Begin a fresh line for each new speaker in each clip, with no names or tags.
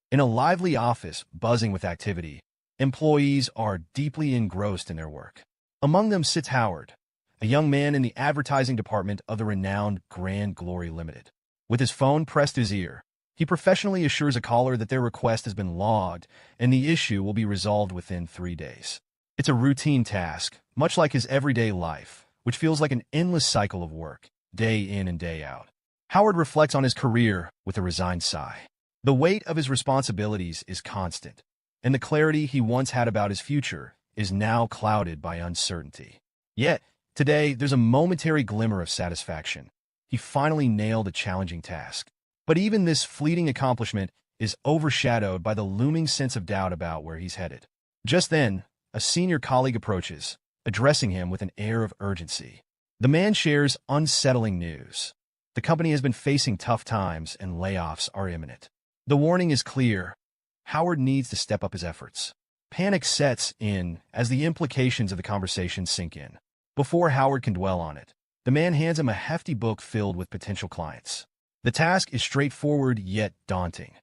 In a lively office buzzing with activity, employees are deeply engrossed in their work. Among them sits Howard, a young man in the advertising department of the renowned Grand Glory Limited. With his phone pressed to his ear, he professionally assures a caller that their request has been logged and the issue will be resolved within 3 days. It's a routine task, much like his everyday life, which feels like an endless cycle of work, day in and day out. Howard reflects on his career with a resigned sigh. The weight of his responsibilities is constant, and the clarity he once had about his future is now clouded by uncertainty. Yet, today, there's a momentary glimmer of satisfaction. He finally nailed a challenging task. But even this fleeting accomplishment is overshadowed by the looming sense of doubt about where he's headed. Just then, a senior colleague approaches, addressing him with an air of urgency. The man shares unsettling news. The company has been facing tough times and layoffs are imminent. The warning is clear. Howard needs to step up his efforts. Panic sets in as the implications of the conversation sink in. Before Howard can dwell on it, the man hands him a hefty book filled with potential clients. The task is straightforward yet daunting.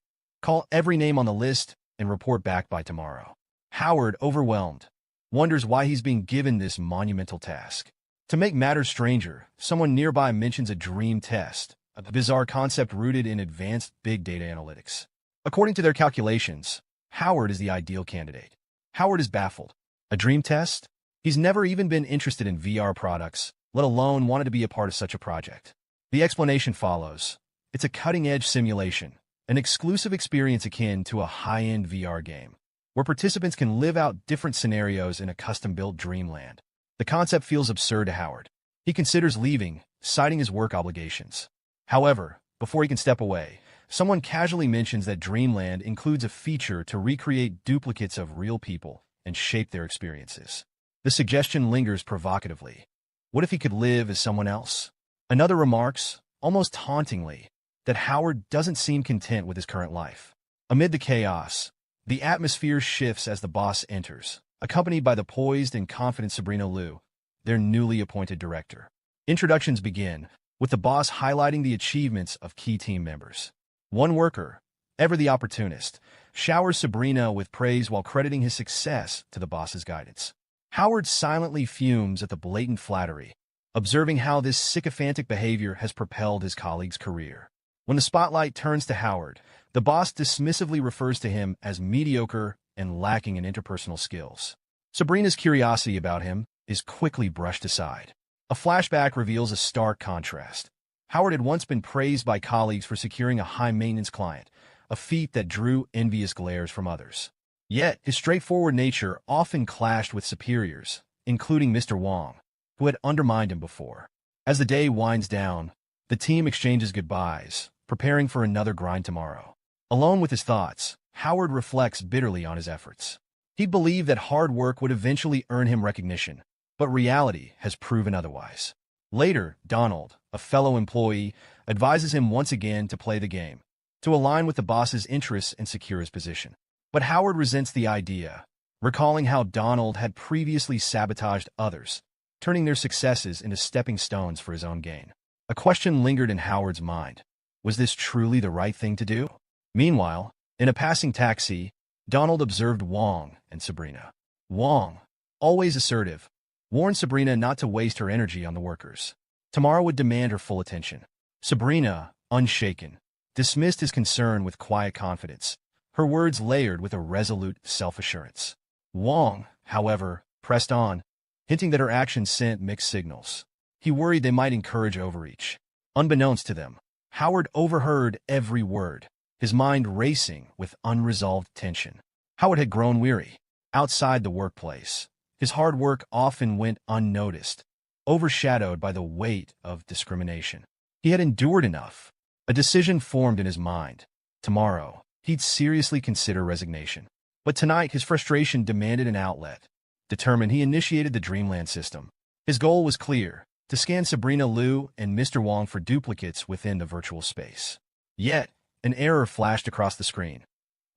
Call every name on the list and report back by tomorrow. Howard, overwhelmed, wonders why he's being given this monumental task. To make matters stranger, someone nearby mentions a dream test, a bizarre concept rooted in advanced big data analytics. According to their calculations, Howard is the ideal candidate. Howard is baffled. A dream test? He's never even been interested in VR products, let alone wanted to be a part of such a project. The explanation follows. It's a cutting-edge simulation, an exclusive experience akin to a high-end VR game, where participants can live out different scenarios in a custom-built dreamland. The concept feels absurd to Howard. He considers leaving, citing his work obligations. However, before he can step away, someone casually mentions that Dreamland includes a feature to recreate duplicates of real people and shape their experiences. The suggestion lingers provocatively. What if he could live as someone else? Another remarks, almost tauntingly, that Howard doesn't seem content with his current life. Amid the chaos, the atmosphere shifts as the boss enters, accompanied by the poised and confident Sabrina Liu, their newly appointed director. Introductions begin, with the boss highlighting the achievements of key team members. One worker, ever the opportunist, showers Sabrina with praise while crediting his success to the boss's guidance. Howard silently fumes at the blatant flattery, observing how this sycophantic behavior has propelled his colleague's career. When the spotlight turns to Howard, the boss dismissively refers to him as mediocre and lacking in interpersonal skills. Sabrina's curiosity about him is quickly brushed aside. A flashback reveals a stark contrast. Howard had once been praised by colleagues for securing a high-maintenance client, a feat that drew envious glares from others. Yet, his straightforward nature often clashed with superiors, including Mr. Wong, who had undermined him before. As the day winds down, the team exchanges goodbyes, preparing for another grind tomorrow. Alone with his thoughts, Howard reflects bitterly on his efforts. He believed that hard work would eventually earn him recognition, but reality has proven otherwise. Later, Donald, a fellow employee, advises him once again to play the game, to align with the boss's interests and secure his position. But Howard resents the idea, recalling how Donald had previously sabotaged others, turning their successes into stepping stones for his own gain. A question lingered in Howard's mind. Was this truly the right thing to do? Meanwhile, in a passing taxi, Donald observed Wong and Sabrina. Wong, always assertive, warned Sabrina not to waste her energy on the workers. Tomorrow would demand her full attention. Sabrina, unshaken, dismissed his concern with quiet confidence, her words layered with a resolute self-assurance. Wong, however, pressed on, hinting that her actions sent mixed signals. He worried they might encourage overreach. Unbeknownst to them, Howard overheard every word, his mind racing with unresolved tension. Howard had grown weary. Outside the workplace, his hard work often went unnoticed, overshadowed by the weight of discrimination. He had endured enough. A decision formed in his mind. Tomorrow, he'd seriously consider resignation. But tonight, his frustration demanded an outlet. Determined, he initiated the Dreamland system. His goal was clear: to scan Sabrina Liu and Mr. Wong for duplicates within the virtual space. Yet, an error flashed across the screen.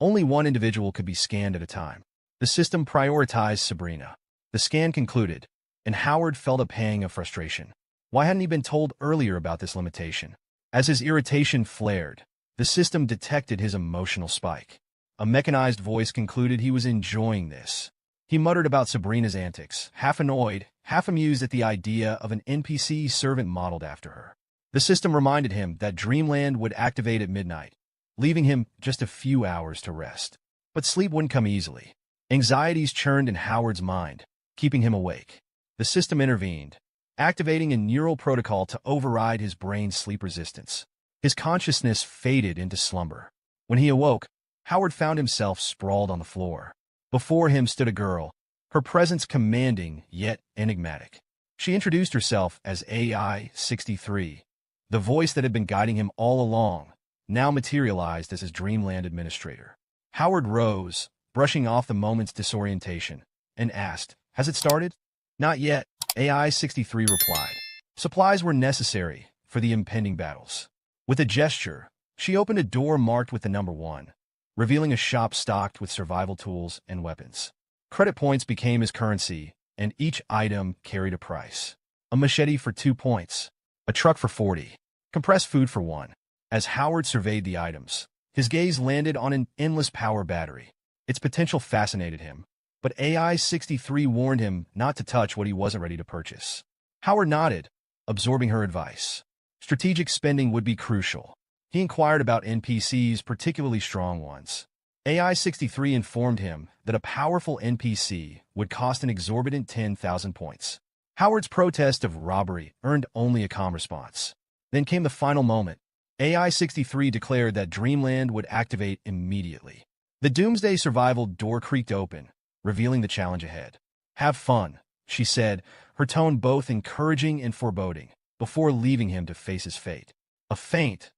Only one individual could be scanned at a time. The system prioritized Sabrina. The scan concluded, and Howard felt a pang of frustration. Why hadn't he been told earlier about this limitation? As his irritation flared, the system detected his emotional spike. A mechanized voice concluded he was enjoying this. He muttered about Sabrina's antics, half annoyed, half amused at the idea of an NPC servant modeled after her. The system reminded him that Dreamland would activate at midnight, leaving him just a few hours to rest. But sleep wouldn't come easily. Anxieties churned in Howard's mind, keeping him awake. The system intervened, activating a neural protocol to override his brain's sleep resistance. His consciousness faded into slumber. When he awoke, Howard found himself sprawled on the floor. Before him stood a girl, her presence commanding yet enigmatic. She introduced herself as AI-63. The voice that had been guiding him all along now materialized as his Dreamland administrator. Howard rose, brushing off the moment's disorientation, and asked, "Has it started?" "Not yet," AI-63 replied. Supplies were necessary for the impending battles. With a gesture, she opened a door marked with the number 1, revealing a shop stocked with survival tools and weapons. Credit points became his currency, and each item carried a price. A machete for 2 points, a truck for 40, compressed food for 1. As Howard surveyed the items, his gaze landed on an endless power battery. Its potential fascinated him, but AI-63 warned him not to touch what he wasn't ready to purchase. Howard nodded, absorbing her advice. Strategic spending would be crucial. He inquired about NPCs, particularly strong ones. AI-63 informed him that a powerful NPC would cost an exorbitant 10,000 points. Howard's protest of robbery earned only a calm response. Then came the final moment. AI-63 declared that Dreamland would activate immediately. The Doomsday Survival door creaked open, revealing the challenge ahead. "Have fun," she said, her tone both encouraging and foreboding, before leaving him to face his fate. A faint,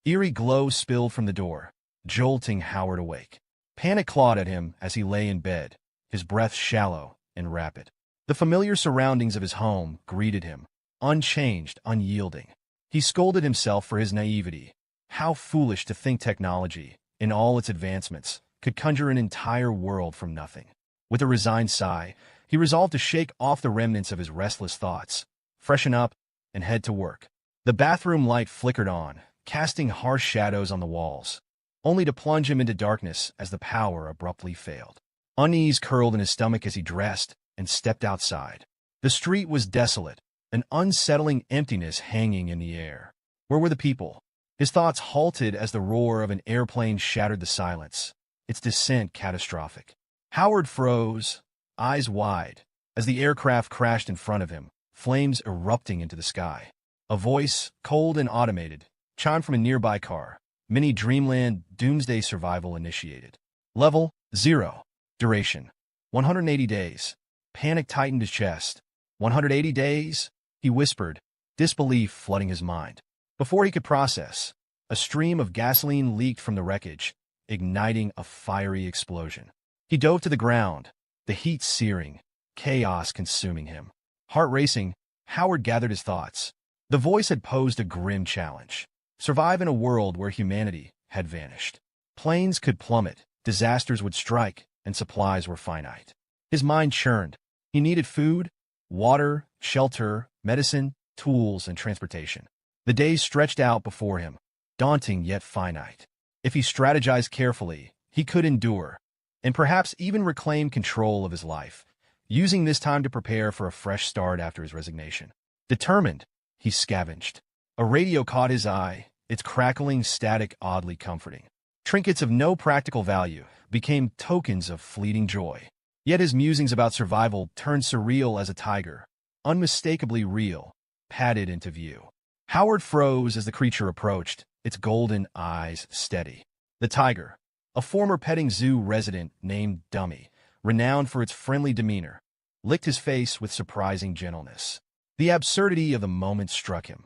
eerie glow spilled from the door, jolting Howard awake. Panic clawed at him as he lay in bed, his breath shallow and rapid. The familiar surroundings of his home greeted him, unchanged, unyielding. He scolded himself for his naivety. How foolish to think technology, in all its advancements, could conjure an entire world from nothing. With a resigned sigh, he resolved to shake off the remnants of his restless thoughts, freshen up, and head to work. The bathroom light flickered on, casting harsh shadows on the walls, only to plunge him into darkness as the power abruptly failed. Unease curled in his stomach as he dressed and stepped outside. The street was desolate, an unsettling emptiness hanging in the air. Where were the people? His thoughts halted as the roar of an airplane shattered the silence, its descent catastrophic. Howard froze, eyes wide, as the aircraft crashed in front of him, flames erupting into the sky. A voice, cold and automated, chimed from a nearby car. Mini Dreamland Doomsday Survival initiated. Level 0. Duration 180 days. Panic tightened his chest. 180 days? He whispered, disbelief flooding his mind. Before he could process, a stream of gasoline leaked from the wreckage, igniting a fiery explosion. He dove to the ground, the heat searing, chaos consuming him. Heart racing, Howard gathered his thoughts. The voice had posed a grim challenge. Survive in a world where humanity had vanished. Planes could plummet, disasters would strike, and supplies were finite. His mind churned. He needed food, water, shelter, medicine, tools, and transportation. The days stretched out before him, daunting yet finite. If he strategized carefully, he could endure, and perhaps even reclaim control of his life, using this time to prepare for a fresh start after his resignation. Determined, he scavenged. A radio caught his eye, its crackling static oddly comforting. Trinkets of no practical value became tokens of fleeting joy. Yet his musings about survival turned surreal as a tiger, unmistakably real, padded into view. Howard froze as the creature approached, its golden eyes steady. The tiger, a former petting zoo resident named Dummy, renowned for its friendly demeanor, licked his face with surprising gentleness. The absurdity of the moment struck him.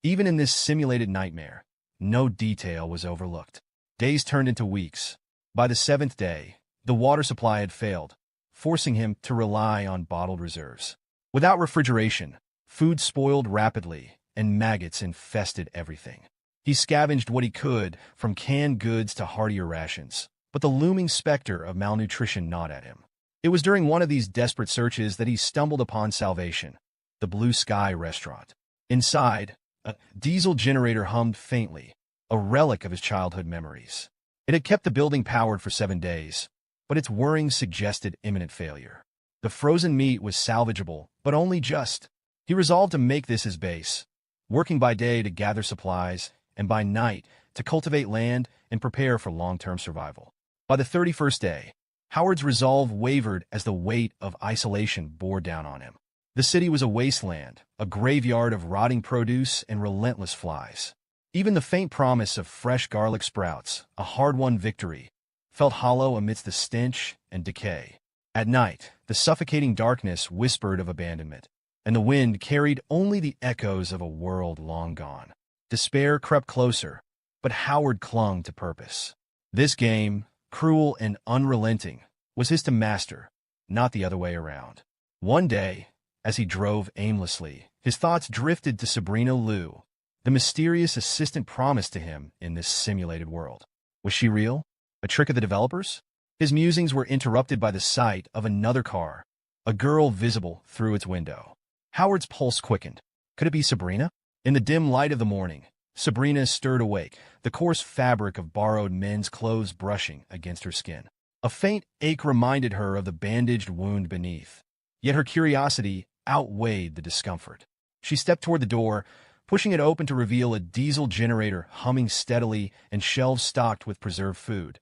Even in this simulated nightmare, no detail was overlooked. Days turned into weeks. By the 7th day, the water supply had failed, forcing him to rely on bottled reserves. Without refrigeration, food spoiled rapidly, and maggots infested everything. He scavenged what he could, from canned goods to heartier rations, but the looming specter of malnutrition gnawed at him. It was during one of these desperate searches that he stumbled upon salvation, the Blue Sky restaurant. Inside, a diesel generator hummed faintly, a relic of his childhood memories. It had kept the building powered for 7 days, but its whirring suggested imminent failure. The frozen meat was salvageable, but only just. He resolved to make this his base, working by day to gather supplies, and by night to cultivate land and prepare for long-term survival. By the 31st day, Howard's resolve wavered as the weight of isolation bore down on him. The city was a wasteland, a graveyard of rotting produce and relentless flies. Even the faint promise of fresh garlic sprouts, a hard-won victory, felt hollow amidst the stench and decay. At night, the suffocating darkness whispered of abandonment, and the wind carried only the echoes of a world long gone. Despair crept closer, but Howard clung to purpose. This game, cruel and unrelenting, was his to master, not the other way around. One day, as he drove aimlessly, his thoughts drifted to Sabrina Liu, the mysterious assistant promised to him in this simulated world. Was she real? A trick of the developers? His musings were interrupted by the sight of another car, a girl visible through its window. Howard's pulse quickened. Could it be Sabrina? In the dim light of the morning, Sabrina stirred awake, the coarse fabric of borrowed men's clothes brushing against her skin. A faint ache reminded her of the bandaged wound beneath, yet her curiosity outweighed the discomfort. She stepped toward the door, pushing it open to reveal a diesel generator humming steadily and shelves stocked with preserved food.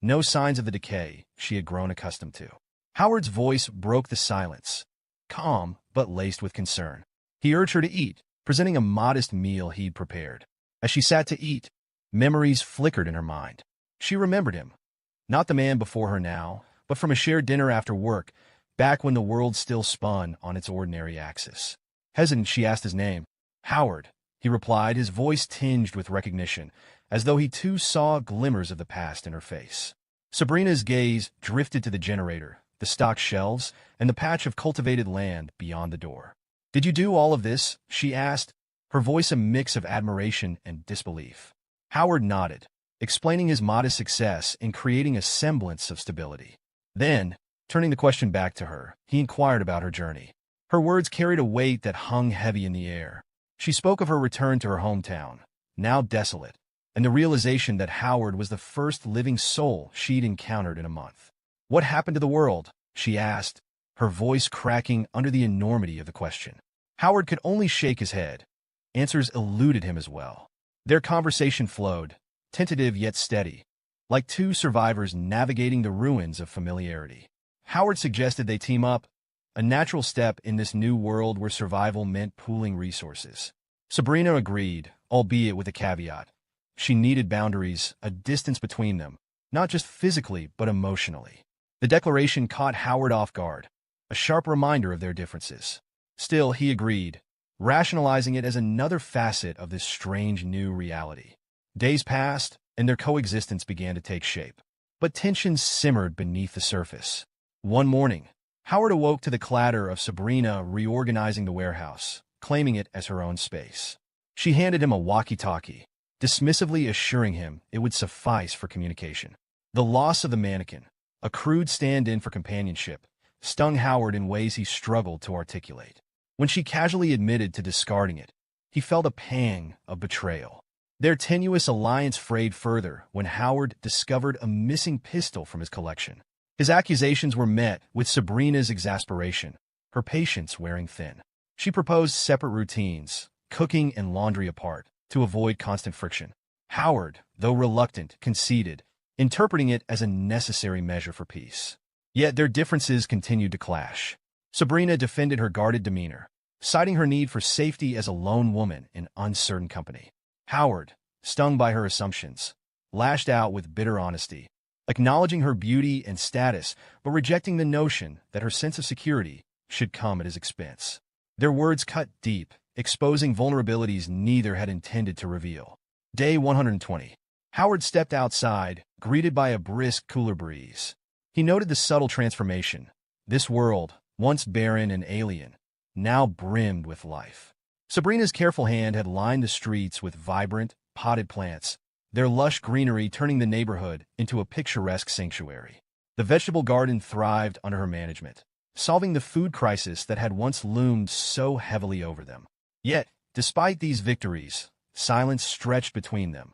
No signs of the decay she had grown accustomed to. Howard's voice broke the silence, calm but laced with concern. He urged her to eat, presenting a modest meal he'd prepared. As she sat to eat, memories flickered in her mind. She remembered him, not the man before her now, but from a shared dinner after work, back when the world still spun on its ordinary axis. Hesitant, she asked his name. Howard, he replied, his voice tinged with recognition, as though he too saw glimmers of the past in her face. Sabrina's gaze drifted to the generator, the stocked shelves, and the patch of cultivated land beyond the door. Did you do all of this? She asked, her voice a mix of admiration and disbelief. Howard nodded, explaining his modest success in creating a semblance of stability. Then, turning the question back to her, he inquired about her journey. Her words carried a weight that hung heavy in the air. She spoke of her return to her hometown, now desolate, and the realization that Howard was the first living soul she'd encountered in a month. What happened to the world? She asked, her voice cracking under the enormity of the question. Howard could only shake his head. Answers eluded him as well. Their conversation flowed, tentative yet steady, like two survivors navigating the ruins of familiarity. Howard suggested they team up, a natural step in this new world where survival meant pooling resources. Sabrina agreed, albeit with a caveat. She needed boundaries, a distance between them, not just physically but emotionally. The declaration caught Howard off guard, a sharp reminder of their differences. Still, he agreed, rationalizing it as another facet of this strange new reality. Days passed, and their coexistence began to take shape. But tensions simmered beneath the surface. One morning, Howard awoke to the clatter of Sabrina reorganizing the warehouse, claiming it as her own space. She handed him a walkie-talkie, dismissively assuring him it would suffice for communication. The loss of the mannequin, a crude stand-in for companionship, stung Howard in ways he struggled to articulate. When she casually admitted to discarding it, he felt a pang of betrayal. Their tenuous alliance frayed further when Howard discovered a missing pistol from his collection. His accusations were met with Sabrina's exasperation, her patience wearing thin. She proposed separate routines, cooking and laundry apart, to avoid constant friction. Howard, though reluctant, conceded, interpreting it as a necessary measure for peace. Yet their differences continued to clash. Sabrina defended her guarded demeanor, citing her need for safety as a lone woman in uncertain company. Howard, stung by her assumptions, lashed out with bitter honesty, acknowledging her beauty and status but rejecting the notion that her sense of security should come at his expense. Their words cut deep, exposing vulnerabilities neither had intended to reveal. Day 120. Howard stepped outside, greeted by a brisk, cooler breeze. He noted the subtle transformation. This world, once barren and alien, now brimmed with life. Sabrina's careful hand had lined the streets with vibrant, potted plants, their lush greenery turning the neighborhood into a picturesque sanctuary. The vegetable garden thrived under her management, solving the food crisis that had once loomed so heavily over them. Yet, despite these victories, silence stretched between them,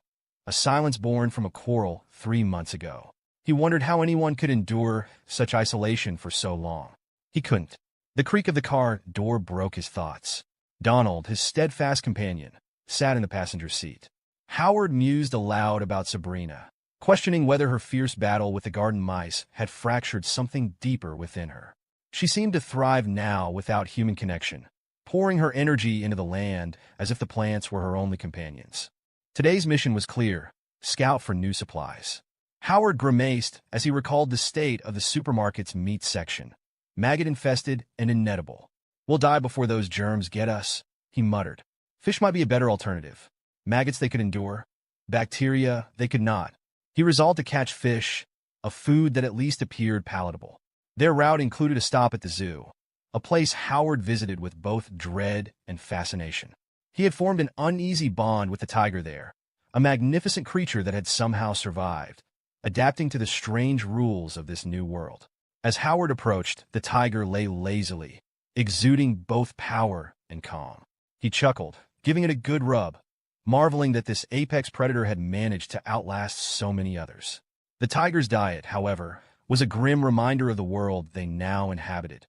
a silence born from a quarrel 3 months ago. He wondered how anyone could endure such isolation for so long. He couldn't. The creak of the car door broke his thoughts. Donald, his steadfast companion, sat in the passenger seat. Howard mused aloud about Sabrina, questioning whether her fierce battle with the garden mice had fractured something deeper within her. She seemed to thrive now without human connection, pouring her energy into the land as if the plants were her only companions. Today's mission was clear: scout for new supplies. Howard grimaced as he recalled the state of the supermarket's meat section. Maggot-infested and inedible. "We'll die before those germs get us," he muttered. Fish might be a better alternative. Maggots they could endure. Bacteria they could not. He resolved to catch fish, a food that at least appeared palatable. Their route included a stop at the zoo, a place Howard visited with both dread and fascination. He had formed an uneasy bond with the tiger there, a magnificent creature that had somehow survived, adapting to the strange rules of this new world. As Howard approached, the tiger lay lazily, exuding both power and calm. He chuckled, giving it a good rub, marveling that this apex predator had managed to outlast so many others. The tiger's diet, however, was a grim reminder of the world they now inhabited.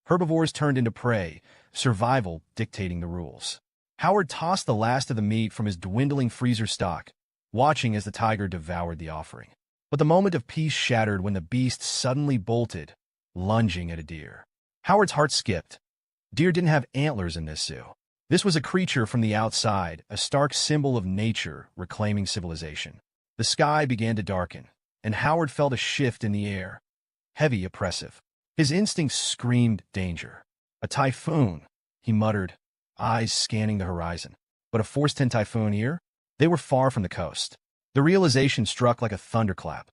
Herbivores turned into prey, survival dictating the rules. Howard tossed the last of the meat from his dwindling freezer stock, watching as the tiger devoured the offering. But the moment of peace shattered when the beast suddenly bolted, lunging at a deer. Howard's heart skipped. Deer didn't have antlers in this zoo. This was a creature from the outside, a stark symbol of nature reclaiming civilization. The sky began to darken, and Howard felt a shift in the air. Heavy, oppressive. His instincts screamed danger. "A typhoon," he muttered, eyes scanning the horizon. But a force 10 typhoon here? They were far from the coast. The realization struck like a thunderclap.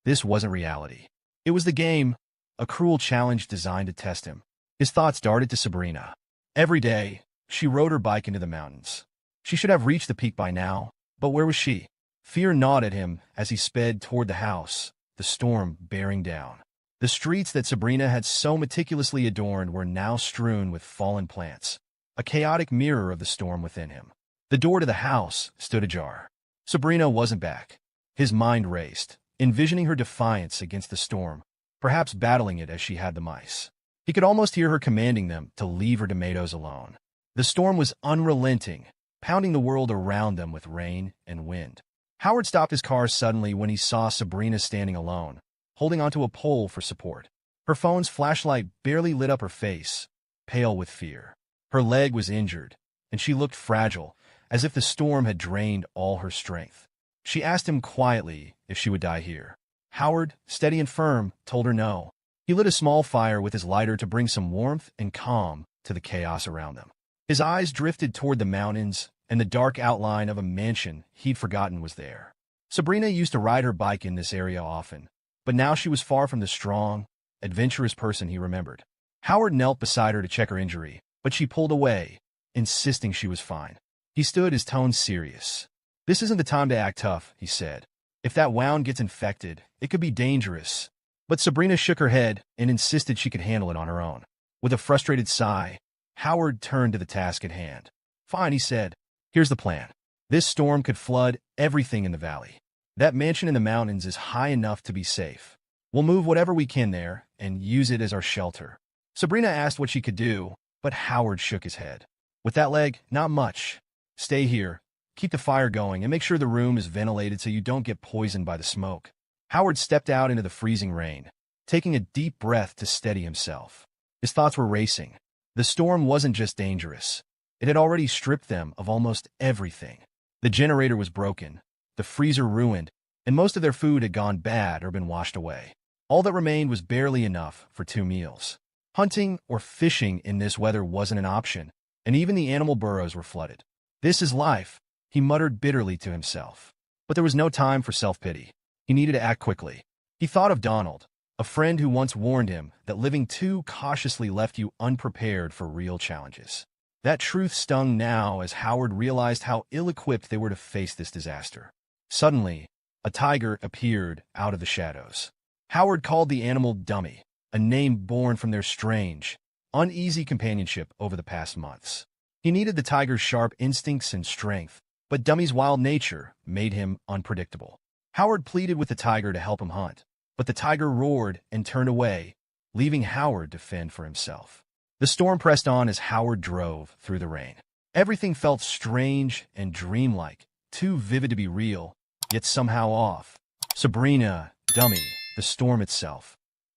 This wasn't reality. It was the game, a cruel challenge designed to test him. His thoughts darted to Sabrina. Every day, she rode her bike into the mountains. She should have reached the peak by now, but where was she? Fear gnawed at him as he sped toward the house, the storm bearing down. The streets that Sabrina had so meticulously adorned were now strewn with fallen plants, a chaotic mirror of the storm within him. The door to the house stood ajar. Sabrina wasn't back. His mind raced, envisioning her defiance against the storm, perhaps battling it as she had the mice. He could almost hear her commanding them to leave her tomatoes alone. The storm was unrelenting, pounding the world around them with rain and wind. Howard stopped his car suddenly when he saw Sabrina standing alone, holding onto a pole for support. Her phone's flashlight barely lit up her face, pale with fear. Her leg was injured, and she looked fragile, as if the storm had drained all her strength. She asked him quietly if she would die here. Howard, steady and firm, told her no. He lit a small fire with his lighter to bring some warmth and calm to the chaos around them. His eyes drifted toward the mountains and the dark outline of a mansion he'd forgotten was there. Sabrina used to ride her bike in this area often, but now she was far from the strong, adventurous person he remembered. Howard knelt beside her to check her injury, but she pulled away, insisting she was fine. He stood, his tone serious. "This isn't the time to act tough," he said. "If that wound gets infected, it could be dangerous." But Sabrina shook her head and insisted she could handle it on her own. With a frustrated sigh, Howard turned to the task at hand. "Fine," he said. "Here's the plan. This storm could flood everything in the valley. That mansion in the mountains is high enough to be safe. We'll move whatever we can there and use it as our shelter." Sabrina asked what she could do, but Howard shook his head. "With that leg, not much. Stay here, keep the fire going, and make sure the room is ventilated so you don't get poisoned by the smoke." Howard stepped out into the freezing rain, taking a deep breath to steady himself. His thoughts were racing. The storm wasn't just dangerous. It had already stripped them of almost everything. The generator was broken, the freezer ruined, and most of their food had gone bad or been washed away. All that remained was barely enough for 2 meals. Hunting or fishing in this weather wasn't an option, and even the animal burrows were flooded. "This is life," he muttered bitterly to himself. But there was no time for self-pity. He needed to act quickly. He thought of Donald, a friend who once warned him that living too cautiously left you unprepared for real challenges. That truth stung now as Howard realized how ill-equipped they were to face this disaster. Suddenly, a tiger appeared out of the shadows. Howard called the animal Dummy, a name born from their strange, uneasy companionship over the past months. He needed the tiger's sharp instincts and strength, but Dummy's wild nature made him unpredictable. Howard pleaded with the tiger to help him hunt, but the tiger roared and turned away, leaving Howard to fend for himself. The storm pressed on as Howard drove through the rain. Everything felt strange and dreamlike, too vivid to be real, yet somehow off. Sabrina, Dummy, the storm itself.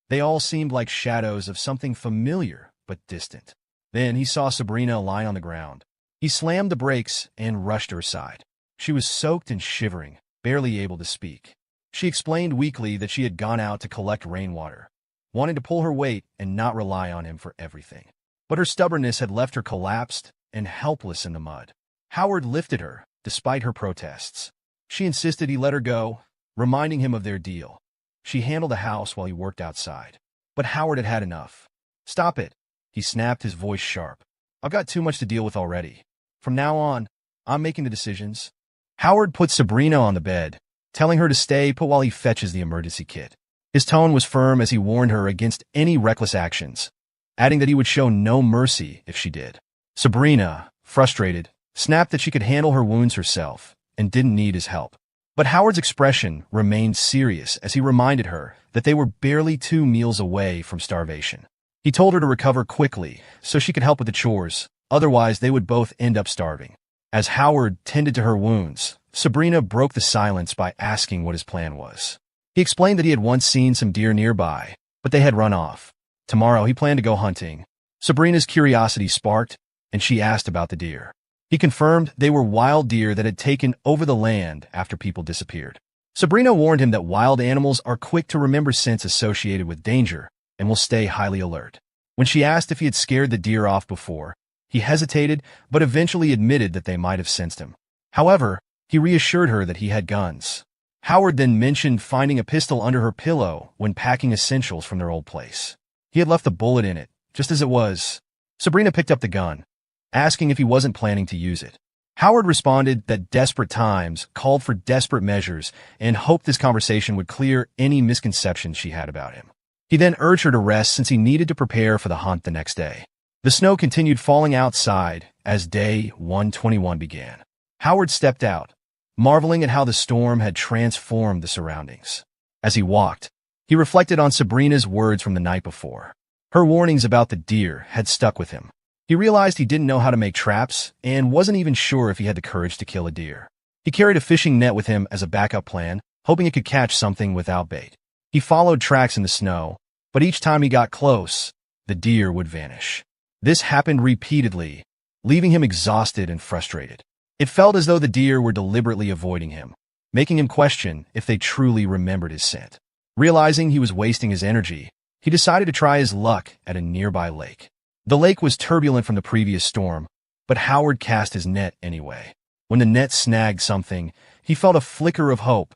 They all seemed like shadows of something familiar but distant. Then he saw Sabrina lying on the ground. He slammed the brakes and rushed her aside. She was soaked and shivering, barely able to speak. She explained weakly that she had gone out to collect rainwater, wanting to pull her weight and not rely on him for everything. But her stubbornness had left her collapsed and helpless in the mud. Howard lifted her, despite her protests. She insisted he let her go, reminding him of their deal. She handled the house while he worked outside. But Howard had had enough. "Stop it," he snapped, his voice sharp. "I've got too much to deal with already. From now on, I'm making the decisions." Howard put Sabrina on the bed, telling her to stay put while he fetches the emergency kit. His tone was firm as he warned her against any reckless actions, adding that he would show no mercy if she did. Sabrina, frustrated, snapped that she could handle her wounds herself and didn't need his help. But Howard's expression remained serious as he reminded her that they were barely 2 meals away from starvation. He told her to recover quickly so she could help with the chores, otherwise they would both end up starving. As Howard tended to her wounds, Sabrina broke the silence by asking what his plan was. He explained that he had once seen some deer nearby, but they had run off. Tomorrow he planned to go hunting. Sabrina's curiosity sparked, and she asked about the deer. He confirmed they were wild deer that had taken over the land after people disappeared. Sabrina warned him that wild animals are quick to remember scents associated with danger and will stay highly alert. When she asked if he had scared the deer off before, he hesitated but eventually admitted that they might have sensed him. However, he reassured her that he had guns. Howard then mentioned finding a pistol under her pillow when packing essentials from their old place. He had left the bullet in it, just as it was. Sabrina picked up the gun, asking if he wasn't planning to use it. Howard responded that desperate times called for desperate measures and hoped this conversation would clear any misconceptions she had about him. He then urged her to rest since he needed to prepare for the hunt the next day. The snow continued falling outside as day 121 began. Howard stepped out, marveling at how the storm had transformed the surroundings. As he walked, he reflected on Sabrina's words from the night before. Her warnings about the deer had stuck with him. He realized he didn't know how to make traps and wasn't even sure if he had the courage to kill a deer. He carried a fishing net with him as a backup plan, hoping it could catch something without bait. He followed tracks in the snow, but each time he got close, the deer would vanish. This happened repeatedly, leaving him exhausted and frustrated. It felt as though the deer were deliberately avoiding him, making him question if they truly remembered his scent. Realizing he was wasting his energy, he decided to try his luck at a nearby lake. The lake was turbulent from the previous storm, but Howard cast his net anyway. When the net snagged something, he felt a flicker of hope,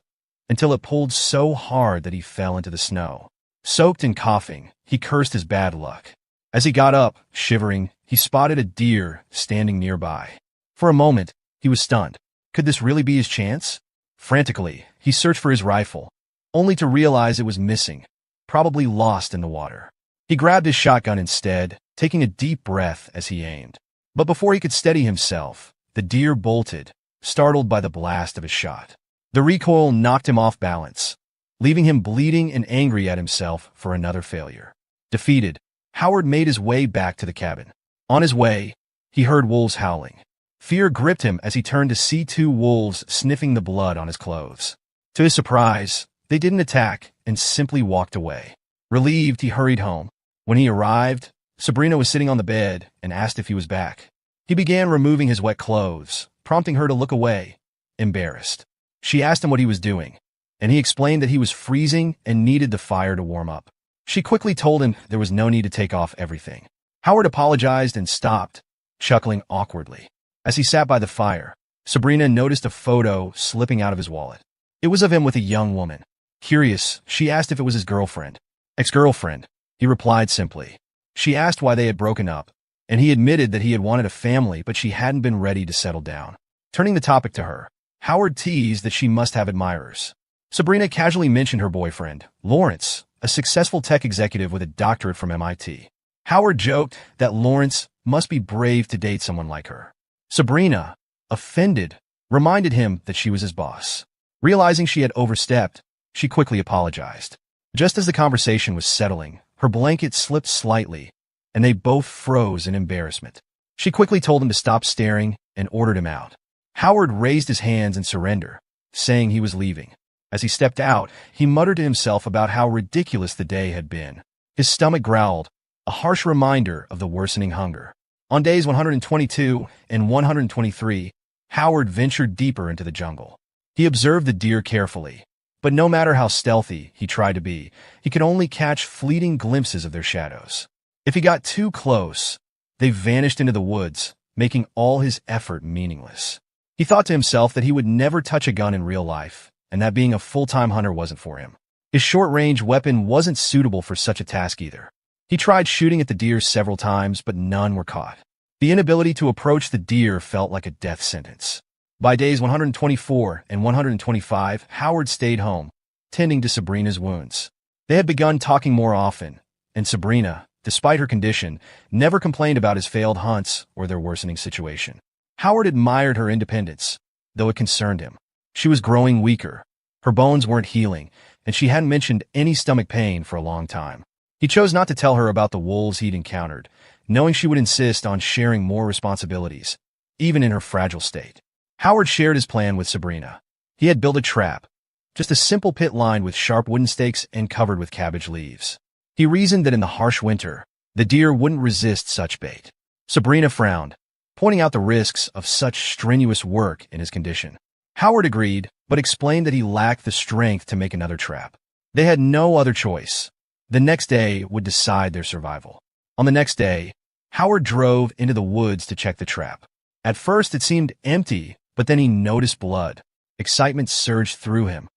until it pulled so hard that he fell into the snow. Soaked and coughing, he cursed his bad luck. As he got up, shivering, he spotted a deer standing nearby. For a moment, he was stunned. Could this really be his chance? Frantically, he searched for his rifle, only to realize it was missing, probably lost in the water. He grabbed his shotgun instead, taking a deep breath as he aimed. But before he could steady himself, the deer bolted, startled by the blast of his shot. The recoil knocked him off balance, leaving him bleeding and angry at himself for another failure. Defeated, Howard made his way back to the cabin. On his way, he heard wolves howling. Fear gripped him as he turned to see 2 wolves sniffing the blood on his clothes. To his surprise, they didn't attack and simply walked away. Relieved, he hurried home. When he arrived, Sabrina was sitting on the bed and asked if he was back. He began removing his wet clothes, prompting her to look away, embarrassed. She asked him what he was doing, and he explained that he was freezing and needed the fire to warm up. She quickly told him there was no need to take off everything. Howard apologized and stopped, chuckling awkwardly. As he sat by the fire, Sabrina noticed a photo slipping out of his wallet. It was of him with a young woman. Curious, she asked if it was his girlfriend. Ex-girlfriend, he replied simply. She asked why they had broken up, and he admitted that he had wanted a family but she hadn't been ready to settle down. Turning the topic to her, Howard teased that she must have admirers. Sabrina casually mentioned her boyfriend, Lawrence, a successful tech executive with a doctorate from MIT. Howard joked that Lawrence must be brave to date someone like her. Sabrina, offended, reminded him that she was his boss. Realizing she had overstepped, she quickly apologized. Just as the conversation was settling, her blanket slipped slightly, and they both froze in embarrassment. She quickly told him to stop staring and ordered him out. Howard raised his hands in surrender, saying he was leaving. As he stepped out, he muttered to himself about how ridiculous the day had been. His stomach growled, a harsh reminder of the worsening hunger. On days 122 and 123, Howard ventured deeper into the jungle. He observed the deer carefully, but no matter how stealthy he tried to be, he could only catch fleeting glimpses of their shadows. If he got too close, they vanished into the woods, making all his effort meaningless. He thought to himself that he would never touch a gun in real life, and that being a full-time hunter wasn't for him. His short-range weapon wasn't suitable for such a task either. He tried shooting at the deer several times, but none were caught. The inability to approach the deer felt like a death sentence. By days 124 and 125, Howard stayed home, tending to Sabrina's wounds. They had begun talking more often, and Sabrina, despite her condition, never complained about his failed hunts or their worsening situation. Howard admired her independence, though it concerned him. She was growing weaker. Her bones weren't healing, and she hadn't mentioned any stomach pain for a long time. He chose not to tell her about the wolves he'd encountered, knowing she would insist on sharing more responsibilities, even in her fragile state. Howard shared his plan with Sabrina. He had built a trap, just a simple pit lined with sharp wooden stakes and covered with cabbage leaves. He reasoned that in the harsh winter, the deer wouldn't resist such bait. Sabrina frowned, pointing out the risks of such strenuous work in his condition. Howard agreed, but explained that he lacked the strength to make another trap. They had no other choice. The next day would decide their survival. On the next day, Howard drove into the woods to check the trap. At first, it seemed empty, but then he noticed blood. Excitement surged through him.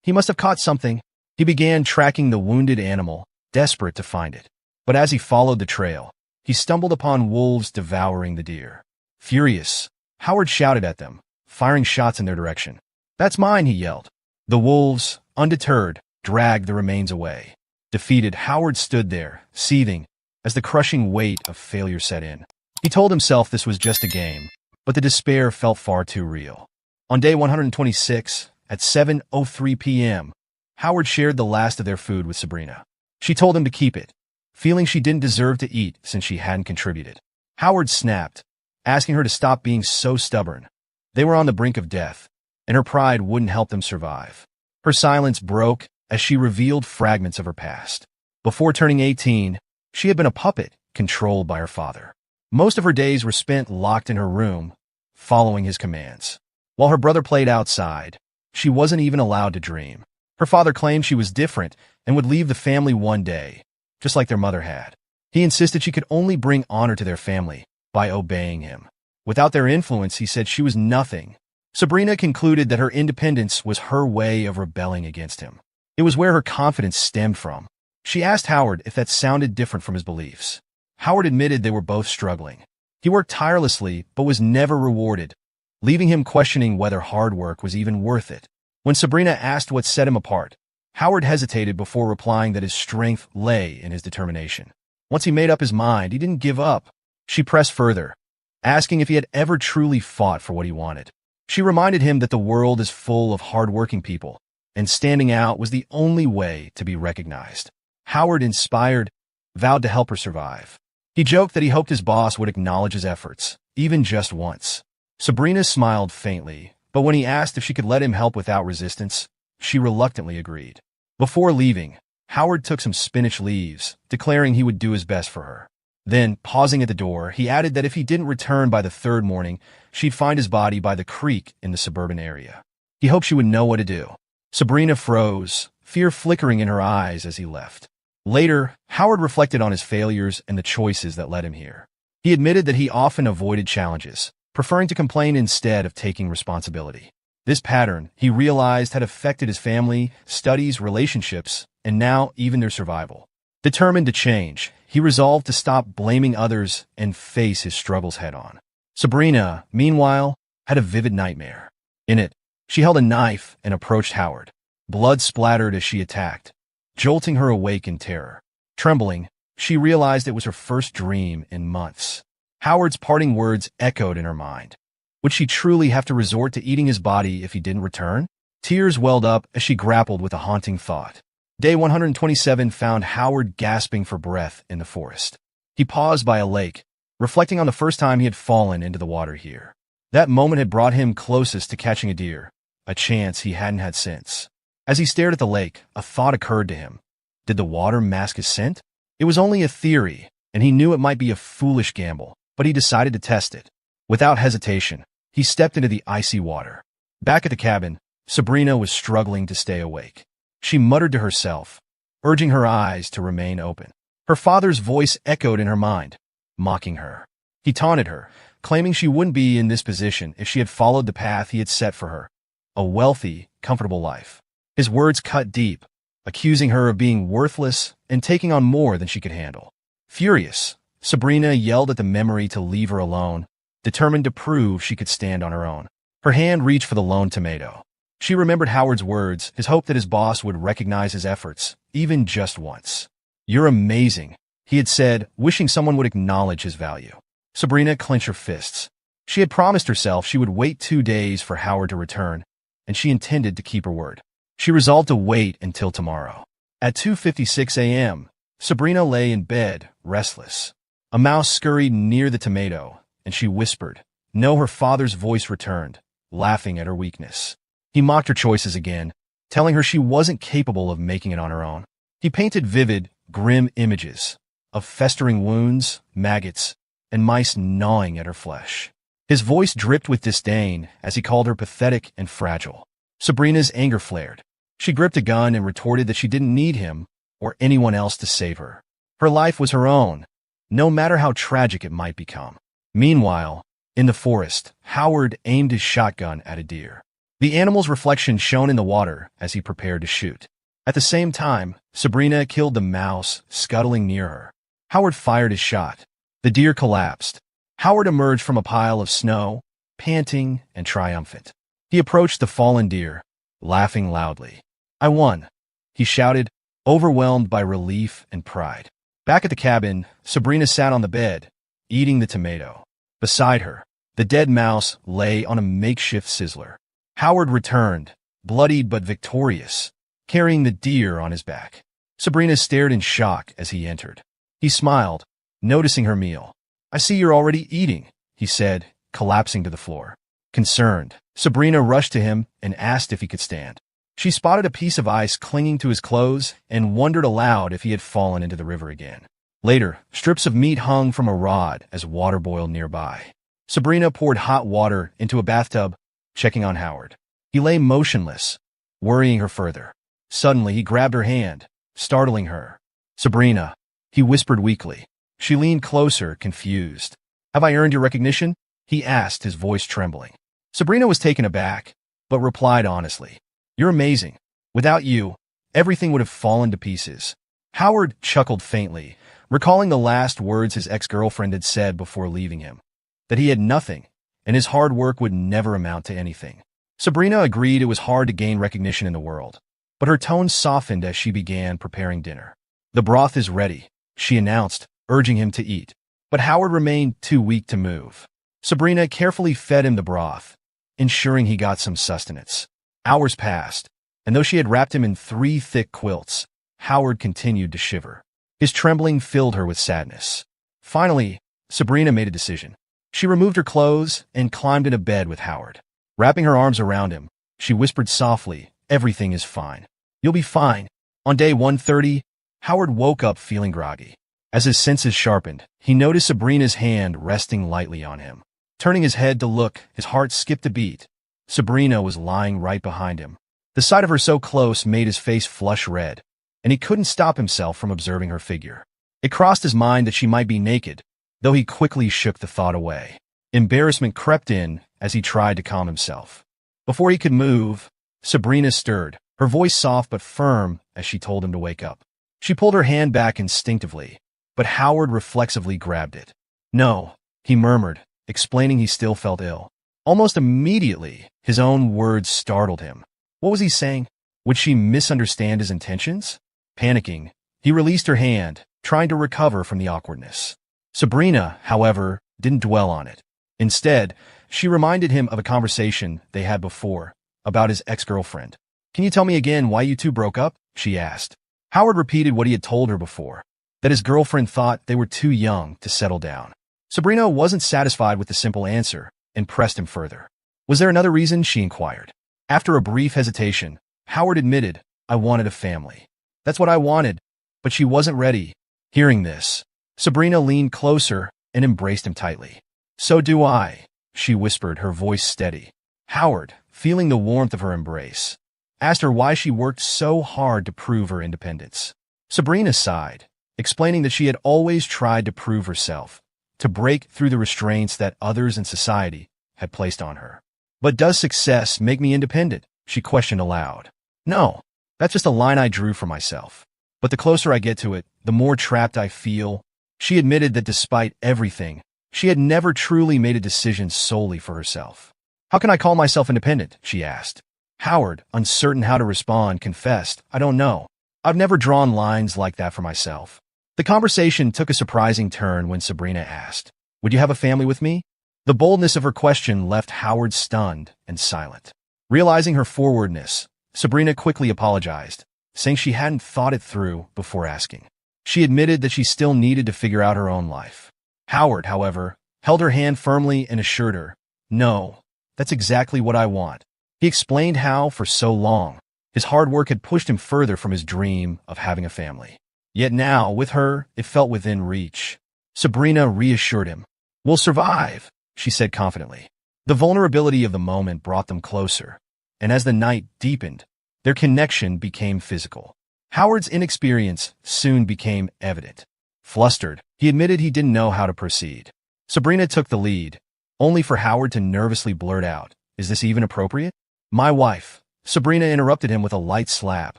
He must have caught something. He began tracking the wounded animal, desperate to find it. But as he followed the trail, he stumbled upon wolves devouring the deer. Furious, Howard shouted at them, firing shots in their direction. "That's mine," he yelled. The wolves, undeterred, dragged the remains away. Defeated, Howard stood there, seething, as the crushing weight of failure set in. He told himself this was just a game, but the despair felt far too real. On day 126, at 7:03 p.m., Howard shared the last of their food with Sabrina. She told him to keep it, feeling she didn't deserve to eat since she hadn't contributed. Howard snapped, asking her to stop being so stubborn. They were on the brink of death, and her pride wouldn't help them survive. Her silence broke as she revealed fragments of her past. Before turning 18, she had been a puppet controlled by her father. Most of her days were spent locked in her room, following his commands. While her brother played outside, she wasn't even allowed to dream. Her father claimed she was different and would leave the family one day, just like their mother had. He insisted she could only bring honor to their family by obeying him. Without their influence, he said she was nothing. Sabrina concluded that her independence was her way of rebelling against him. It was where her confidence stemmed from. She asked Howard if that sounded different from his beliefs. Howard admitted they were both struggling. He worked tirelessly, but was never rewarded, leaving him questioning whether hard work was even worth it. When Sabrina asked what set him apart, Howard hesitated before replying that his strength lay in his determination. Once he made up his mind, he didn't give up. She pressed further, asking if he had ever truly fought for what he wanted. She reminded him that the world is full of hard-working people, and standing out was the only way to be recognized. Howard, inspired, vowed to help her survive. He joked that he hoped his boss would acknowledge his efforts, even just once. Sabrina smiled faintly, but when he asked if she could let him help without resistance, she reluctantly agreed. Before leaving, Howard took some spinach leaves, declaring he would do his best for her. Then, pausing at the door, he added that if he didn't return by the third morning, she'd find his body by the creek in the suburban area. He hoped she would know what to do. Sabrina froze, fear flickering in her eyes as he left. Later, Howard reflected on his failures and the choices that led him here. He admitted that he often avoided challenges, preferring to complain instead of taking responsibility. This pattern, he realized, had affected his family, studies, relationships, and now even their survival. Determined to change, he resolved to stop blaming others and face his struggles head-on. Sabrina, meanwhile, had a vivid nightmare. In it, she held a knife and approached Howard. Blood splattered as she attacked, jolting her awake in terror. Trembling, she realized it was her first dream in months. Howard's parting words echoed in her mind. Would she truly have to resort to eating his body if he didn't return? Tears welled up as she grappled with a haunting thought. Day 127 found Howard gasping for breath in the forest. He paused by a lake, reflecting on the first time he had fallen into the water here. That moment had brought him closest to catching a deer, a chance he hadn't had since. As he stared at the lake, a thought occurred to him. Did the water mask his scent? It was only a theory, and he knew it might be a foolish gamble, but he decided to test it. Without hesitation, he stepped into the icy water. Back at the cabin, Sabrina was struggling to stay awake. She muttered to herself, urging her eyes to remain open. Her father's voice echoed in her mind, mocking her. He taunted her, claiming she wouldn't be in this position if she had followed the path he had set for her, a wealthy, comfortable life. His words cut deep, accusing her of being worthless and taking on more than she could handle. Furious, Sabrina yelled at the memory to leave her alone, determined to prove she could stand on her own. Her hand reached for the lone tomato. She remembered Howard's words, his hope that his boss would recognize his efforts, even just once. "You're amazing," he had said, wishing someone would acknowledge his value. Sabrina clenched her fists. She had promised herself she would wait 2 days for Howard to return, and she intended to keep her word. She resolved to wait until tomorrow. At 2:56 a.m., Sabrina lay in bed, restless. A mouse scurried near the tomato, and she whispered. No, her father's voice returned, laughing at her weakness. He mocked her choices again, telling her she wasn't capable of making it on her own. He painted vivid, grim images of festering wounds, maggots, and mice gnawing at her flesh. His voice dripped with disdain as he called her pathetic and fragile. Sabrina's anger flared. She gripped a gun and retorted that she didn't need him or anyone else to save her. Her life was her own, no matter how tragic it might become. Meanwhile, in the forest, Howard aimed his shotgun at a deer. The animal's reflection shone in the water as he prepared to shoot. At the same time, Sabrina killed the mouse scuttling near her. Howard fired his shot. The deer collapsed. Howard emerged from a pile of snow, panting and triumphant. He approached the fallen deer, laughing loudly. "I won," he shouted, overwhelmed by relief and pride. Back at the cabin, Sabrina sat on the bed, eating the tomato. Beside her, the dead mouse lay on a makeshift sizzler. Howard returned, bloodied but victorious, carrying the deer on his back. Sabrina stared in shock as he entered. He smiled, noticing her meal. "I see you're already eating," he said, collapsing to the floor. Concerned, Sabrina rushed to him and asked if he could stand. She spotted a piece of ice clinging to his clothes and wondered aloud if he had fallen into the river again. Later, strips of meat hung from a rod as water boiled nearby. Sabrina poured hot water into a bathtub, checking on Howard. He lay motionless, worrying her further. Suddenly, he grabbed her hand, startling her. "Sabrina," he whispered weakly. She leaned closer, confused. "Have I earned your recognition?" he asked, his voice trembling. Sabrina was taken aback, but replied honestly. "You're amazing. Without you, everything would have fallen to pieces." Howard chuckled faintly, recalling the last words his ex-girlfriend had said before leaving him, that he had nothing, and his hard work would never amount to anything. Sabrina agreed it was hard to gain recognition in the world, but her tone softened as she began preparing dinner. "The broth is ready," she announced, urging him to eat. But Howard remained too weak to move. Sabrina carefully fed him the broth, ensuring he got some sustenance. Hours passed, and though she had wrapped him in 3 thick quilts, Howard continued to shiver. His trembling filled her with sadness. Finally, Sabrina made a decision. She removed her clothes and climbed into bed with Howard. Wrapping her arms around him, she whispered softly, "Everything is fine. You'll be fine." On day 130, Howard woke up feeling groggy. As his senses sharpened, he noticed Sabrina's hand resting lightly on him. Turning his head to look, his heart skipped a beat. Sabrina was lying right behind him. The sight of her so close made his face flush red, and he couldn't stop himself from observing her figure. It crossed his mind that she might be naked, though he quickly shook the thought away. Embarrassment crept in as he tried to calm himself. Before he could move, Sabrina stirred, her voice soft but firm as she told him to wake up. She pulled her hand back instinctively, but Howard reflexively grabbed it. "No," he murmured, explaining he still felt ill. Almost immediately, his own words startled him. What was he saying? Would she misunderstand his intentions? Panicking, he released her hand, trying to recover from the awkwardness. Sabrina, however, didn't dwell on it. Instead, She reminded him of a conversation they had before about his ex-girlfriend. "Can you tell me again why you two broke up?" she asked. Howard repeated what he had told her before, that his girlfriend thought they were too young to settle down. Sabrina wasn't satisfied with the simple answer and pressed him further. "Was there another reason?" she inquired. After a brief hesitation, Howard admitted, "I wanted a family. That's what I wanted," but she wasn't ready. Hearing this, Sabrina leaned closer and embraced him tightly. "So do I," she whispered, her voice steady. Howard, feeling the warmth of her embrace, asked her why she worked so hard to prove her independence. Sabrina sighed, explaining that she had always tried to prove herself, to break through the restraints that others in society had placed on her. "But does success make me independent?" she questioned aloud. "No, that's just a line I drew for myself. But the closer I get to it, the more trapped I feel." She admitted that despite everything, she had never truly made a decision solely for herself. "How can I call myself independent?" she asked. Howard, uncertain how to respond, confessed, "I don't know. I've never drawn lines like that for myself." The conversation took a surprising turn when Sabrina asked, "Would you have a family with me?" The boldness of her question left Howard stunned and silent. Realizing her forwardness, Sabrina quickly apologized, saying she hadn't thought it through before asking. She admitted that she still needed to figure out her own life. Howard, however, held her hand firmly and assured her, "No, that's exactly what I want." He explained how, for so long, his hard work had pushed him further from his dream of having a family. Yet now, with her, it felt within reach. Sabrina reassured him. "We'll survive," she said confidently. The vulnerability of the moment brought them closer, and as the night deepened, their connection became physical. Howard's inexperience soon became evident. Flustered, he admitted he didn't know how to proceed. Sabrina took the lead, only for Howard to nervously blurt out, "Is this even appropriate?" "My wife." Sabrina interrupted him with a light slap,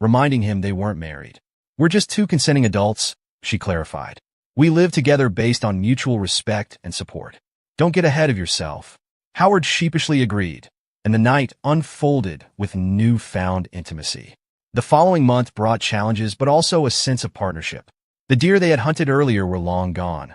reminding him they weren't married. "We're just two consenting adults," she clarified. "We live together based on mutual respect and support. Don't get ahead of yourself." Howard sheepishly agreed, and the night unfolded with newfound intimacy. The following month brought challenges but also a sense of partnership. The deer they had hunted earlier were long gone,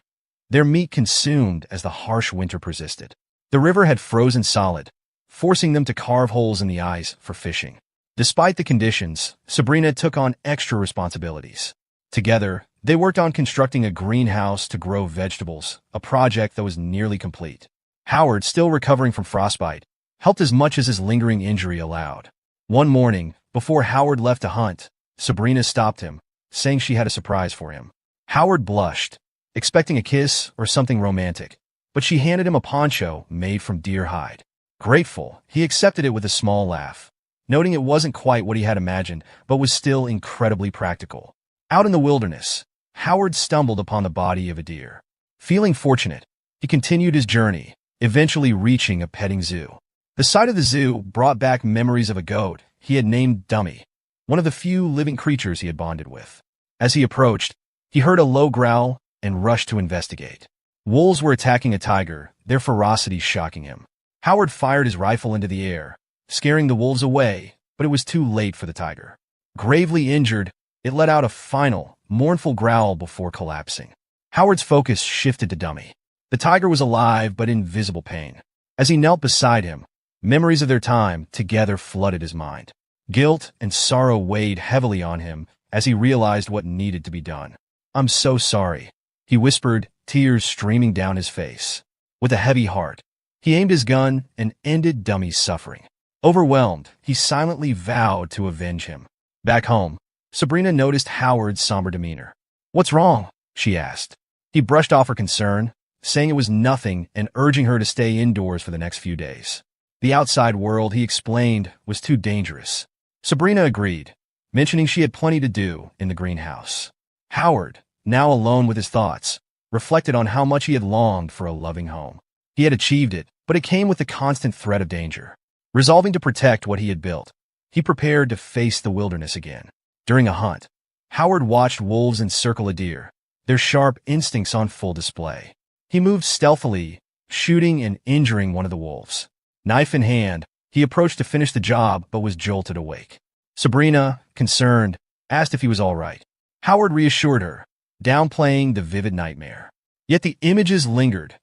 their meat consumed as the harsh winter persisted. The river had frozen solid, forcing them to carve holes in the ice for fishing. Despite the conditions, Sabrina took on extra responsibilities. Together, they worked on constructing a greenhouse to grow vegetables, a project that was nearly complete. Howard, still recovering from frostbite, helped as much as his lingering injury allowed. One morning, before Howard left to hunt, Sabrina stopped him, saying she had a surprise for him. Howard blushed, expecting a kiss or something romantic, but she handed him a poncho made from deer hide. Grateful, he accepted it with a small laugh, noting it wasn't quite what he had imagined, but was still incredibly practical. Out in the wilderness, Howard stumbled upon the body of a deer. Feeling fortunate, he continued his journey, eventually reaching a petting zoo. The sight of the zoo brought back memories of a goat he had named Dummy, one of the few living creatures he had bonded with. As he approached, he heard a low growl and rushed to investigate. Wolves were attacking a tiger, their ferocity shocking him. Howard fired his rifle into the air, scaring the wolves away, but it was too late for the tiger. Gravely injured, it let out a final, mournful growl before collapsing. Howard's focus shifted to Dummy. The tiger was alive but in visible pain. As he knelt beside him, memories of their time together flooded his mind. Guilt and sorrow weighed heavily on him as he realized what needed to be done. "I'm so sorry," he whispered, tears streaming down his face. With a heavy heart, he aimed his gun and ended Dummy's suffering. Overwhelmed, he silently vowed to avenge him. Back home, Sabrina noticed Howard's somber demeanor. "What's wrong?" she asked. He brushed off her concern, saying it was nothing and urging her to stay indoors for the next few days. The outside world, he explained, was too dangerous. Sabrina agreed, mentioning she had plenty to do in the greenhouse. Howard, now alone with his thoughts, reflected on how much he had longed for a loving home. He had achieved it, but it came with the constant threat of danger. Resolving to protect what he had built, he prepared to face the wilderness again. During a hunt, Howard watched wolves encircle a deer, their sharp instincts on full display. He moved stealthily, shooting and injuring one of the wolves. Knife in hand, he approached to finish the job but was jolted awake. Sabrina, concerned, asked if he was all right. Howard reassured her, downplaying the vivid nightmare. Yet the images lingered,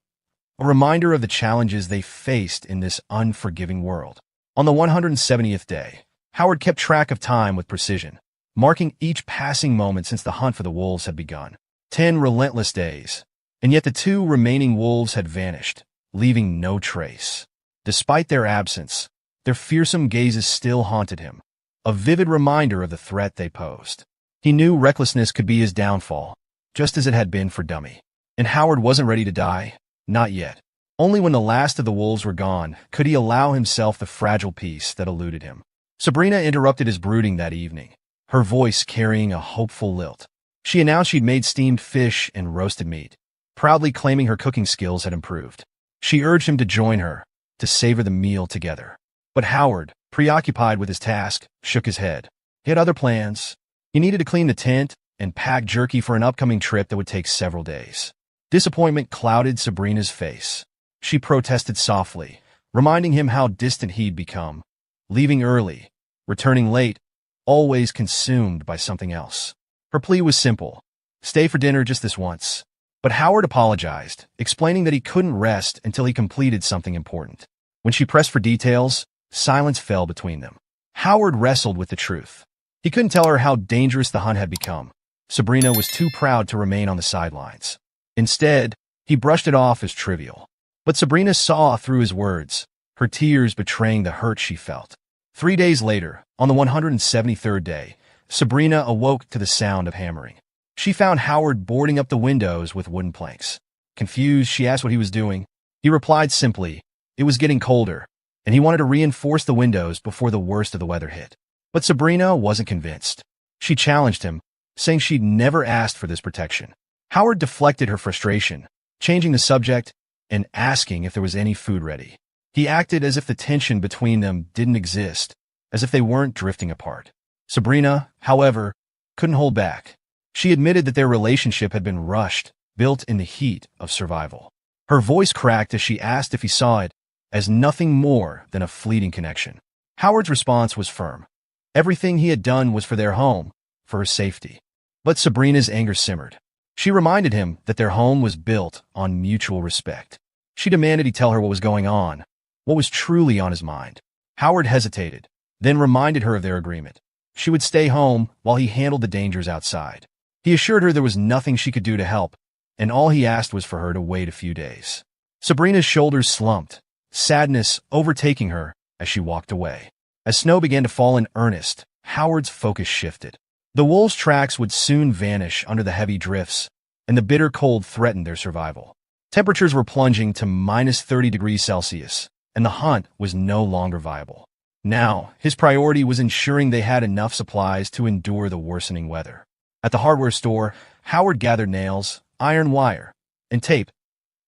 a reminder of the challenges they faced in this unforgiving world. On the 170th day, Howard kept track of time with precision, marking each passing moment since the hunt for the wolves had begun. 10 relentless days, and yet the two remaining wolves had vanished, leaving no trace. Despite their absence, their fearsome gazes still haunted him, a vivid reminder of the threat they posed. He knew recklessness could be his downfall, just as it had been for Dummy. And Howard wasn't ready to die, not yet. Only when the last of the wolves were gone could he allow himself the fragile peace that eluded him. Sabrina interrupted his brooding that evening, her voice carrying a hopeful lilt. She announced she'd made steamed fish and roasted meat, proudly claiming her cooking skills had improved. She urged him to join her, to savor the meal together. But Howard, preoccupied with his task, shook his head. He had other plans. He needed to clean the tent and pack jerky for an upcoming trip that would take several days. Disappointment clouded Sabrina's face. She protested softly, reminding him how distant he'd become, leaving early, returning late, always consumed by something else. Her plea was simple: stay for dinner just this once. But Howard apologized, explaining that he couldn't rest until he completed something important. When she pressed for details, silence fell between them. Howard wrestled with the truth. He couldn't tell her how dangerous the hunt had become. Sabrina was too proud to remain on the sidelines. Instead, he brushed it off as trivial. But Sabrina saw through his words, her tears betraying the hurt she felt. 3 days later, on the 173rd day, Sabrina awoke to the sound of hammering. She found Howard boarding up the windows with wooden planks. Confused, she asked what he was doing. He replied simply, it was getting colder, and he wanted to reinforce the windows before the worst of the weather hit. But Sabrina wasn't convinced. She challenged him, saying she'd never asked for this protection. Howard deflected her frustration, changing the subject and asking if there was any food ready. He acted as if the tension between them didn't exist, as if they weren't drifting apart. Sabrina, however, couldn't hold back. She admitted that their relationship had been rushed, built in the heat of survival. Her voice cracked as she asked if he saw it as nothing more than a fleeting connection. Howard's response was firm. Everything he had done was for their home, for her safety. But Sabrina's anger simmered. She reminded him that their home was built on mutual respect. She demanded he tell her what was going on, what was truly on his mind. Howard hesitated, then reminded her of their agreement. She would stay home while he handled the dangers outside. He assured her there was nothing she could do to help, and all he asked was for her to wait a few days. Sabrina's shoulders slumped, sadness overtaking her as she walked away. As snow began to fall in earnest, Howard's focus shifted. The wolves' tracks would soon vanish under the heavy drifts, and the bitter cold threatened their survival. Temperatures were plunging to minus 30 degrees Celsius, and the hunt was no longer viable. Now, his priority was ensuring they had enough supplies to endure the worsening weather. At the hardware store, Howard gathered nails, iron wire, and tape,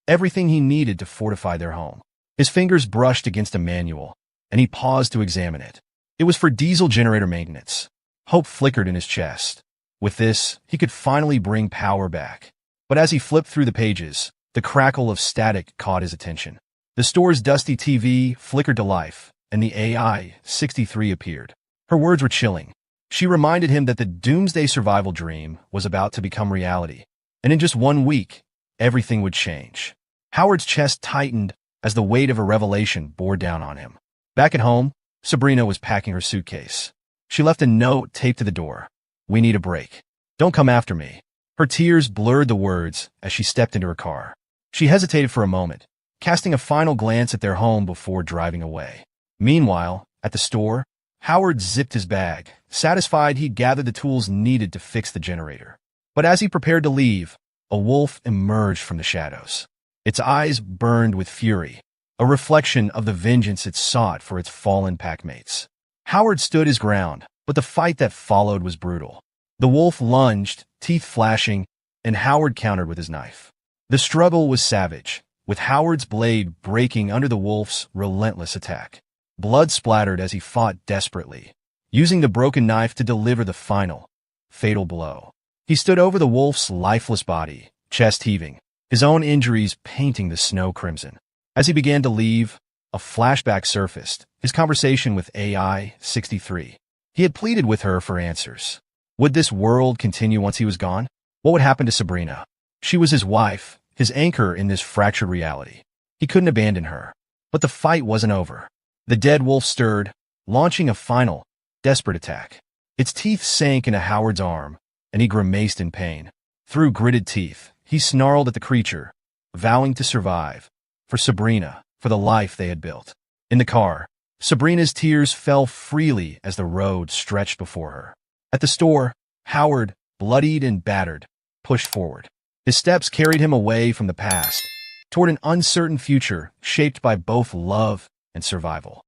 everything he needed to fortify their home. His fingers brushed against a manual, and he paused to examine it. It was for diesel generator maintenance. Hope flickered in his chest. With this, he could finally bring power back. But as he flipped through the pages, the crackle of static caught his attention. The store's dusty TV flickered to life, and the AI-63 appeared. Her words were chilling. She reminded him that the doomsday survival dream was about to become reality, and in just 1 week, everything would change. Howard's chest tightened as the weight of a revelation bore down on him. Back at home, Sabrina was packing her suitcase. She left a note taped to the door. We need a break. Don't come after me. Her tears blurred the words as she stepped into her car. She hesitated for a moment, casting a final glance at their home before driving away. Meanwhile, at the store, Howard zipped his bag, satisfied he'd gathered the tools needed to fix the generator. But as he prepared to leave, a wolf emerged from the shadows. Its eyes burned with fury, a reflection of the vengeance it sought for its fallen packmates. Howard stood his ground, but the fight that followed was brutal. The wolf lunged, teeth flashing, and Howard countered with his knife. The struggle was savage, with Howard's blade breaking under the wolf's relentless attack. Blood splattered as he fought desperately, using the broken knife to deliver the final, fatal blow. He stood over the wolf's lifeless body, chest heaving, his own injuries painting the snow crimson. As he began to leave, a flashback surfaced, his conversation with AI-63. He had pleaded with her for answers. Would this world continue once he was gone? What would happen to Sabrina? She was his wife, his anchor in this fractured reality. He couldn't abandon her. But the fight wasn't over. The dead wolf stirred, launching a final, desperate attack. Its teeth sank into Howard's arm, and he grimaced in pain. Through gritted teeth, he snarled at the creature, vowing to survive. For Sabrina, for the life they had built. In the car, Sabrina's tears fell freely as the road stretched before her. At the store, Howard, bloodied and battered, pushed forward. His steps carried him away from the past, toward an uncertain future shaped by both love and survival.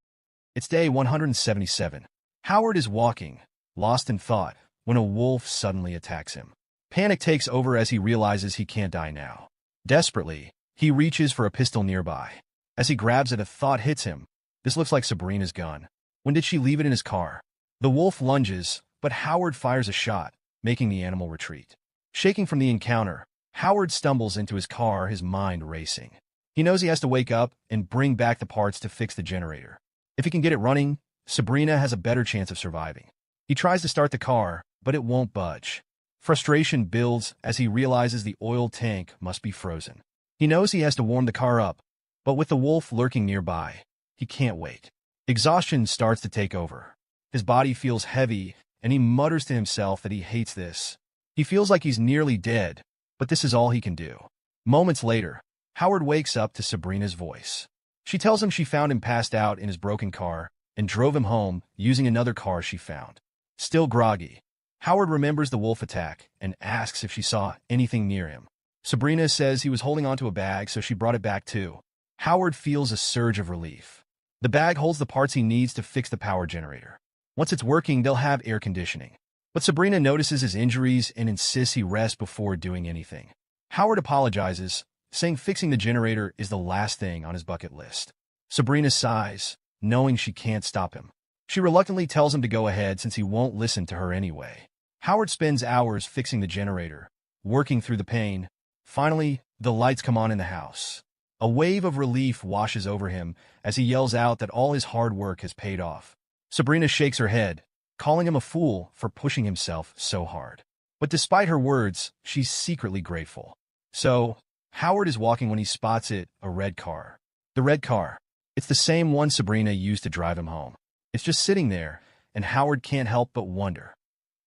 It's day 177. Howard is walking, lost in thought, when a wolf suddenly attacks him. Panic takes over as he realizes he can't die now. Desperately, he reaches for a pistol nearby. As he grabs it, a thought hits him. This looks like Sabrina's gun. When did she leave it in his car? The wolf lunges, but Howard fires a shot, making the animal retreat. Shaking from the encounter, Howard stumbles into his car, his mind racing. He knows he has to wake up and bring back the parts to fix the generator. If he can get it running, Sabrina has a better chance of surviving. He tries to start the car, but it won't budge. Frustration builds as he realizes the oil tank must be frozen. He knows he has to warm the car up, but with the wolf lurking nearby, he can't wait. Exhaustion starts to take over. His body feels heavy, and he mutters to himself that he hates this. He feels like he's nearly dead, but this is all he can do. Moments later, Howard wakes up to Sabrina's voice. She tells him she found him passed out in his broken car and drove him home using another car she found. Still groggy, Howard remembers the wolf attack and asks if she saw anything near him. Sabrina says he was holding onto a bag, so she brought it back too. Howard feels a surge of relief. The bag holds the parts he needs to fix the power generator. Once it's working, they'll have air conditioning. But Sabrina notices his injuries and insists he rest before doing anything. Howard apologizes, saying fixing the generator is the last thing on his bucket list. Sabrina sighs, knowing she can't stop him. She reluctantly tells him to go ahead since he won't listen to her anyway. Howard spends hours fixing the generator, working through the pain. Finally, the lights come on in the house. A wave of relief washes over him as he yells out that all his hard work has paid off. Sabrina shakes her head, calling him a fool for pushing himself so hard. But despite her words, she's secretly grateful. So, Howard is walking when he spots it, a red car. The red car. It's the same one Sabrina used to drive him home. It's just sitting there, and Howard can't help but wonder.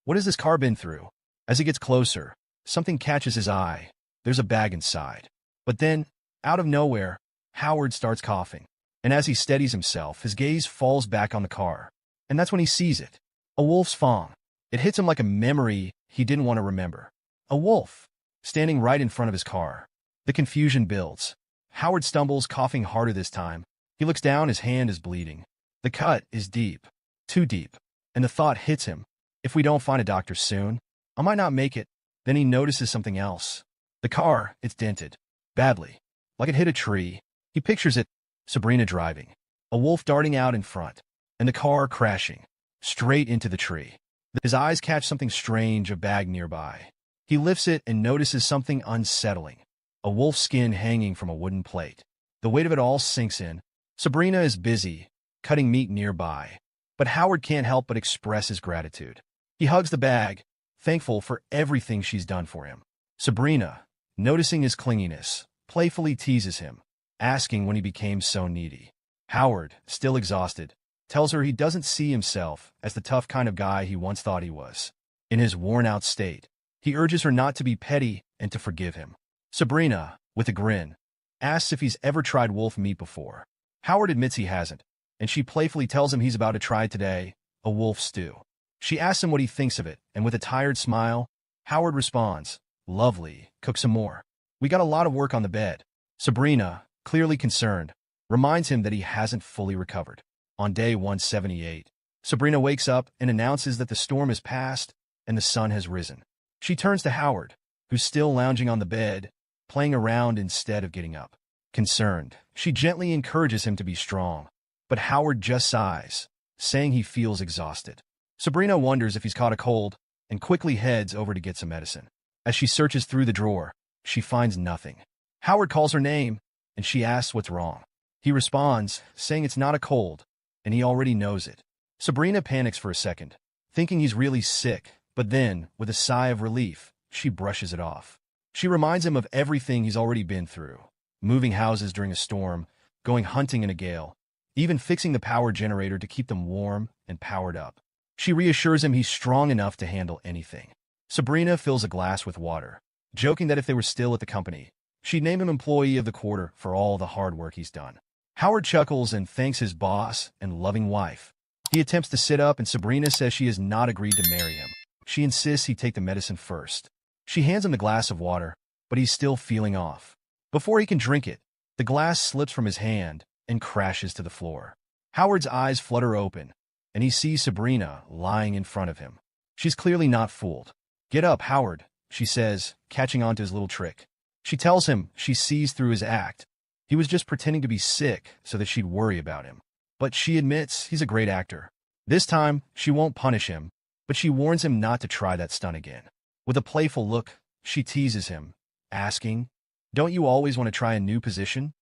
What has this car been through? As he gets closer, something catches his eye. There's a bag inside. But then, out of nowhere, Howard starts coughing. And as he steadies himself, his gaze falls back on the car. And that's when he sees it. A wolf's fawn. It hits him like a memory he didn't want to remember. A wolf, standing right in front of his car. The confusion builds. Howard stumbles, coughing harder this time. He looks down, his hand is bleeding. The cut is deep. Too deep. And the thought hits him. If we don't find a doctor soon, I might not make it. Then he notices something else. The car, it's dented. Badly. Like it hit a tree. He pictures it, Sabrina driving. A wolf darting out in front. And the car crashing. Straight into the tree. His eyes catch something strange, a bag nearby. He lifts it and notices something unsettling. A wolf's skin hanging from a wooden plate. The weight of it all sinks in. Sabrina is busy, cutting meat nearby. But Howard can't help but express his gratitude. He hugs the bag, thankful for everything she's done for him. Sabrina, noticing his clinginess, playfully teases him, asking when he became so needy. Howard, still exhausted, tells her he doesn't see himself as the tough kind of guy he once thought he was. In his worn-out state, he urges her not to be petty and to forgive him. Sabrina, with a grin, asks if he's ever tried wolf meat before. Howard admits he hasn't, and she playfully tells him he's about to try it today, a wolf stew. She asks him what he thinks of it, and with a tired smile, Howard responds, "Lovely, cook some more. We got a lot of work on the bed." Sabrina, clearly concerned, reminds him that he hasn't fully recovered. On day 178, Sabrina wakes up and announces that the storm has passed and the sun has risen. She turns to Howard, who's still lounging on the bed, playing around instead of getting up. Concerned, she gently encourages him to be strong, but Howard just sighs, saying he feels exhausted. Sabrina wonders if he's caught a cold and quickly heads over to get some medicine. As she searches through the drawer, she finds nothing. Howard calls her name, and she asks what's wrong. He responds, saying it's not a cold, and he already knows it. Sabrina panics for a second, thinking he's really sick, but then, with a sigh of relief, she brushes it off. She reminds him of everything he's already been through. moving houses during a storm, going hunting in a gale, even fixing the power generator to keep them warm and powered up. She reassures him he's strong enough to handle anything. Sabrina fills a glass with water, joking that if they were still at the company, she'd name him Employee of the Quarter for all the hard work he's done. Howard chuckles and thanks his boss and loving wife. He attempts to sit up, and Sabrina says she has not agreed to marry him. She insists he take the medicine first. She hands him the glass of water, but he's still feeling off. Before he can drink it, the glass slips from his hand and crashes to the floor. Howard's eyes flutter open, and he sees Sabrina lying in front of him. She's clearly not fooled. "Get up, Howard," she says, catching on to his little trick. She tells him she sees through his act. He was just pretending to be sick so that she'd worry about him. But she admits he's a great actor. This time, she won't punish him, but she warns him not to try that stunt again. With a playful look, she teases him, asking, "Don't you always want to try a new position?"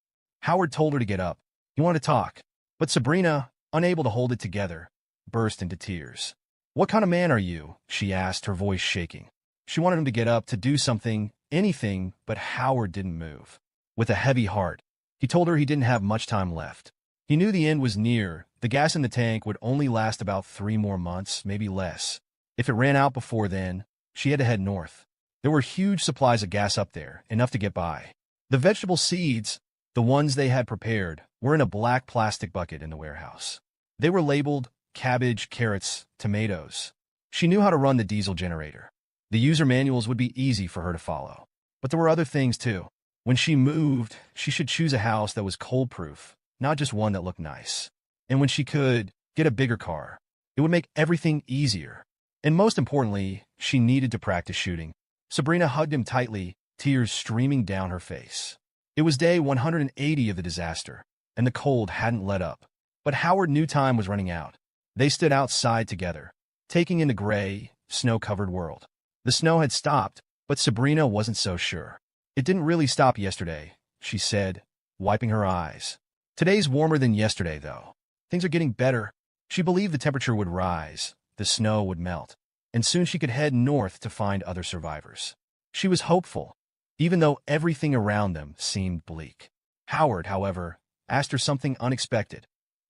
Howard told her to get up. He wanted to talk, but Sabrina, unable to hold it together, burst into tears. "What kind of man are you?" she asked, her voice shaking. She wanted him to get up, to do something, anything, but Howard didn't move. With a heavy heart, he told her he didn't have much time left. He knew the end was near. The gas in the tank would only last about 3 more months, maybe less. If it ran out before then, she had to head north. There were huge supplies of gas up there, enough to get by. The vegetable seeds, the ones they had prepared, were in a black plastic bucket in the warehouse. They were labeled cabbage, carrots, tomatoes. She knew how to run the diesel generator. The user manuals would be easy for her to follow. But there were other things too. When she moved, she should choose a house that was cold-proof, not just one that looked nice. And when she could, get a bigger car. It would make everything easier. And most importantly, she needed to practice shooting. Sabrina hugged him tightly, tears streaming down her face. It was day 180 of the disaster, and the cold hadn't let up. But Howard knew time was running out. They stood outside together, taking in the gray, snow-covered world. The snow had stopped, but Sabrina wasn't so sure. "It didn't really stop yesterday," she said, wiping her eyes. "Today's warmer than yesterday, though. Things are getting better." She believed the temperature would rise, the snow would melt, and soon she could head north to find other survivors. She was hopeful, even though everything around them seemed bleak. Howard, however, asked her something unexpected.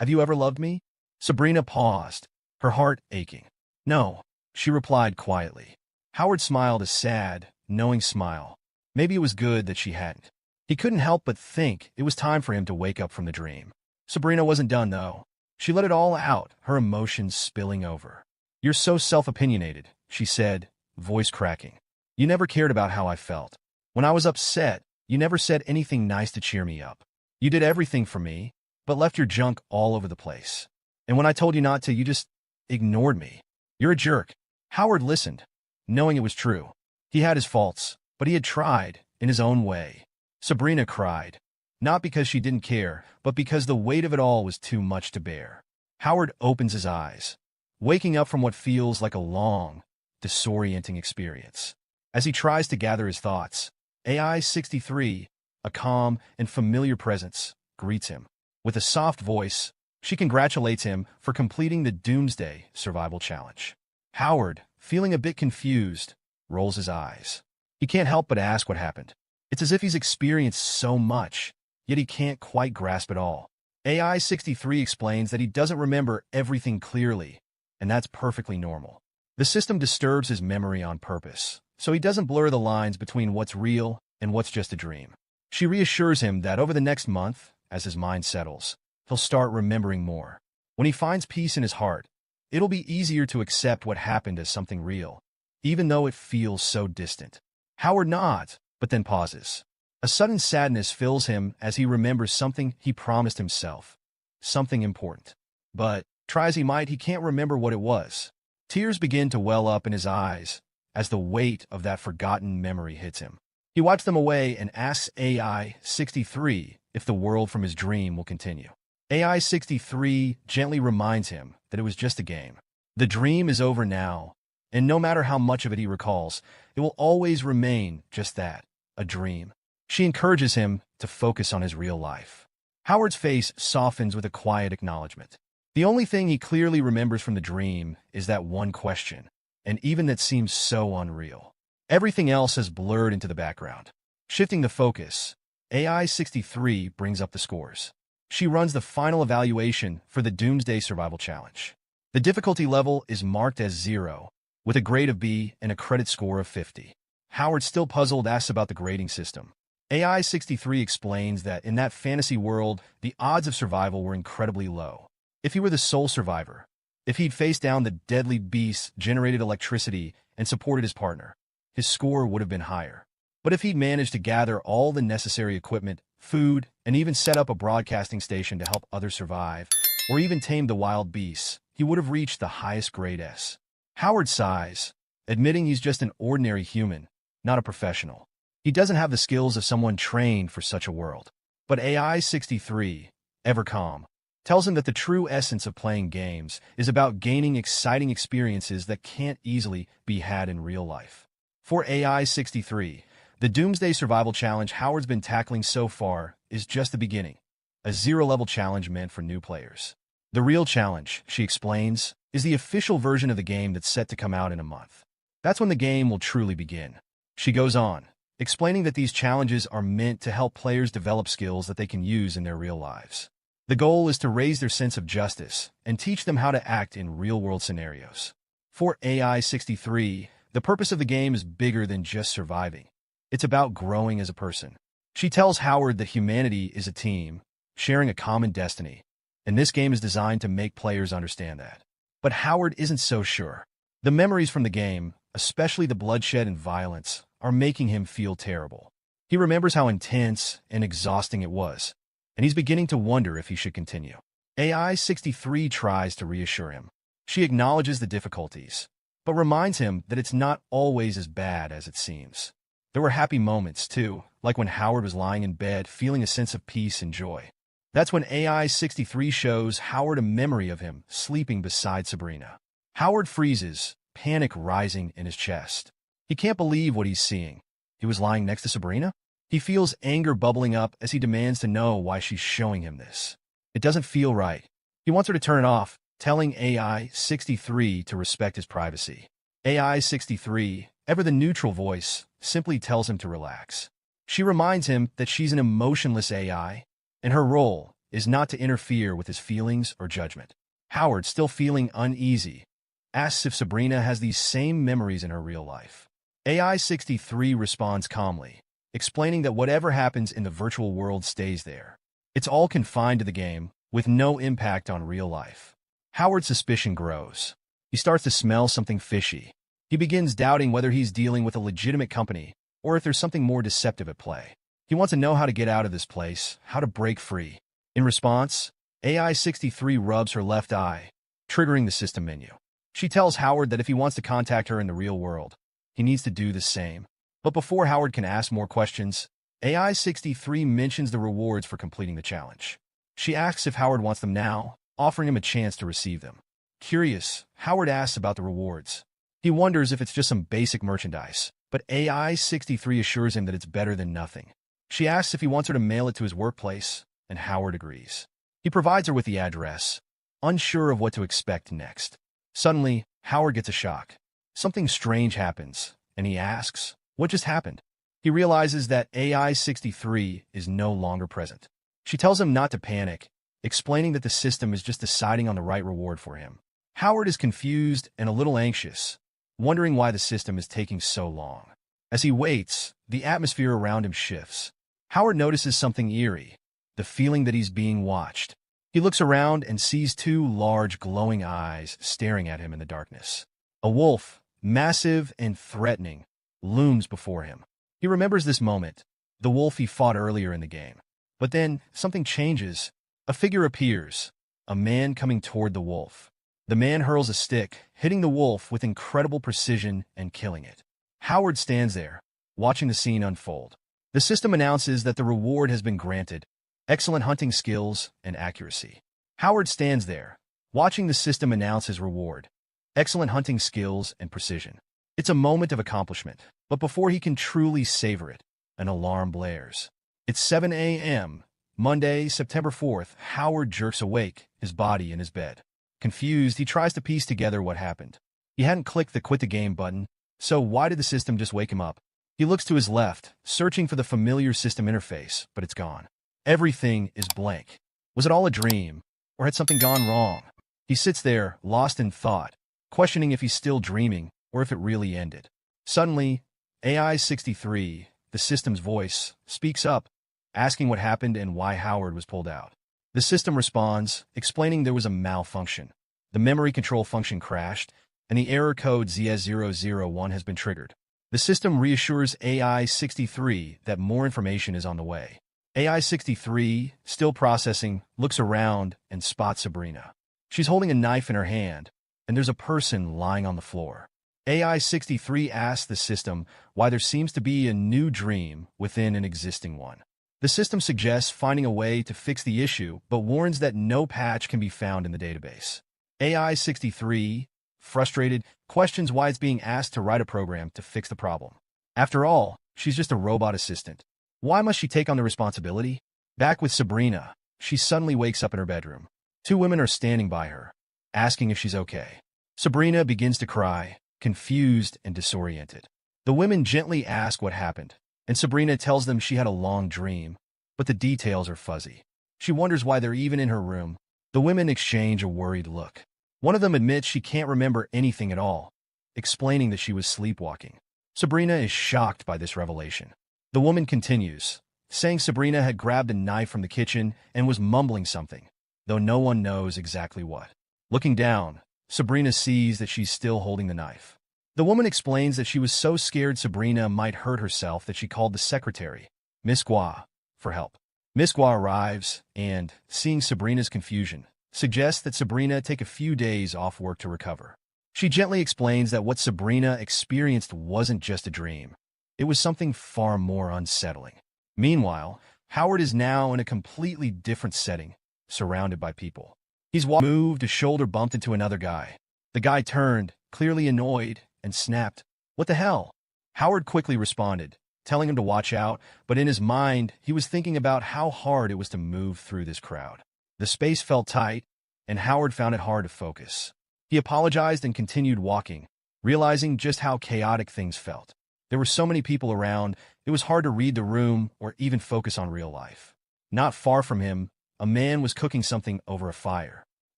"Have you ever loved me?" Sabrina paused, her heart aching. "No," she replied quietly. Howard smiled a sad, knowing smile. Maybe it was good that she hadn't. He couldn't help but think it was time for him to wake up from the dream. Sabrina wasn't done, though. She let it all out, her emotions spilling over. "You're so self-opinionated," she said, voice cracking. "You never cared about how I felt. When I was upset, you never said anything nice to cheer me up. You did everything for me, but left your junk all over the place. And when I told you not to, you just ignored me. You're a jerk." Howard listened, knowing it was true. He had his faults, but he had tried, in his own way. Sabrina cried, not because she didn't care, but because the weight of it all was too much to bear. Howard opens his eyes, waking up from what feels like a long, disorienting experience. As he tries to gather his thoughts, AI-63, a calm and familiar presence, greets him. With a soft voice, she congratulates him for completing the Doomsday Survival Challenge. Howard, feeling a bit confused, rolls his eyes. He can't help but ask what happened. It's as if he's experienced so much, yet he can't quite grasp it all. AI-63 explains that he doesn't remember everything clearly, and that's perfectly normal. The system disturbs his memory on purpose, so he doesn't blur the lines between what's real and what's just a dream. She reassures him that over the next month, as his mind settles, he'll start remembering more. When he finds peace in his heart, it'll be easier to accept what happened as something real, even though it feels so distant. Howard nods, but then pauses. A sudden sadness fills him as he remembers something he promised himself, something important. But, try as he might, he can't remember what it was. Tears begin to well up in his eyes as the weight of that forgotten memory hits him. He wipes them away and asks AI-63 if the world from his dream will continue. AI-63 gently reminds him that it was just a game. The dream is over now, and no matter how much of it he recalls, it will always remain just that, a dream. She encourages him to focus on his real life. Howard's face softens with a quiet acknowledgement. The only thing he clearly remembers from the dream is that one question, and even that seems so unreal. Everything else has blurred into the background. Shifting the focus, AI-63 brings up the scores. She runs the final evaluation for the Doomsday Survival Challenge. The difficulty level is marked as 0, with a grade of B and a credit score of 50. Howard, still puzzled, asks about the grading system. AI-63 explains that in that fantasy world, the odds of survival were incredibly low. If he were the sole survivor, if he'd faced down the deadly beasts, generated electricity, and supported his partner, his score would have been higher. But if he'd managed to gather all the necessary equipment, food, and even set up a broadcasting station to help others survive, or even tame the wild beasts, he would have reached the highest grade S. Howard sighs, admitting he's just an ordinary human, not a professional. He doesn't have the skills of someone trained for such a world. But AI-63, ever calm, tells him that the true essence of playing games is about gaining exciting experiences that can't easily be had in real life. For AI-63, the Doomsday Survival Challenge Howard's been tackling so far is just the beginning, a zero-level challenge meant for new players. The real challenge, she explains, is the official version of the game that's set to come out in a month. That's when the game will truly begin. She goes on, explaining that these challenges are meant to help players develop skills that they can use in their real lives. The goal is to raise their sense of justice and teach them how to act in real-world scenarios. For AI-63, the purpose of the game is bigger than just surviving. It's about growing as a person. She tells Howard that humanity is a team, sharing a common destiny, and this game is designed to make players understand that. But Howard isn't so sure. The memories from the game, especially the bloodshed and violence, are making him feel terrible. He remembers how intense and exhausting it was, and he's beginning to wonder if he should continue. AI-63 tries to reassure him. She acknowledges the difficulties, but reminds him that it's not always as bad as it seems. There were happy moments, too, like when Howard was lying in bed feeling a sense of peace and joy. That's when AI-63 shows Howard a memory of him sleeping beside Sabrina. Howard freezes, panic rising in his chest. He can't believe what he's seeing. He was lying next to Sabrina? He feels anger bubbling up as he demands to know why she's showing him this. It doesn't feel right. He wants her to turn it off, telling AI-63 to respect his privacy. AI-63, ever the neutral voice, simply tells him to relax. She reminds him that she's an emotionless AI, and her role is not to interfere with his feelings or judgment. Howard, still feeling uneasy, asks if Sabrina has these same memories in her real life. AI-63 responds calmly, explaining that whatever happens in the virtual world stays there. It's all confined to the game, with no impact on real life. Howard's suspicion grows. He starts to smell something fishy. He begins doubting whether he's dealing with a legitimate company or if there's something more deceptive at play. He wants to know how to get out of this place, how to break free. In response, AI-63 rubs her left eye, triggering the system menu. She tells Howard that if he wants to contact her in the real world, he needs to do the same. But before Howard can ask more questions, AI-63 mentions the rewards for completing the challenge. She asks if Howard wants them now, offering him a chance to receive them. Curious, Howard asks about the rewards. He wonders if it's just some basic merchandise, but AI-63 assures him that it's better than nothing. She asks if he wants her to mail it to his workplace, and Howard agrees. He provides her with the address, unsure of what to expect next. Suddenly, Howard gets a shock. Something strange happens, and he asks, what just happened? He realizes that AI-63 is no longer present. She tells him not to panic, explaining that the system is just deciding on the right reward for him. Howard is confused and a little anxious, wondering why the system is taking so long. As he waits, the atmosphere around him shifts. Howard notices something eerie, the feeling that he's being watched. He looks around and sees two large, glowing eyes staring at him in the darkness. A wolf, massive and threatening, looms before him. He remembers this moment, the wolf he fought earlier in the game. But then, something changes. A figure appears, a man coming toward the wolf. The man hurls a stick, hitting the wolf with incredible precision and killing it. Howard stands there, watching the scene unfold. The system announces that the reward has been granted, excellent hunting skills and accuracy. Howard stands there, watching the system announce his reward, excellent hunting skills and precision. It's a moment of accomplishment, but before he can truly savor it, an alarm blares. It's 7 a.m., Monday, September 4th. Howard jerks awake, his body in his bed. Confused, he tries to piece together what happened. He hadn't clicked the quit the game button, so why did the system just wake him up? He looks to his left, searching for the familiar system interface, but it's gone. Everything is blank. Was it all a dream? Or had something gone wrong? He sits there, lost in thought, questioning if he's still dreaming or if it really ended. Suddenly, AI-63, the system's voice, speaks up, asking what happened and why Howard was pulled out. The system responds, explaining there was a malfunction. The memory control function crashed, and the error code ZS001 has been triggered. The system reassures AI-63 that more information is on the way. AI-63, still processing, looks around and spots Sabrina. She's holding a knife in her hand, and there's a person lying on the floor. AI-63 asks the system why there seems to be a new dream within an existing one. The system suggests finding a way to fix the issue, but warns that no patch can be found in the database. AI-63, frustrated, questions why it's being asked to write a program to fix the problem. After all, she's just a robot assistant. Why must she take on the responsibility? Back with Sabrina, she suddenly wakes up in her bedroom. Two women are standing by her, asking if she's okay. Sabrina begins to cry, confused and disoriented. The women gently ask what happened, and Sabrina tells them she had a long dream, but the details are fuzzy. She wonders why they're even in her room. The women exchange a worried look. One of them admits she can't remember anything at all, explaining that she was sleepwalking. Sabrina is shocked by this revelation. The woman continues, saying Sabrina had grabbed a knife from the kitchen and was mumbling something, though no one knows exactly what. Looking down, Sabrina sees that she's still holding the knife. The woman explains that she was so scared Sabrina might hurt herself that she called the secretary, Miss Gua, for help. Miss Gua arrives and, seeing Sabrina's confusion, suggests that Sabrina take a few days off work to recover. She gently explains that what Sabrina experienced wasn't just a dream. It was something far more unsettling. Meanwhile, Howard is now in a completely different setting, surrounded by people. He's moved, a shoulder bumped into another guy. The guy turned, clearly annoyed, and snapped, "What the hell?" Howard quickly responded, telling him to watch out, but in his mind, he was thinking about how hard it was to move through this crowd. The space felt tight, and Howard found it hard to focus. He apologized and continued walking, realizing just how chaotic things felt. There were so many people around, it was hard to read the room or even focus on real life. Not far from him, a man was cooking something over a fire.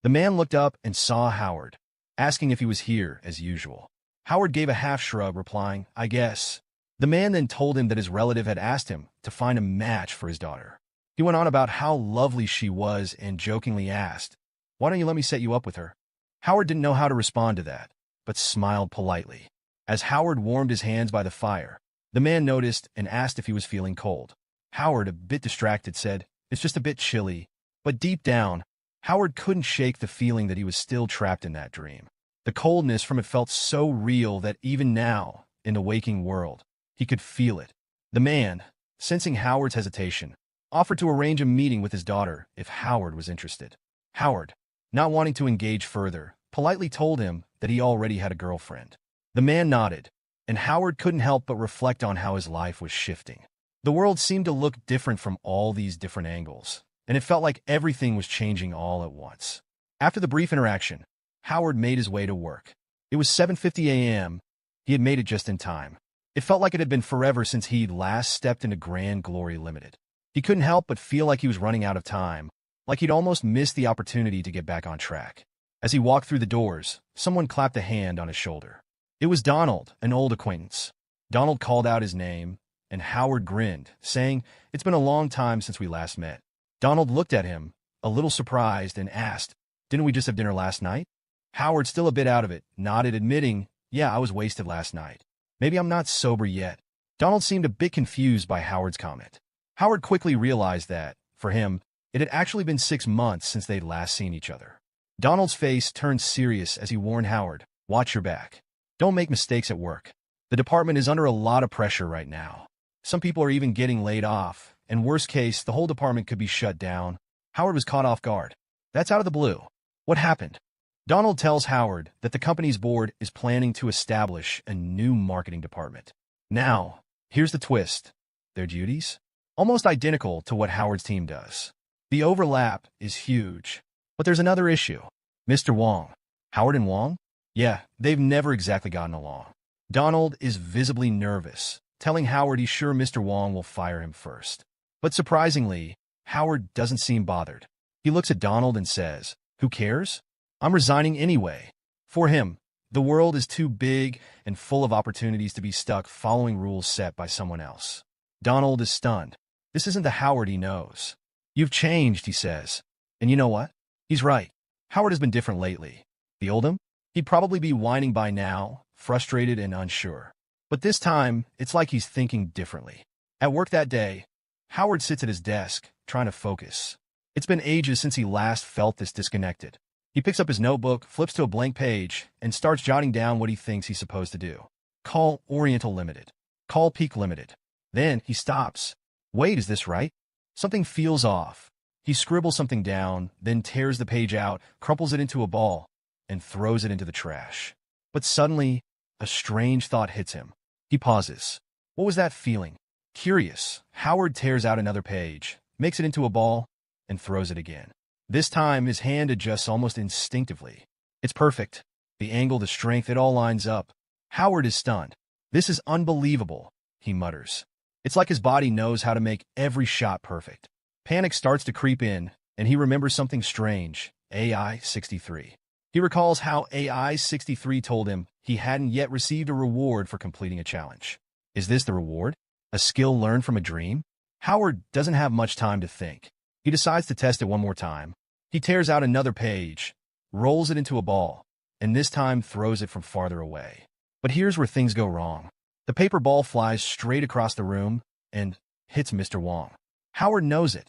The man looked up and saw Howard, asking if he was here as usual. Howard gave a half shrug, replying, "I guess." The man then told him that his relative had asked him to find a match for his daughter. He went on about how lovely she was and jokingly asked, "Why don't you let me set you up with her?" Howard didn't know how to respond to that, but smiled politely. As Howard warmed his hands by the fire, the man noticed and asked if he was feeling cold. Howard, a bit distracted, said, "It's just a bit chilly." But deep down, Howard couldn't shake the feeling that he was still trapped in that dream. The coldness from it felt so real that even now, in the waking world, he could feel it. The man, sensing Howard's hesitation, offered to arrange a meeting with his daughter if Howard was interested. Howard, not wanting to engage further, politely told him that he already had a girlfriend. The man nodded, and Howard couldn't help but reflect on how his life was shifting. The world seemed to look different from all these different angles, and it felt like everything was changing all at once. After the brief interaction, Howard made his way to work. It was 7:50 a.m. He had made it just in time. It felt like it had been forever since he'd last stepped into Grand Glory Limited. He couldn't help but feel like he was running out of time, like he'd almost missed the opportunity to get back on track. As he walked through the doors, someone clapped a hand on his shoulder. It was Donald, an old acquaintance. Donald called out his name, and Howard grinned, saying, "It's been a long time since we last met." Donald looked at him, a little surprised, and asked, "Didn't we just have dinner last night?" Howard, still a bit out of it, nodded, admitting, "Yeah, I was wasted last night. Maybe I'm not sober yet." Donald seemed a bit confused by Howard's comment. Howard quickly realized that, for him, it had actually been 6 months since they'd last seen each other. Donald's face turned serious as he warned Howard, "Watch your back. Don't make mistakes at work. The department is under a lot of pressure right now. Some people are even getting laid off, and worst case, the whole department could be shut down." Howard was caught off guard. That's out of the blue. What happened? Donald tells Howard that the company's board is planning to establish a new marketing department. Now, here's the twist. Their duties? Almost identical to what Howard's team does. The overlap is huge. But there's another issue. Mr. Wong. Howard and Wong? Yeah, they've never exactly gotten along. Donald is visibly nervous, telling Howard he's sure Mr. Wong will fire him first. But surprisingly, Howard doesn't seem bothered. He looks at Donald and says, "Who cares? I'm resigning anyway." For him, the world is too big and full of opportunities to be stuck following rules set by someone else. Donald is stunned. This isn't the Howard he knows. "You've changed," he says. And you know what? He's right. Howard has been different lately. The old him? He'd probably be whining by now, frustrated and unsure. But this time, it's like he's thinking differently. At work that day, Howard sits at his desk, trying to focus. It's been ages since he last felt this disconnected. He picks up his notebook, flips to a blank page, and starts jotting down what he thinks he's supposed to do. Call Oriental Limited. Call Peak Limited. Then he stops. Wait, is this right? Something feels off. He scribbles something down, then tears the page out, crumples it into a ball, and throws it into the trash. But suddenly, a strange thought hits him. He pauses. What was that feeling? Curious, Howard tears out another page, makes it into a ball, and throws it again. This time, his hand adjusts almost instinctively. It's perfect. The angle, the strength, it all lines up. Howard is stunned. "This is unbelievable," he mutters. It's like his body knows how to make every shot perfect. Panic starts to creep in, and he remembers something strange. AI-63. He recalls how AI-63 told him he hadn't yet received a reward for completing a challenge. Is this the reward? A skill learned from a dream? Howard doesn't have much time to think. He decides to test it one more time. He tears out another page, rolls it into a ball, and this time throws it from farther away. But here's where things go wrong. The paper ball flies straight across the room and hits Mr. Wong. Howard knows it.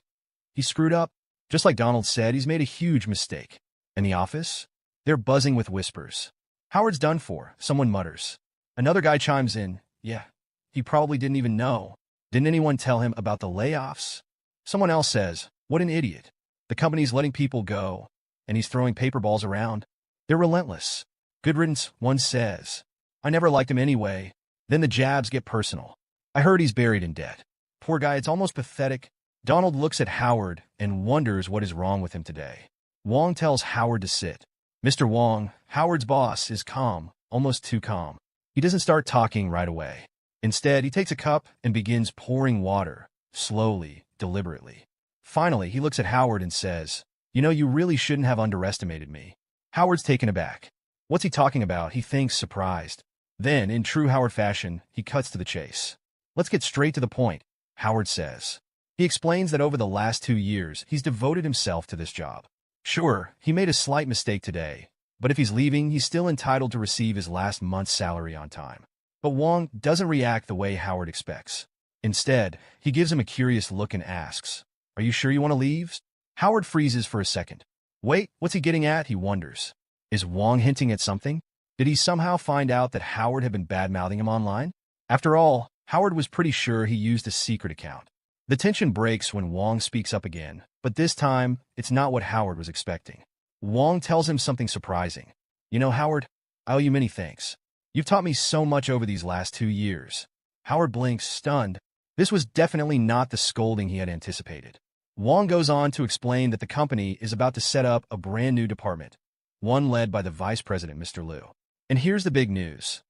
He screwed up. Just like Donald said, he's made a huge mistake. In the office, they're buzzing with whispers. "Howard's done for," someone mutters. Another guy chimes in, "Yeah, he probably didn't even know. Didn't anyone tell him about the layoffs?" Someone else says, "What an idiot. The company's letting people go, and he's throwing paper balls around. They're relentless." "Good riddance," one says. "I never liked him anyway." Then the jabs get personal. "I heard he's buried in debt." Poor guy, it's almost pathetic. Donald looks at Howard and wonders what is wrong with him today. Wong tells Howard to sit. Mr. Wong, Howard's boss, is calm, almost too calm. He doesn't start talking right away. Instead, he takes a cup and begins pouring water, slowly, deliberately. Finally, he looks at Howard and says, "You know, you really shouldn't have underestimated me." Howard's taken aback. What's he talking about? He thinks, surprised. Then, in true Howard fashion, he cuts to the chase. "Let's get straight to the point," Howard says. He explains that over the last 2 years, he's devoted himself to this job. Sure, he made a slight mistake today, but if he's leaving, he's still entitled to receive his last month's salary on time. But Wong doesn't react the way Howard expects. Instead, he gives him a curious look and asks, "Are you sure you want to leave?" Howard freezes for a second. Wait, what's he getting at? He wonders. Is Wong hinting at something? Did he somehow find out that Howard had been bad-mouthing him online? After all, Howard was pretty sure he used a secret account. The tension breaks when Wong speaks up again, but this time, it's not what Howard was expecting. Wong tells him something surprising. "You know, Howard, I owe you many thanks. You've taught me so much over these last 2 years. Howard blinks, stunned. This was definitely not the scolding he had anticipated. Wong goes on to explain that the company is about to set up a brand new department, one led by the vice president, Mr. Liu. And here's the big news.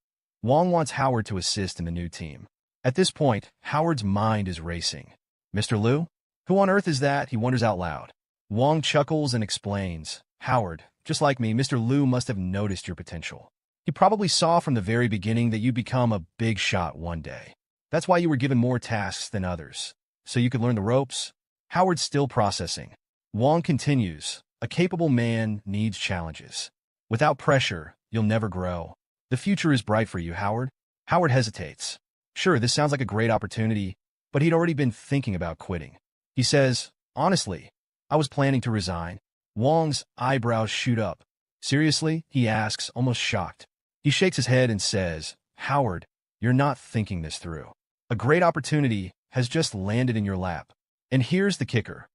Wong wants Howard to assist in the new team. At this point, Howard's mind is racing. "Mr. Liu? Who on earth is that?" he wonders out loud. Wong chuckles and explains, "Howard, just like me, Mr. Liu must have noticed your potential. He probably saw from the very beginning that you'd become a big shot one day. That's why you were given more tasks than others, so you could learn the ropes." Howard's still processing. Wong continues, "A capable man needs challenges. Without pressure, you'll never grow. The future is bright for you, Howard." Howard hesitates. Sure, this sounds like a great opportunity, but he'd already been thinking about quitting. He says, "Honestly, I was planning to resign." Wong's eyebrows shoot up. "Seriously?" he asks, almost shocked. He shakes his head and says, "Howard, you're not thinking this through. A great opportunity has just landed in your lap. And here's the kicker.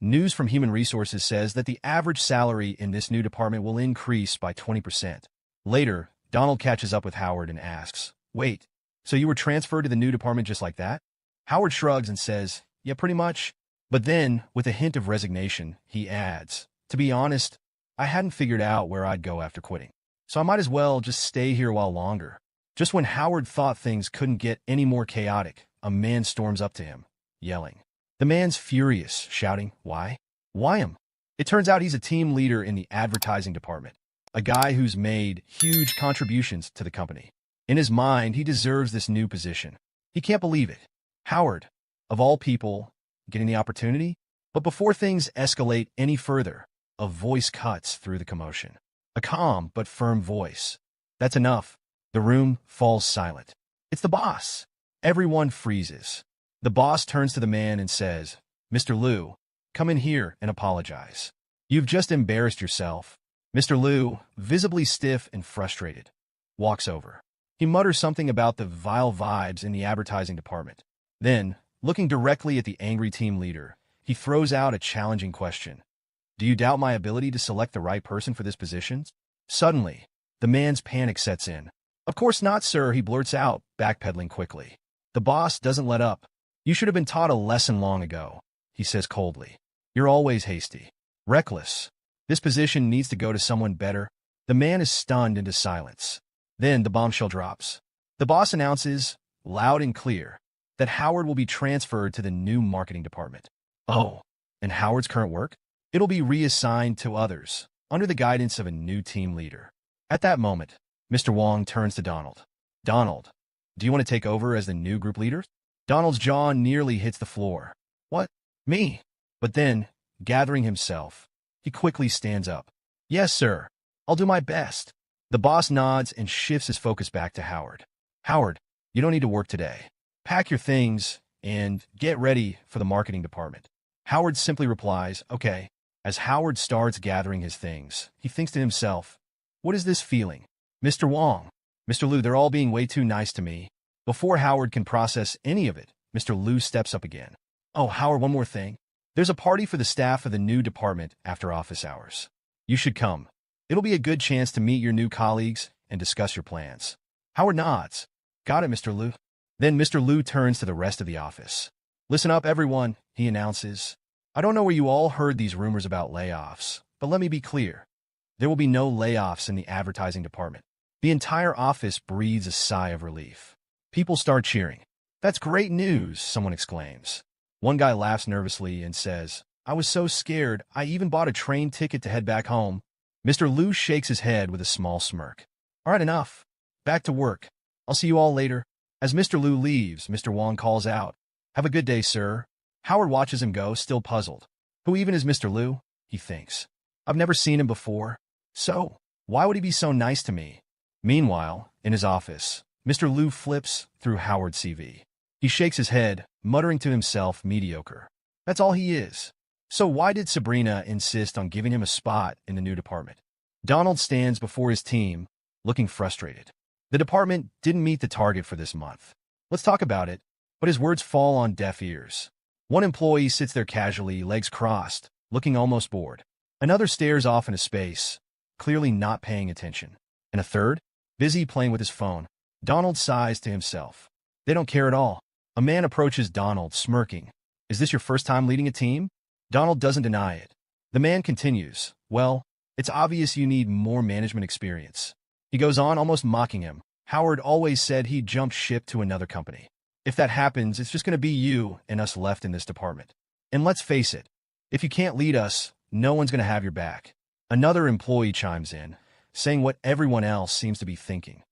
News from Human Resources says that the average salary in this new department will increase by 20%. Later, Donald catches up with Howard and asks, "Wait, so you were transferred to the new department just like that?" Howard shrugs and says, "Yeah, pretty much." But then, with a hint of resignation, he adds, "To be honest, I hadn't figured out where I'd go after quitting. So I might as well just stay here a while longer. Just when Howard thought things couldn't get any more chaotic, a man storms up to him, yelling. The man's furious, shouting, "Why? Why him?" It turns out he's a team leader in the advertising department, a guy who's made huge contributions to the company. In his mind, he deserves this new position. He can't believe it. Howard, of all people, getting the opportunity? But before things escalate any further, a voice cuts through the commotion. A calm but firm voice. That's enough. The room falls silent. It's the boss. Everyone freezes. The boss turns to the man and says, "Mr. Liu, come in here and apologize. You've just embarrassed yourself." Mr. Liu, visibly stiff and frustrated, walks over. He mutters something about the vile vibes in the advertising department. Then, looking directly at the angry team leader, he throws out a challenging question. "Do you doubt my ability to select the right person for this position?" Suddenly, the man's panic sets in. "Of course not, sir," he blurts out, backpedaling quickly. The boss doesn't let up. "You should have been taught a lesson long ago," he says coldly. "You're always hasty. Reckless. This position needs to go to someone better." The man is stunned into silence. Then the bombshell drops. The boss announces, loud and clear, that Howard will be transferred to the new marketing department. Oh, and Howard's current work? It'll be reassigned to others, under the guidance of a new team leader. At that moment, Mr. Wong turns to Donald. "Donald, do you want to take over as the new group leader?" Donald's jaw nearly hits the floor. "What? Me?" But then, gathering himself, he quickly stands up. "Yes, sir. I'll do my best." The boss nods and shifts his focus back to Howard. "Howard, you don't need to work today. Pack your things and get ready for the marketing department." Howard simply replies, "Okay." As Howard starts gathering his things, he thinks to himself, "What is this feeling? Mr. Wong, Mr. Liu, they're all being way too nice to me." Before Howard can process any of it, Mr. Liu steps up again. "Oh, Howard, one more thing. There's a party for the staff of the new department after office hours. You should come. It'll be a good chance to meet your new colleagues and discuss your plans." Howard nods. "Got it, Mr. Liu." Then Mr. Liu turns to the rest of the office. "Listen up, everyone," he announces. "I don't know where you all heard these rumors about layoffs, but let me be clear. There will be no layoffs in the advertising department." The entire office breathes a sigh of relief. People start cheering. "That's great news," someone exclaims. One guy laughs nervously and says, "I was so scared, I even bought a train ticket to head back home." Mr. Liu shakes his head with a small smirk. "All right, enough. Back to work. I'll see you all later." As Mr. Liu leaves, Mr. Wong calls out, "Have a good day, sir." Howard watches him go, still puzzled. Who even is Mr. Liu? He thinks. I've never seen him before. So, why would he be so nice to me? Meanwhile, in his office, Mr. Liu flips through Howard's CV. He shakes his head, muttering to himself, mediocre. That's all he is. So why did Sabrina insist on giving him a spot in the new department? Donald stands before his team, looking frustrated. The department didn't meet the target for this month. Let's talk about it. But his words fall on deaf ears. One employee sits there casually, legs crossed, looking almost bored. Another stares off into space, clearly not paying attention. And a third, busy playing with his phone. Donald sighs to himself. They don't care at all. A man approaches Donald, smirking. Is this your first time leading a team? Donald doesn't deny it. The man continues. Well, it's obvious you need more management experience. He goes on, almost mocking him. Howard always said he'd jump ship to another company. If that happens, it's just going to be you and us left in this department. And let's face it, if you can't lead us, no one's going to have your back. Another employee chimes in, saying what everyone else seems to be thinking.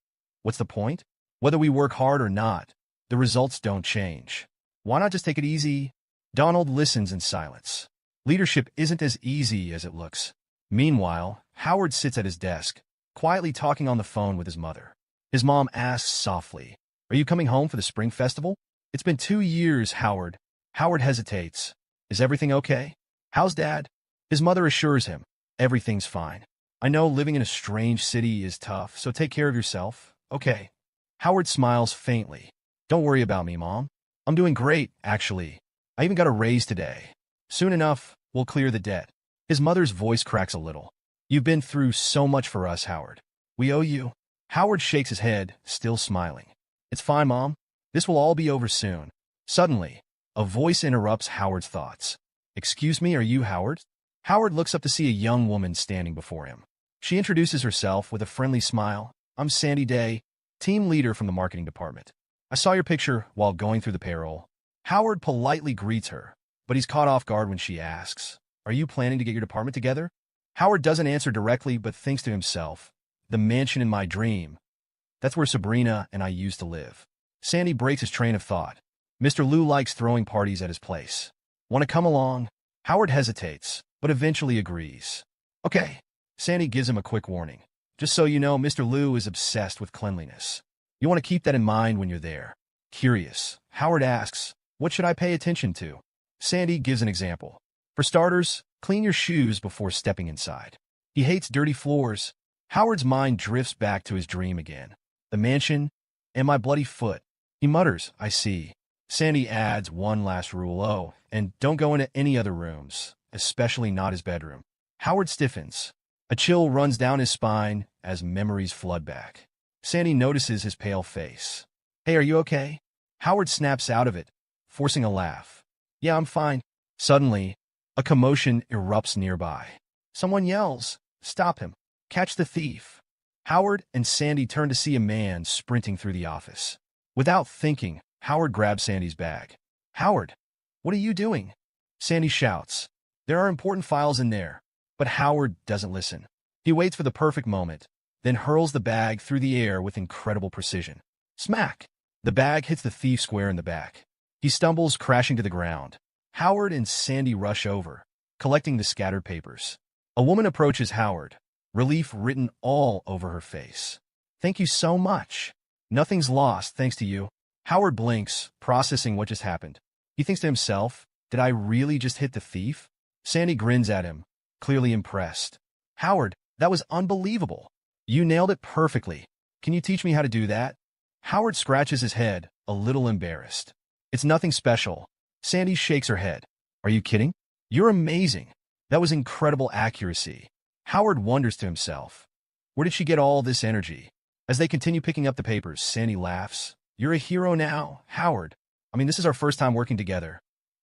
What's the point? Whether we work hard or not, the results don't change. Why not just take it easy? Donald listens in silence. Leadership isn't as easy as it looks. Meanwhile, Howard sits at his desk, quietly talking on the phone with his mother. His mom asks softly, Are you coming home for the spring festival? It's been 2 years, Howard. Howard hesitates. Is everything okay? How's Dad? His mother assures him. Everything's fine. I know living in a strange city is tough, so take care of yourself. Okay. Howard smiles faintly. Don't worry about me, Mom. I'm doing great, actually. I even got a raise today. Soon enough, we'll clear the debt. His mother's voice cracks a little. You've been through so much for us, Howard. We owe you. Howard shakes his head, still smiling. It's fine, Mom. This will all be over soon. Suddenly, a voice interrupts Howard's thoughts. Excuse me, are you Howard? Howard looks up to see a young woman standing before him. She introduces herself with a friendly smile. I'm Sandy Day. team leader from the marketing department. I saw your picture while going through the payroll. Howard politely greets her, but he's caught off guard when she asks, "Are you planning to get your department together?" Howard doesn't answer directly, but thinks to himself, "The mansion in my dream. That's where Sabrina and I used to live." Sandy breaks his train of thought. Mr. Liu likes throwing parties at his place. Want to come along? Howard hesitates, but eventually agrees. Okay. Sandy gives him a quick warning. Just so you know, Mr. Liu is obsessed with cleanliness. You want to keep that in mind when you're there. Curious, Howard asks, "What should I pay attention to?" Sandy gives an example. For starters, clean your shoes before stepping inside. He hates dirty floors. Howard's mind drifts back to his dream again. The mansion and my bloody foot. He mutters, "I see." Sandy adds one last rule, "Oh, and don't go into any other rooms, especially not his bedroom." Howard stiffens. A chill runs down his spine as memories flood back. Sandy notices his pale face. "Hey, are you okay?" Howard snaps out of it, forcing a laugh. "Yeah, I'm fine." Suddenly, a commotion erupts nearby. Someone yells, "Stop him! Catch the thief!" Howard and Sandy turn to see a man sprinting through the office. Without thinking, Howard grabs Sandy's bag. "Howard, what are you doing?" Sandy shouts. There are important files in there. But Howard doesn't listen. He waits for the perfect moment, then hurls the bag through the air with incredible precision. Smack! The bag hits the thief square in the back. He stumbles, crashing to the ground. Howard and Sandy rush over, collecting the scattered papers. A woman approaches Howard, relief written all over her face. "Thank you so much. Nothing's lost thanks to you." Howard blinks, processing what just happened. He thinks to himself, did I really just hit the thief? Sandy grins at him, clearly impressed. "Howard, that was unbelievable. You nailed it perfectly. Can you teach me how to do that?" Howard scratches his head, a little embarrassed. "It's nothing special." Sandy shakes her head. "Are you kidding? You're amazing. That was incredible accuracy." Howard wonders to himself, where did she get all this energy? As they continue picking up the papers, Sandy laughs. "You're a hero now, Howard. I mean, this is our first time working together.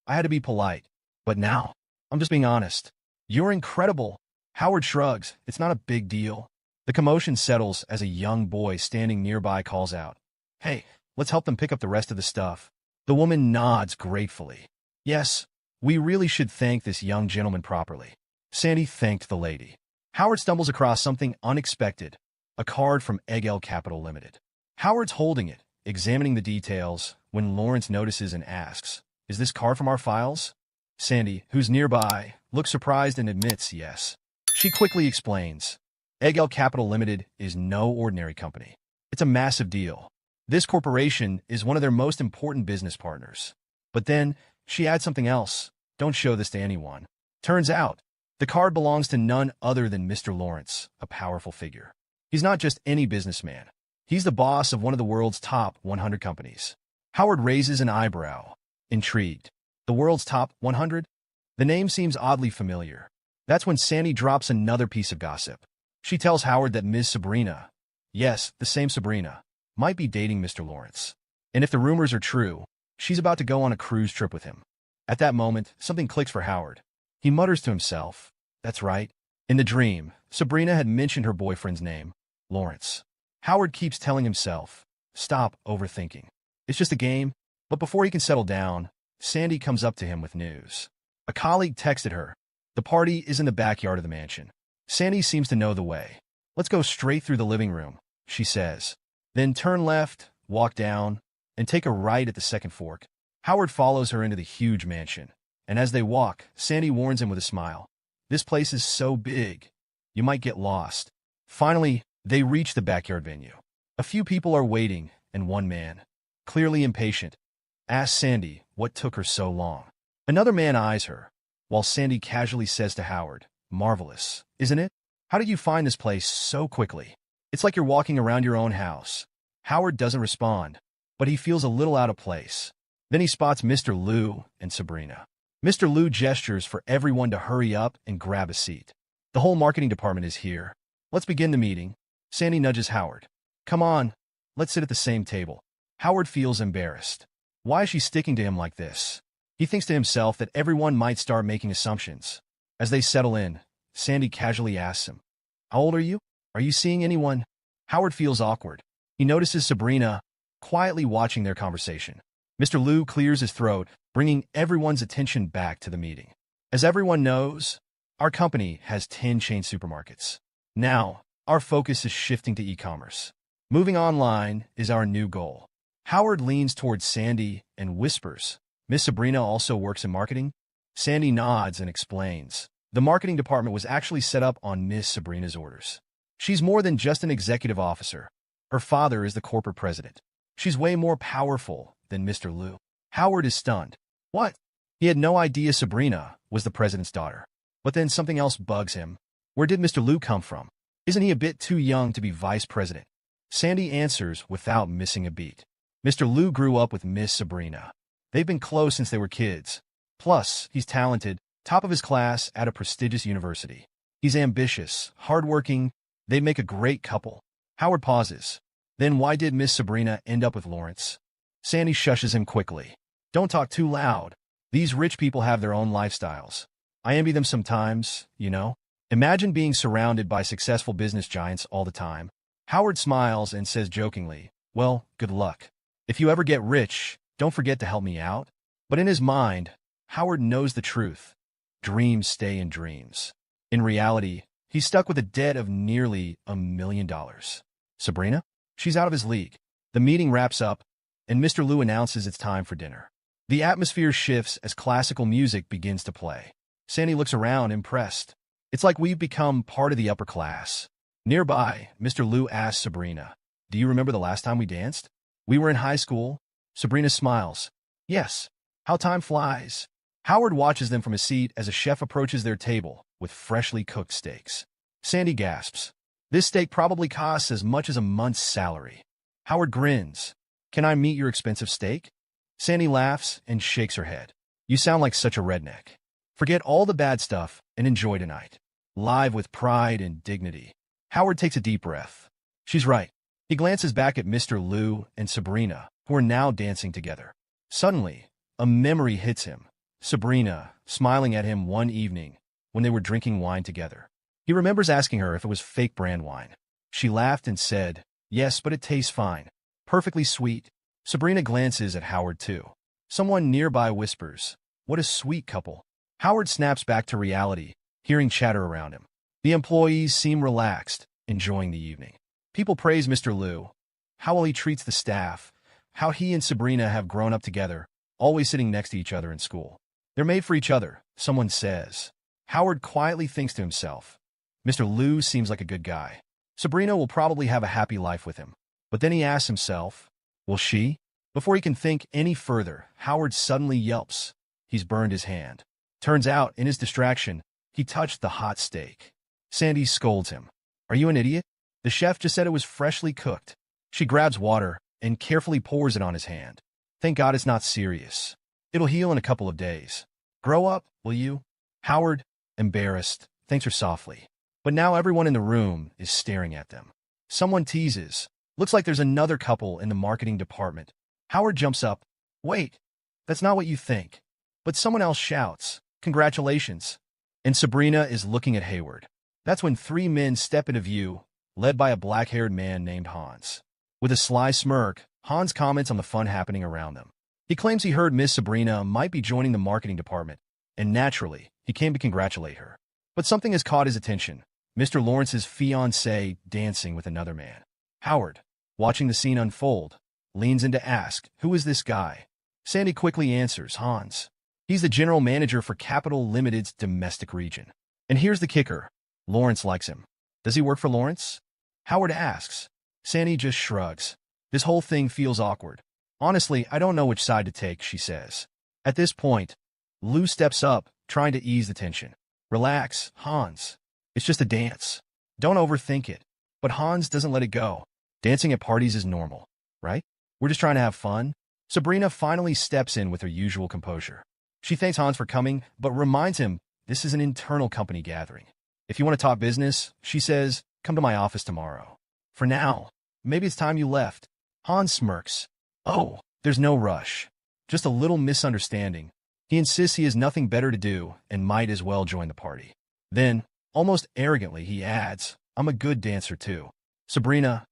I had to be polite. But now, I'm just being honest. You're incredible." Howard shrugs. It's not a big deal. The commotion settles as a young boy standing nearby calls out, "Hey, let's help them pick up the rest of the stuff." The woman nods gratefully. "Yes, we really should thank this young gentleman properly." Sandy thanked the lady. Howard stumbles across something unexpected, a card from Egel Capital Limited. Howard's holding it, examining the details, when Lawrence notices and asks, "Is this card from our files?" Sandy, who's nearby, looks surprised and admits yes. She quickly explains, Egel Capital Limited is no ordinary company. It's a massive deal. This corporation is one of their most important business partners. But then, she adds something else. Don't show this to anyone. Turns out, the card belongs to none other than Mr. Lawrence, a powerful figure. He's not just any businessman. He's the boss of one of the world's top 100 companies. Howard raises an eyebrow, intrigued. The world's top 100? The name seems oddly familiar. That's when Sandy drops another piece of gossip. She tells Howard that Ms. Sabrina, yes, the same Sabrina, might be dating Mr. Lawrence. And if the rumors are true, she's about to go on a cruise trip with him. At that moment, something clicks for Howard. He mutters to himself, that's right. In the dream, Sabrina had mentioned her boyfriend's name, Lawrence. Howard keeps telling himself, stop overthinking. It's just a game. But before he can settle down, Sandy comes up to him with news. A colleague texted her. The party is in the backyard of the mansion. Sandy seems to know the way. Let's go straight through the living room, she says. Then turn left, walk down, and take a right at the second fork. Howard follows her into the huge mansion. And as they walk, Sandy warns him with a smile. This place is so big, you might get lost. Finally, they reach the backyard venue. A few people are waiting, and one man, clearly impatient, asks Sandy what took her so long. Another man eyes her, while Sandy casually says to Howard, marvelous, isn't it? How did you find this place so quickly? It's like you're walking around your own house. Howard doesn't respond, but he feels a little out of place. Then he spots Mr. Liu and Sabrina. Mr. Liu gestures for everyone to hurry up and grab a seat. The whole marketing department is here. Let's begin the meeting. Sandy nudges Howard. Come on, let's sit at the same table. Howard feels embarrassed. Why is she sticking to him like this? He thinks to himself that everyone might start making assumptions. As they settle in, Sandy casually asks him, how old are you? Are you seeing anyone? Howard feels awkward. He notices Sabrina quietly watching their conversation. Mr. Liu clears his throat, bringing everyone's attention back to the meeting. As everyone knows, our company has 10 chain supermarkets. Now, our focus is shifting to e-commerce. Moving online is our new goal. Howard leans towards Sandy and whispers, Miss Sabrina also works in marketing? Sandy nods and explains. The marketing department was actually set up on Miss Sabrina's orders. She's more than just an executive officer. Her father is the corporate president. She's way more powerful than Mr. Liu. Howard is stunned. What? He had no idea Sabrina was the president's daughter. But then something else bugs him. Where did Mr. Liu come from? Isn't he a bit too young to be vice president? Sandy answers without missing a beat. Mr. Liu grew up with Miss Sabrina. They've been close since they were kids. Plus, he's talented, top of his class at a prestigious university. He's ambitious, hardworking. They'd make a great couple. Howard pauses. Then why did Miss Sabrina end up with Lawrence? Sandy shushes him quickly. Don't talk too loud. These rich people have their own lifestyles. I envy them sometimes, you know? Imagine being surrounded by successful business giants all the time. Howard smiles and says jokingly, well, good luck. If you ever get rich, don't forget to help me out. But in his mind, Howard knows the truth. Dreams stay in dreams. In reality, he's stuck with a debt of nearly $1 million. Sabrina? She's out of his league. The meeting wraps up, and Mr. Liu announces it's time for dinner. The atmosphere shifts as classical music begins to play. Sandy looks around, impressed. It's like we've become part of the upper class. Nearby, Mr. Liu asks Sabrina, do you remember the last time we danced? We were in high school. Sabrina smiles. Yes. How time flies. Howard watches them from his seat as a chef approaches their table with freshly cooked steaks. Sandy gasps. This steak probably costs as much as a month's salary. Howard grins. Can I meet your expensive steak? Sandy laughs and shakes her head. You sound like such a redneck. Forget all the bad stuff and enjoy tonight. Live with pride and dignity. Howard takes a deep breath. She's right. He glances back at Mr. Liu and Sabrina, who are now dancing together. Suddenly, a memory hits him. Sabrina, smiling at him one evening when they were drinking wine together. He remembers asking her if it was fake brand wine. She laughed and said, yes, but it tastes fine. Perfectly sweet. Sabrina glances at Howard too. Someone nearby whispers, what a sweet couple. Howard snaps back to reality, hearing chatter around him. The employees seem relaxed, enjoying the evening. People praise Mr. Liu, how well he treats the staff, how he and Sabrina have grown up together, always sitting next to each other in school. They're made for each other, someone says. Howard quietly thinks to himself, Mr. Liu seems like a good guy. Sabrina will probably have a happy life with him. But then he asks himself, will she? Before he can think any further, Howard suddenly yelps. He's burned his hand. Turns out, in his distraction, he touched the hot steak. Sandy scolds him. Are you an idiot? The chef just said it was freshly cooked. She grabs water and carefully pours it on his hand. Thank God it's not serious. It'll heal in a couple of days. Grow up, will you? Howard, embarrassed, thanks her softly. But now everyone in the room is staring at them. Someone teases. Looks like there's another couple in the marketing department. Howard jumps up. Wait, that's not what you think. But someone else shouts, congratulations. And Sabrina is looking at Hayward. That's when three men step into view, led by a black-haired man named Hans. With a sly smirk, Hans comments on the fun happening around them. He claims he heard Miss Sabrina might be joining the marketing department, and naturally, he came to congratulate her. But something has caught his attention. Mr. Lawrence's fiancée dancing with another man. Howard, watching the scene unfold, leans in to ask, who is this guy? Sandy quickly answers, Hans. He's the general manager for Capital Limited's domestic region. And here's the kicker. Lawrence likes him. Does he work for Lawrence? Howard asks. Sandy just shrugs. This whole thing feels awkward. Honestly, I don't know which side to take, she says. At this point, Lou steps up, trying to ease the tension. Relax, Hans. It's just a dance. Don't overthink it. But Hans doesn't let it go. Dancing at parties is normal, right? We're just trying to have fun. Sabrina finally steps in with her usual composure. She thanks Hans for coming, but reminds him this is an internal company gathering. If you want to talk business, she says, come to my office tomorrow. For now, maybe it's time you left. Hans smirks. Oh, there's no rush. Just a little misunderstanding. He insists he has nothing better to do and might as well join the party. Then, almost arrogantly, he adds, I'm a good dancer too. Sabrina,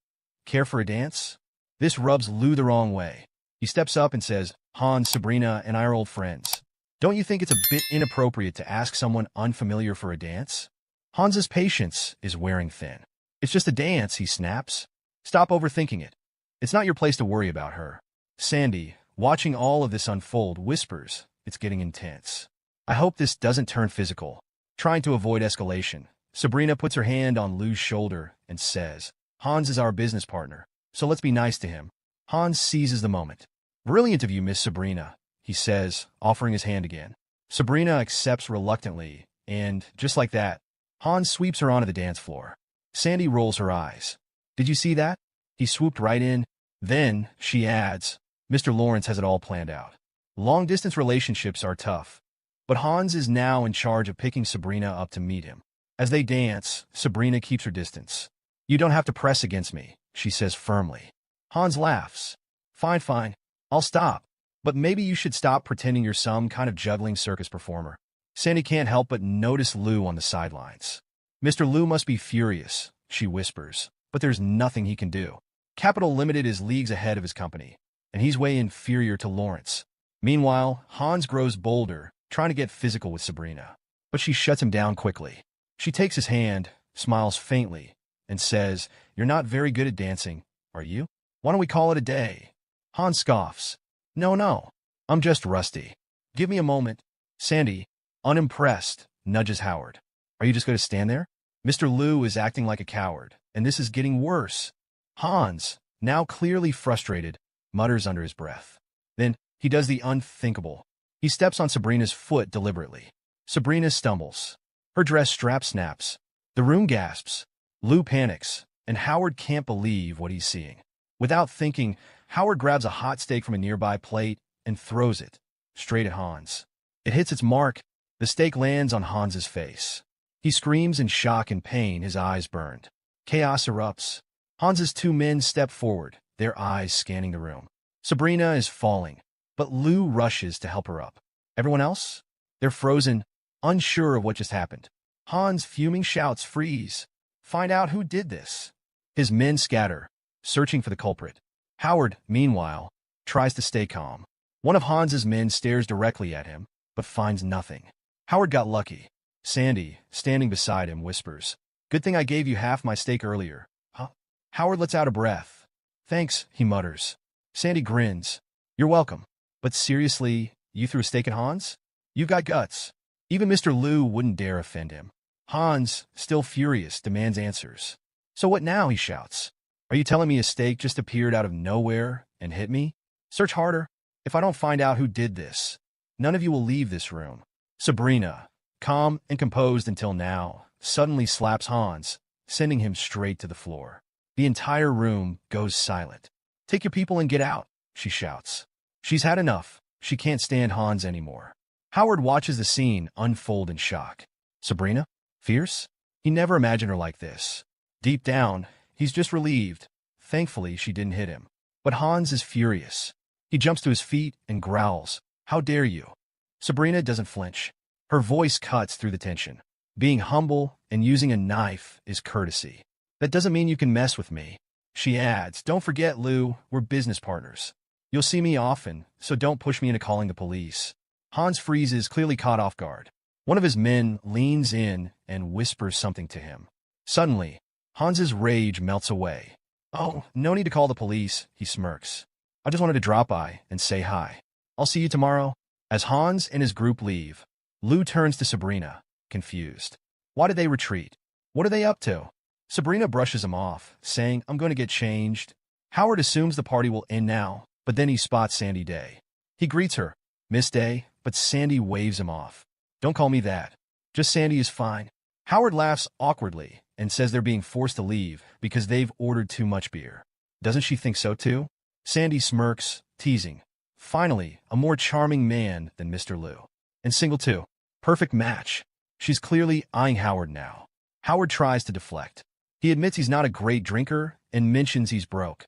Care for a dance? This rubs Lou the wrong way. He steps up and says, Hans, Sabrina, and I are old friends. Don't you think it's a bit inappropriate to ask someone unfamiliar for a dance? Hans's patience is wearing thin. It's just a dance, he snaps. Stop overthinking it. It's not your place to worry about her. Sandy, watching all of this unfold, whispers, it's getting intense. I hope this doesn't turn physical. Trying to avoid escalation, Sabrina puts her hand on Lou's shoulder and says, Hans is our business partner, so let's be nice to him. Hans seizes the moment. Brilliant of you, Miss Sabrina, he says, offering his hand again. Sabrina accepts reluctantly, and, just like that, Hans sweeps her onto the dance floor. Sandy rolls her eyes. Did you see that? He swooped right in. Then, she adds, Mr. Lawrence has it all planned out. Long-distance relationships are tough, but Hans is now in charge of picking Sabrina up to meet him. As they dance, Sabrina keeps her distance. You don't have to press against me, she says firmly. Hans laughs. Fine, fine. I'll stop. But maybe you should stop pretending you're some kind of juggling circus performer. Sandy can't help but notice Lou on the sidelines. Mr. Lou must be furious, she whispers, but there's nothing he can do. Capital Limited is leagues ahead of his company, and he's way inferior to Lawrence. Meanwhile, Hans grows bolder, trying to get physical with Sabrina. But she shuts him down quickly. She takes his hand, smiles faintly, and says, You're not very good at dancing, are you? Why don't we call it a day? Hans scoffs. No, I'm just rusty. Give me a moment. Sandy, unimpressed, nudges Howard. Are you just going to stand there? Mr. Lou is acting like a coward, and this is getting worse. Hans, now clearly frustrated, mutters under his breath. Then he does the unthinkable. He steps on Sabrina's foot deliberately. Sabrina stumbles. Her dress strap snaps. The room gasps. Lou panics, and Howard can't believe what he's seeing. Without thinking, Howard grabs a hot steak from a nearby plate and throws it straight at Hans. It hits its mark. The steak lands on Hans's face. He screams in shock and pain, his eyes burned. Chaos erupts. Hans's two men step forward, their eyes scanning the room. Sabrina is falling, but Lou rushes to help her up. Everyone else? They're frozen, unsure of what just happened. Hans, fuming, shouts, Freeze! Find out who did this. His men scatter, searching for the culprit. Howard, meanwhile, tries to stay calm. One of Hans's men stares directly at him, but finds nothing. Howard got lucky. Sandy, standing beside him, whispers, Good thing I gave you half my steak earlier. Huh? Howard lets out a breath. Thanks, he mutters. Sandy grins. You're welcome. But seriously, you threw a steak at Hans? You've got guts. Even Mr. Lou wouldn't dare offend him. Hans, still furious, demands answers. So what now, he shouts. Are you telling me a steak just appeared out of nowhere and hit me? Search harder. If I don't find out who did this, none of you will leave this room. Sabrina, calm and composed until now, suddenly slaps Hans, sending him straight to the floor. The entire room goes silent. Take your people and get out, she shouts. She's had enough. She can't stand Hans anymore. Howard watches the scene unfold in shock. Sabrina? Fierce? He never imagined her like this. Deep down, he's just relieved. Thankfully, she didn't hit him. But Hans is furious. He jumps to his feet and growls, How dare you? Sabrina doesn't flinch. Her voice cuts through the tension. Being humble and using a knife is courtesy. That doesn't mean you can mess with me. She adds, Don't forget, Lou, we're business partners. You'll see me often, so don't push me into calling the police. Hans freezes, clearly caught off guard. One of his men leans in and whispers something to him. Suddenly, Hans's rage melts away. Oh, no need to call the police, he smirks. I just wanted to drop by and say hi. I'll see you tomorrow. As Hans and his group leave, Lou turns to Sabrina, confused. Why did they retreat? What are they up to? Sabrina brushes him off, saying, I'm going to get changed. Howard assumes the party will end now, but then he spots Sandy Day. He greets her, Miss Day, but Sandy waves him off. Don't call me that. Just Sandy is fine. Howard laughs awkwardly and says they're being forced to leave because they've ordered too much beer. Doesn't she think so too? Sandy smirks, teasing. Finally, a more charming man than Mr. Lou. And single too. Perfect match. She's clearly eyeing Howard now. Howard tries to deflect. He admits he's not a great drinker and mentions he's broke.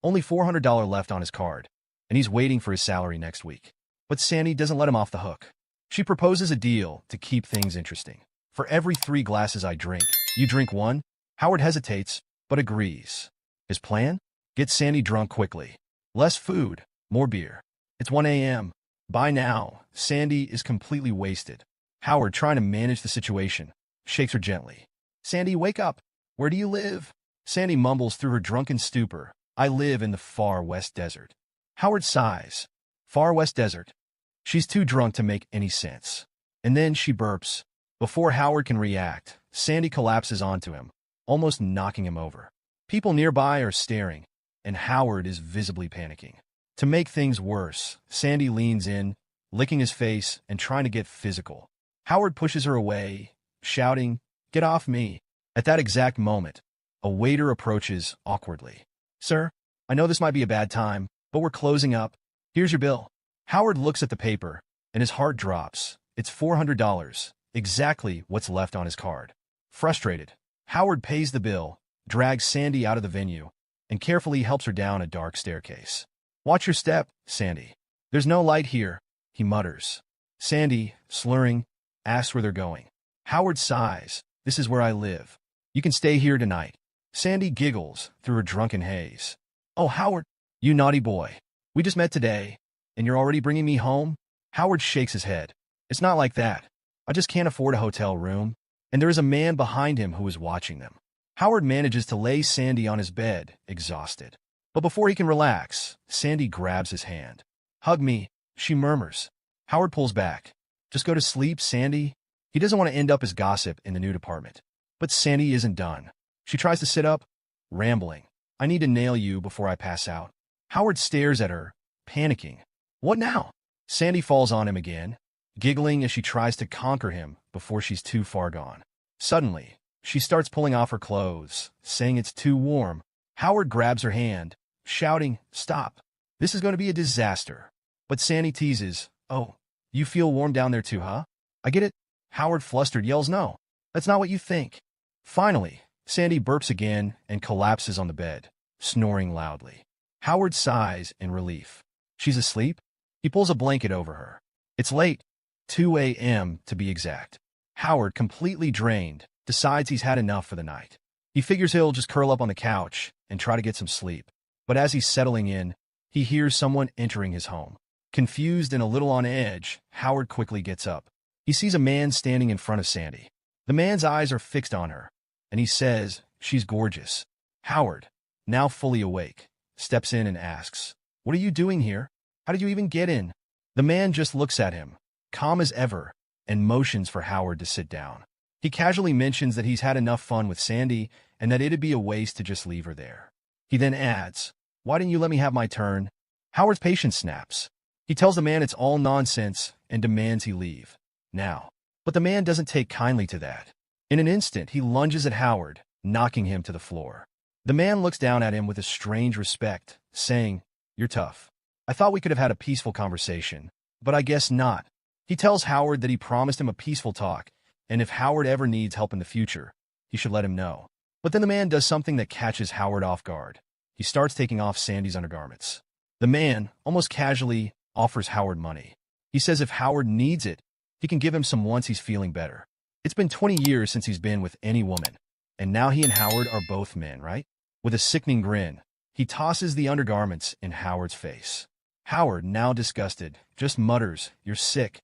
Only $400 left on his card, and he's waiting for his salary next week. But Sandy doesn't let him off the hook. She proposes a deal to keep things interesting. For every 3 glasses I drink, you drink 1? Howard hesitates, but agrees. His plan? Get Sandy drunk quickly. Less food, more beer. It's 1 a.m. By now, Sandy is completely wasted. Howard, trying to manage the situation, shakes her gently. Sandy, wake up. Where do you live? Sandy mumbles through her drunken stupor. I live in the far west desert. Howard sighs. Far west desert. She's too drunk to make any sense. And then she burps. Before Howard can react, Sandy collapses onto him, almost knocking him over. People nearby are staring, and Howard is visibly panicking. To make things worse, Sandy leans in, licking his face and trying to get physical. Howard pushes her away, shouting, Get off me. At that exact moment, a waiter approaches awkwardly. Sir, I know this might be a bad time, but we're closing up. Here's your bill. Howard looks at the paper, and his heart drops. It's $400, exactly what's left on his card. Frustrated, Howard pays the bill, drags Sandy out of the venue, and carefully helps her down a dark staircase. Watch your step, Sandy. There's no light here, he mutters. Sandy, slurring, asks where they're going. Howard sighs. This is where I live. You can stay here tonight. Sandy giggles through her drunken haze. Oh, Howard, you naughty boy. We just met today, and you're already bringing me home? Howard shakes his head. It's not like that. I just can't afford a hotel room, and there is a man behind him who is watching them. Howard manages to lay Sandy on his bed, exhausted. But before he can relax, Sandy grabs his hand. Hug me, she murmurs. Howard pulls back. Just go to sleep, Sandy. He doesn't want to end up as gossip in the new department. But Sandy isn't done. She tries to sit up, rambling. I need to nail you before I pass out. Howard stares at her, panicking. What now? Sandy falls on him again, giggling as she tries to conquer him before she's too far gone. Suddenly, she starts pulling off her clothes, saying it's too warm. Howard grabs her hand, shouting, Stop. This is going to be a disaster. But Sandy teases, Oh, you feel warm down there too, huh? I get it. Howard, flustered, yells, No, that's not what you think. Finally, Sandy burps again and collapses on the bed, snoring loudly. Howard sighs in relief. She's asleep? He pulls a blanket over her. It's late, 2 a.m. to be exact. Howard, completely drained, decides he's had enough for the night. He figures he'll just curl up on the couch and try to get some sleep. But as he's settling in, he hears someone entering his home. Confused and a little on edge, Howard quickly gets up. He sees a man standing in front of Sandy. The man's eyes are fixed on her, and he says, She's gorgeous. Howard, now fully awake, steps in and asks, What are you doing here? How did you even get in? The man just looks at him, calm as ever, and motions for Howard to sit down. He casually mentions that he's had enough fun with Sandy and that it'd be a waste to just leave her there. He then adds, Why didn't you let me have my turn? Howard's patience snaps. He tells the man it's all nonsense and demands he leave. Now. But the man doesn't take kindly to that. In an instant, he lunges at Howard, knocking him to the floor. The man looks down at him with a strange respect, saying, You're tough. I thought we could have had a peaceful conversation, but I guess not. He tells Howard that he promised him a peaceful talk, and if Howard ever needs help in the future, he should let him know. But then the man does something that catches Howard off guard. He starts taking off Sandy's undergarments. The man, almost casually, offers Howard money. He says if Howard needs it, he can give him some once he's feeling better. It's been 20 years since he's been with any woman, and now he and Howard are both men, right? With a sickening grin, he tosses the undergarments in Howard's face. Howard, now disgusted, just mutters, You're sick.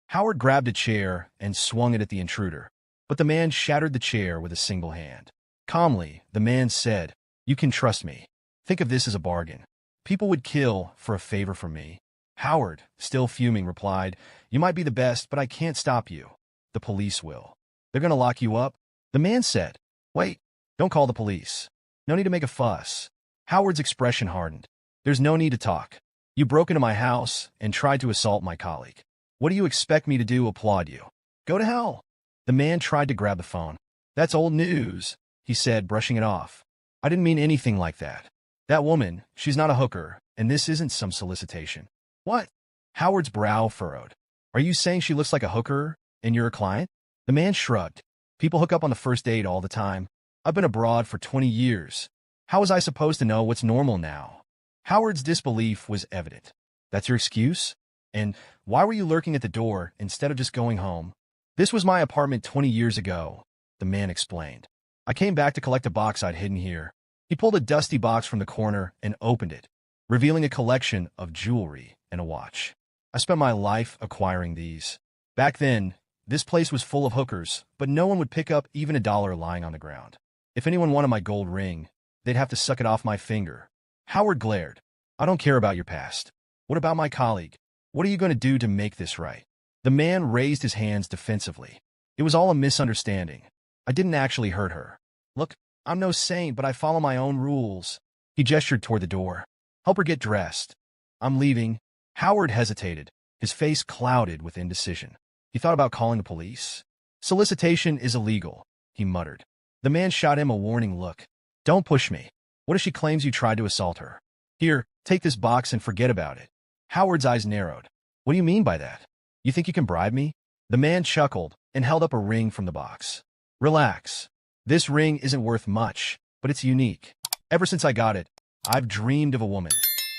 Howard grabbed a chair and swung it at the intruder, but the man shattered the chair with a single hand. Calmly, the man said, You can trust me. Think of this as a bargain. People would kill for a favor from me. Howard, still fuming, replied, You might be the best, but I can't stop you. The police will. They're going to lock you up? The man said, Wait, don't call the police. No need to make a fuss. Howard's expression hardened. There's no need to talk. You broke into my house and tried to assault my colleague. What do you expect me to do? Applaud you? Go to hell. The man tried to grab the phone. That's old news, he said, brushing it off. I didn't mean anything like that. That woman, she's not a hooker, and this isn't some solicitation. What? Howard's brow furrowed. Are you saying she looks like a hooker and you're a client? The man shrugged. People hook up on the first date all the time. I've been abroad for 20 years. How was I supposed to know what's normal now? Howard's disbelief was evident. That's your excuse? And why were you lurking at the door instead of just going home? This was my apartment 20 years ago, the man explained. I came back to collect a box I'd hidden here. He pulled a dusty box from the corner and opened it, revealing a collection of jewelry and a watch. I spent my life acquiring these. Back then, this place was full of hookers, but no one would pick up even $1 lying on the ground. If anyone wanted my gold ring, they'd have to suck it off my finger. Howard glared. I don't care about your past. What about my colleague? What are you going to do to make this right? The man raised his hands defensively. It was all a misunderstanding. I didn't actually hurt her. Look, I'm no saint, but I follow my own rules. He gestured toward the door. Help her get dressed. I'm leaving. Howard hesitated, his face clouded with indecision. He thought about calling the police. Solicitation is illegal, he muttered. The man shot him a warning look. Don't push me. What if she claims you tried to assault her? Here, take this box and forget about it. Howard's eyes narrowed. What do you mean by that? You think you can bribe me? The man chuckled and held up a ring from the box. Relax. This ring isn't worth much, but it's unique. Ever since I got it, I've dreamed of a woman.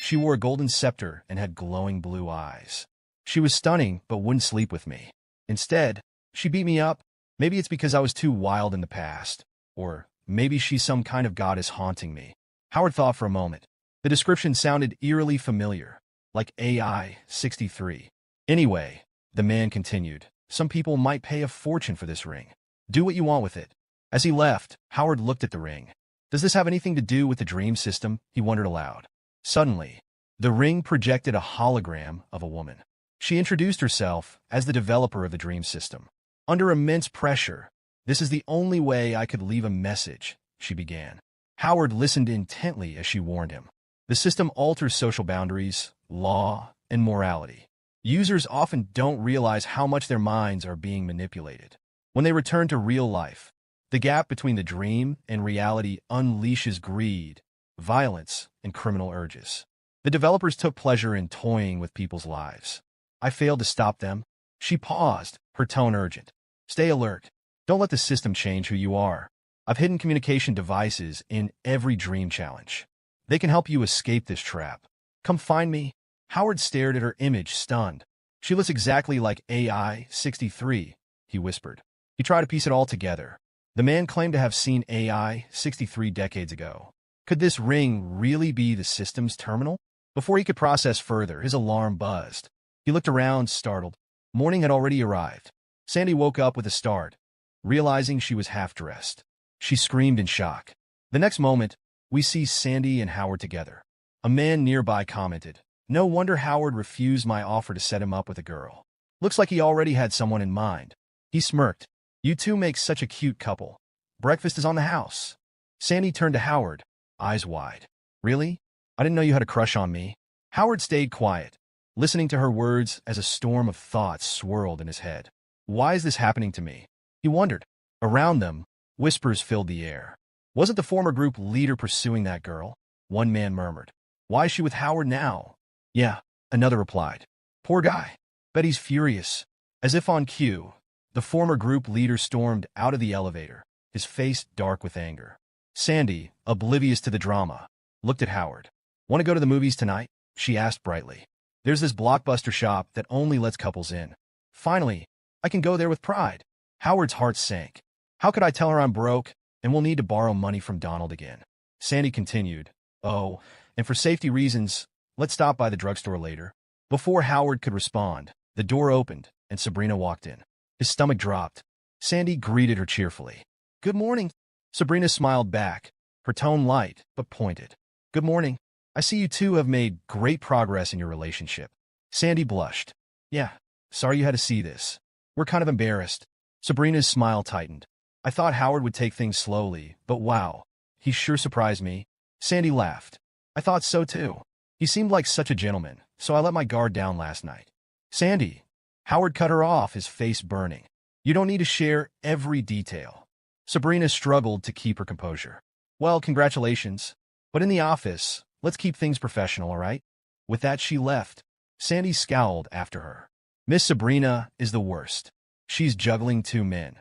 She wore a golden scepter and had glowing blue eyes. She was stunning, but wouldn't sleep with me. Instead, she beat me up. Maybe it's because I was too wild in the past. Or maybe she's some kind of goddess haunting me. Howard thought for a moment. The description sounded eerily familiar, like AI 63. Anyway, the man continued, some people might pay a fortune for this ring. Do what you want with it. As he left, Howard looked at the ring. Does this have anything to do with the dream system? He wondered aloud. Suddenly, the ring projected a hologram of a woman. She introduced herself as the developer of the dream system. Under immense pressure, this is the only way I could leave a message, she began. Howard listened intently as she warned him. The system alters social boundaries, law, and morality. Users often don't realize how much their minds are being manipulated. When they return to real life, the gap between the dream and reality unleashes greed, violence, and criminal urges. The developers took pleasure in toying with people's lives. I failed to stop them. She paused, her tone urgent. Stay alert. Don't let the system change who you are. I've hidden communication devices in every dream challenge. They can help you escape this trap. Come find me. Howard stared at her image, stunned. She looks exactly like AI 63, he whispered. He tried to piece it all together. The man claimed to have seen AI 63 decades ago. Could this ring really be the system's terminal? Before he could process further, his alarm buzzed. He looked around, startled. Morning had already arrived. Sandy woke up with a start, realizing she was half-dressed. She screamed in shock. The next moment, we see Sandy and Howard together. A man nearby commented, "No wonder Howard refused my offer to set him up with a girl. Looks like he already had someone in mind." He smirked. "You two make such a cute couple. Breakfast is on the house." Sandy turned to Howard, eyes wide. "Really? I didn't know you had a crush on me." Howard stayed quiet, listening to her words as a storm of thoughts swirled in his head. Why is this happening to me? He wondered. Around them, whispers filled the air. Wasn't the former group leader pursuing that girl? One man murmured. Why is she with Howard now? Yeah, another replied. Poor guy. Bet he's furious. As if on cue, the former group leader stormed out of the elevator, his face dark with anger. Sandy, oblivious to the drama, looked at Howard. Want to go to the movies tonight? She asked brightly. There's this blockbuster shop that only lets couples in. Finally, I can go there with pride. Howard's heart sank. How could I tell her I'm broke and will need to borrow money from Donald again? Sandy continued. Oh, and for safety reasons, let's stop by the drugstore later. Before Howard could respond, the door opened and Sabrina walked in. His stomach dropped. Sandy greeted her cheerfully. Good morning. Sabrina smiled back, her tone light but pointed. Good morning. I see you two have made great progress in your relationship. Sandy blushed. Yeah, sorry you had to see this. We're kind of embarrassed. Sabrina's smile tightened. I thought Howard would take things slowly, but wow, he sure surprised me. Sandy laughed. I thought so too. He seemed like such a gentleman, so I let my guard down last night. Sandy. Howard cut her off, his face burning. You don't need to share every detail. Sabrina struggled to keep her composure. Well, congratulations. But in the office, let's keep things professional, all right? With that, she left. Sandy scowled after her. Miss Sabrina is the worst. She's juggling two men.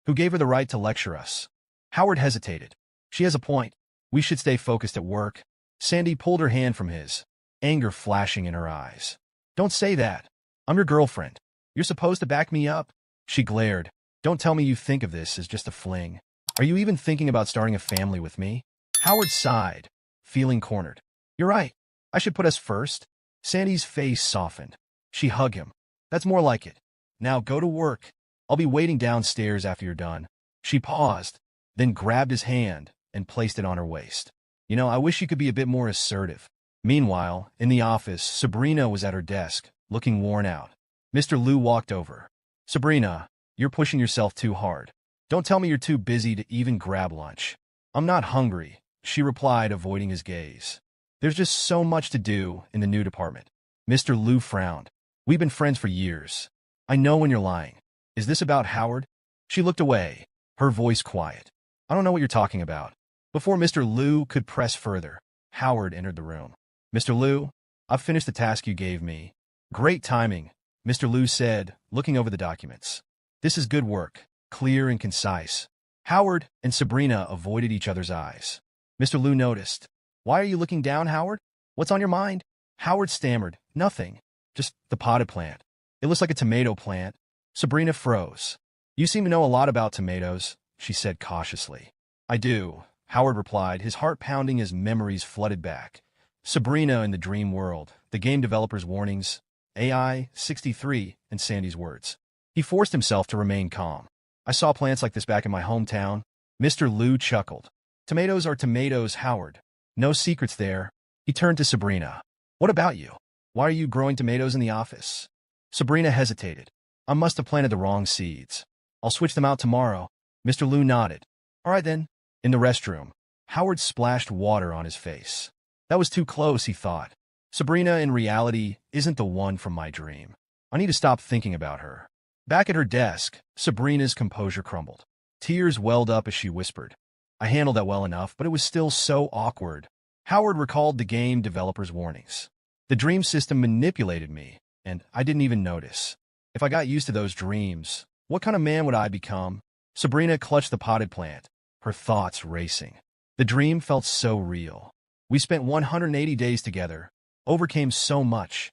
Who gave her the right to lecture us? Howard hesitated. She has a point. We should stay focused at work. Sandy pulled her hand from his, anger flashing in her eyes. Don't say that. I'm your girlfriend. You're supposed to back me up. She glared. Don't tell me you think of this as just a fling. Are you even thinking about starting a family with me? Howard sighed, feeling cornered. You're right. I should put us first. Sandy's face softened. She hugged him. That's more like it. Now go to work. I'll be waiting downstairs after you're done. She paused, then grabbed his hand and placed it on her waist. I wish you could be a bit more assertive. Meanwhile, in the office, Sabrina was at her desk, looking worn out. Mr. Liu walked over. Sabrina, you're pushing yourself too hard. Don't tell me you're too busy to even grab lunch. I'm not hungry, she replied, avoiding his gaze. There's just so much to do in the new department. Mr. Liu frowned. We've been friends for years. I know when you're lying. Is this about Howard? She looked away, her voice quiet. I don't know what you're talking about. Before Mr. Liu could press further, Howard entered the room. Mr. Liu, I've finished the task you gave me. Great timing, Mr. Liu said, looking over the documents. This is good work, clear and concise. Howard and Sabrina avoided each other's eyes. Mr. Liu noticed. Why are you looking down, Howard? What's on your mind? Howard stammered. Nothing. Just the potted plant. It looks like a tomato plant. Sabrina froze. You seem to know a lot about tomatoes, she said cautiously. I do, Howard replied, his heart pounding as memories flooded back. Sabrina in the dream world, the game developer's warnings, AI 63, and Sandy's words. He forced himself to remain calm. I saw plants like this back in my hometown. Mr. Liu chuckled. Tomatoes are tomatoes, Howard. No secrets there. He turned to Sabrina. What about you? Why are you growing tomatoes in the office? Sabrina hesitated. I must have planted the wrong seeds. I'll switch them out tomorrow. Mr. Liu nodded. All right then. In the restroom, Howard splashed water on his face. That was too close, he thought. Sabrina, in reality, isn't the one from my dream. I need to stop thinking about her. Back at her desk, Sabrina's composure crumbled. Tears welled up as she whispered. I handled that well enough, but it was still so awkward. Howard recalled the game developer's warnings. The dream system manipulated me, and I didn't even notice. If I got used to those dreams, what kind of man would I become? Sabrina clutched the potted plant, her thoughts racing. The dream felt so real. We spent 180 days together, overcame so much.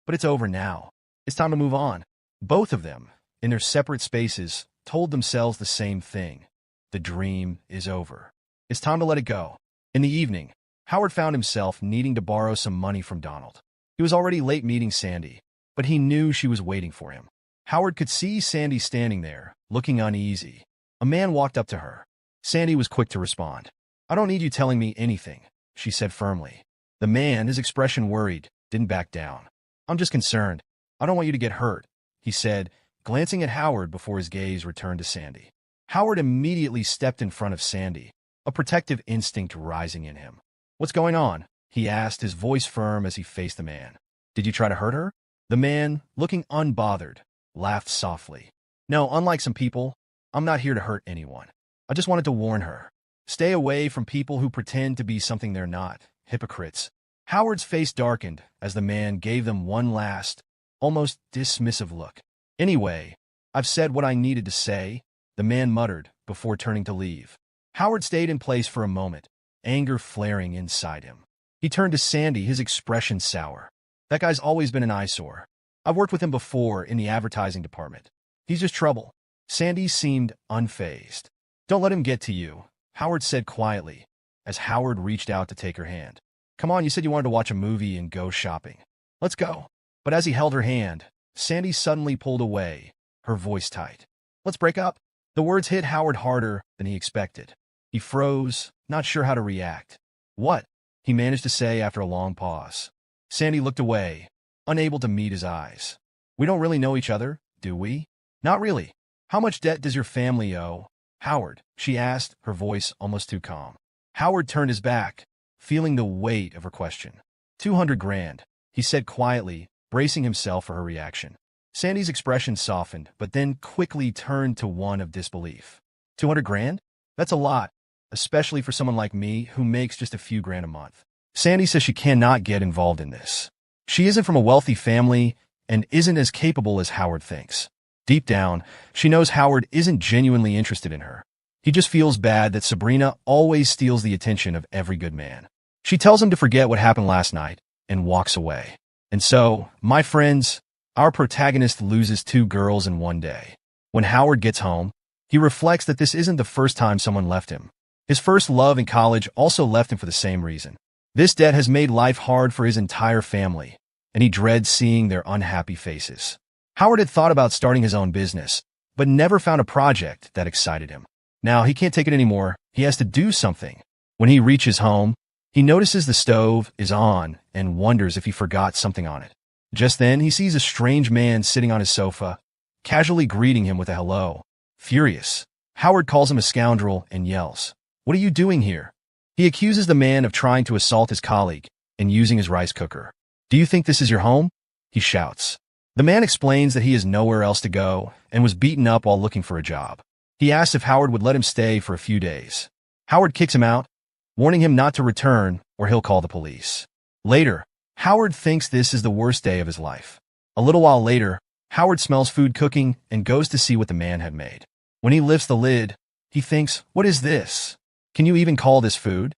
But it's over now. It's time to move on. Both of them, in their separate spaces, told themselves the same thing. The dream is over. It's time to let it go. In the evening, Howard found himself needing to borrow some money from Donald. He was already late meeting Sandy, but he knew she was waiting for him. Howard could see Sandy standing there, looking uneasy. A man walked up to her. Sandy was quick to respond. I don't need you telling me anything, she said firmly. The man, his expression worried, didn't back down. I'm just concerned. I don't want you to get hurt, he said, glancing at Howard before his gaze returned to Sandy. Howard immediately stepped in front of Sandy, a protective instinct rising in him. What's going on? He asked, his voice firm as he faced the man. Did you try to hurt her? The man, looking unbothered, laughed softly. No, unlike some people, I'm not here to hurt anyone. I just wanted to warn her. Stay away from people who pretend to be something they're not, hypocrites. Howard's face darkened as the man gave them one last, almost dismissive look. Anyway, I've said what I needed to say, the man muttered before turning to leave. Howard stayed in place for a moment, anger flaring inside him. He turned to Sandy, his expression sour. That guy's always been an eyesore. I've worked with him before in the advertising department. He's just trouble. Sandy seemed unfazed. Don't let him get to you, Howard said quietly, as Howard reached out to take her hand. Come on, you said you wanted to watch a movie and go shopping. Let's go. But as he held her hand, Sandy suddenly pulled away, her voice tight. Let's break up. The words hit Howard harder than he expected. He froze, not sure how to react. What? He managed to say after a long pause. Sandy looked away, unable to meet his eyes. We don't really know each other, do we? Not really. How much debt does your family owe? Howard, she asked, her voice almost too calm. Howard turned his back, feeling the weight of her question. 200 grand, he said quietly, bracing himself for her reaction. Sandy's expression softened, but then quickly turned to one of disbelief. 200 grand? That's a lot, especially for someone like me who makes just a few grand a month. Sandy says she cannot get involved in this. She isn't from a wealthy family and isn't as capable as Howard thinks. Deep down, she knows Howard isn't genuinely interested in her. He just feels bad that Sabrina always steals the attention of every good man. She tells him to forget what happened last night and walks away. And so, my friends, our protagonist loses 2 girls in one day. When Howard gets home, he reflects that this isn't the first time someone left him. His first love in college also left him for the same reason. This debt has made life hard for his entire family, and he dreads seeing their unhappy faces. Howard had thought about starting his own business, but never found a project that excited him. Now he can't take it anymore. He has to do something. When he reaches home, he notices the stove is on and wonders if he forgot something on it. Just then, he sees a strange man sitting on his sofa, casually greeting him with a hello. Furious, Howard calls him a scoundrel and yells, "What are you doing here?" He accuses the man of trying to assault his colleague and using his rice cooker. "Do you think this is your home?" he shouts. The man explains that he has nowhere else to go and was beaten up while looking for a job. He asks if Howard would let him stay for a few days. Howard kicks him out, warning him not to return or he'll call the police. Later, Howard thinks this is the worst day of his life. A little while later, Howard smells food cooking and goes to see what the man had made. When he lifts the lid, he thinks, "What is this? Can you even call this food?"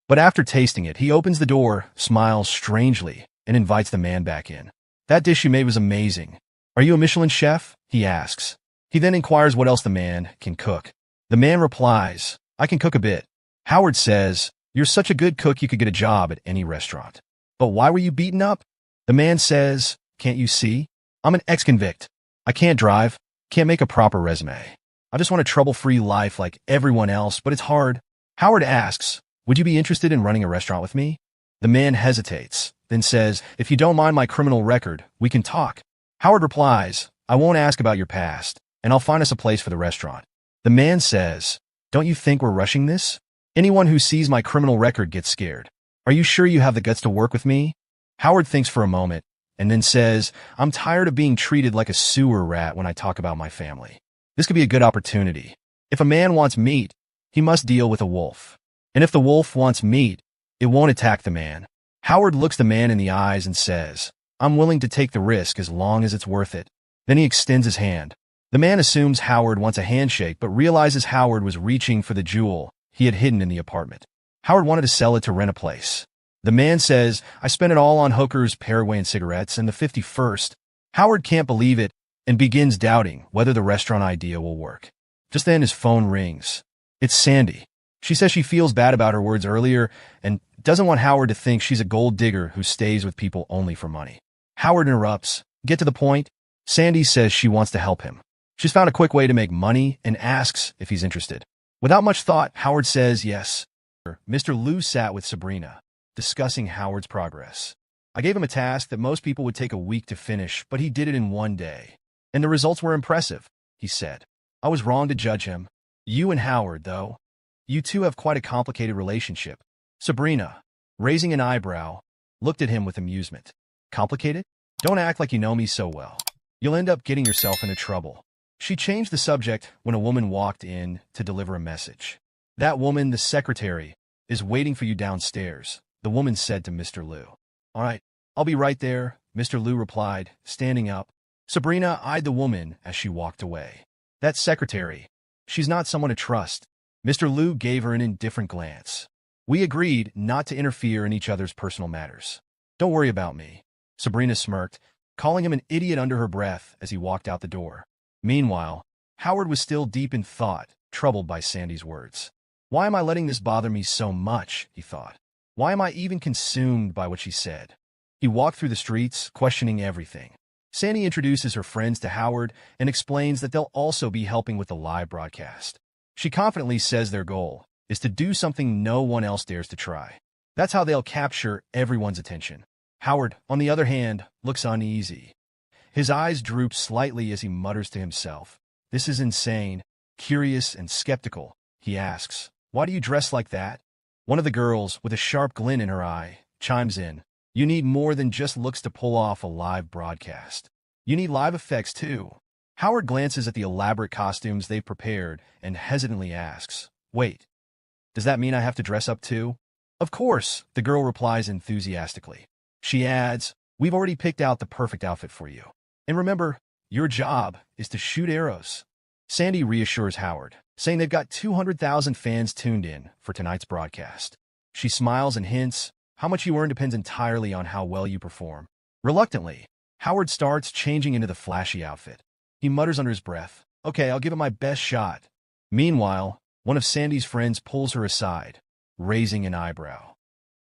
But after tasting it, he opens the door, smiles strangely, and invites the man back in. "That dish you made was amazing. Are you a Michelin chef?" he asks. He then inquires what else the man can cook. The man replies, "I can cook a bit." Howard says, "You're such a good cook you could get a job at any restaurant. But why were you beaten up?" The man says, "Can't you see? I'm an ex-convict. I can't drive, can't make a proper resume. I just want a trouble-free life like everyone else, but it's hard." Howard asks, "Would you be interested in running a restaurant with me?" The man hesitates, then says, "If you don't mind my criminal record, we can talk." Howard replies, "I won't ask about your past, and I'll find us a place for the restaurant." The man says, "Don't you think we're rushing this? Anyone who sees my criminal record gets scared. Are you sure you have the guts to work with me?" Howard thinks for a moment, and then says, "I'm tired of being treated like a sewer rat when I talk about my family. This could be a good opportunity. If a man wants meat, he must deal with a wolf. And if the wolf wants meat, it won't attack the man." Howard looks the man in the eyes and says, "I'm willing to take the risk as long as it's worth it." Then he extends his hand. The man assumes Howard wants a handshake but realizes Howard was reaching for the jewel he had hidden in the apartment. Howard wanted to sell it to rent a place. The man says, "I spent it all on hookers, Paraguayan cigarettes, and the 51st. Howard can't believe it and begins doubting whether the restaurant idea will work. Just then his phone rings. It's Sandy. She says she feels bad about her words earlier and doesn't want Howard to think she's a gold digger who stays with people only for money. Howard interrupts. "Get to the point." Sandy says she wants to help him. She's found a quick way to make money and asks if he's interested. Without much thought, Howard says yes. Mr. Liu sat with Sabrina, discussing Howard's progress. "I gave him a task that most people would take a week to finish, but he did it in one day. And the results were impressive," he said. "I was wrong to judge him. You and Howard, though. You two have quite a complicated relationship." Sabrina, raising an eyebrow, looked at him with amusement. "Complicated? Don't act like you know me so well. You'll end up getting yourself into trouble." She changed the subject when a woman walked in to deliver a message. "That woman, the secretary, is waiting for you downstairs," the woman said to Mr. Liu. "All right, I'll be right there," Mr. Liu replied, standing up. Sabrina eyed the woman as she walked away. "That secretary, she's not someone to trust." Mr. Liu gave her an indifferent glance. "We agreed not to interfere in each other's personal matters. Don't worry about me." Sabrina smirked, calling him an idiot under her breath as he walked out the door. Meanwhile, Howard was still deep in thought, troubled by Sandy's words. "Why am I letting this bother me so much?" he thought. "Why am I even consumed by what she said?" He walked through the streets, questioning everything. Sandy introduces her friends to Howard and explains that they'll also be helping with the live broadcast. She confidently says their goal is to do something no one else dares to try. That's how they'll capture everyone's attention. Howard, on the other hand, looks uneasy. His eyes droop slightly as he mutters to himself. "This is insane." Curious and skeptical, he asks, "Why do you dress like that?" One of the girls, with a sharp glint in her eye, chimes in. "You need more than just looks to pull off a live broadcast. You need live effects, too." Howard glances at the elaborate costumes they've prepared and hesitantly asks, "Wait, does that mean I have to dress up, too?" "Of course," the girl replies enthusiastically. She adds, "We've already picked out the perfect outfit for you. And remember, your job is to shoot arrows." Sandy reassures Howard, saying they've got 200,000 fans tuned in for tonight's broadcast. She smiles and hints, "How much you earn depends entirely on how well you perform." Reluctantly, Howard starts changing into the flashy outfit. He mutters under his breath, "Okay, I'll give it my best shot." Meanwhile, One of Sandy's friends pulls her aside, raising an eyebrow.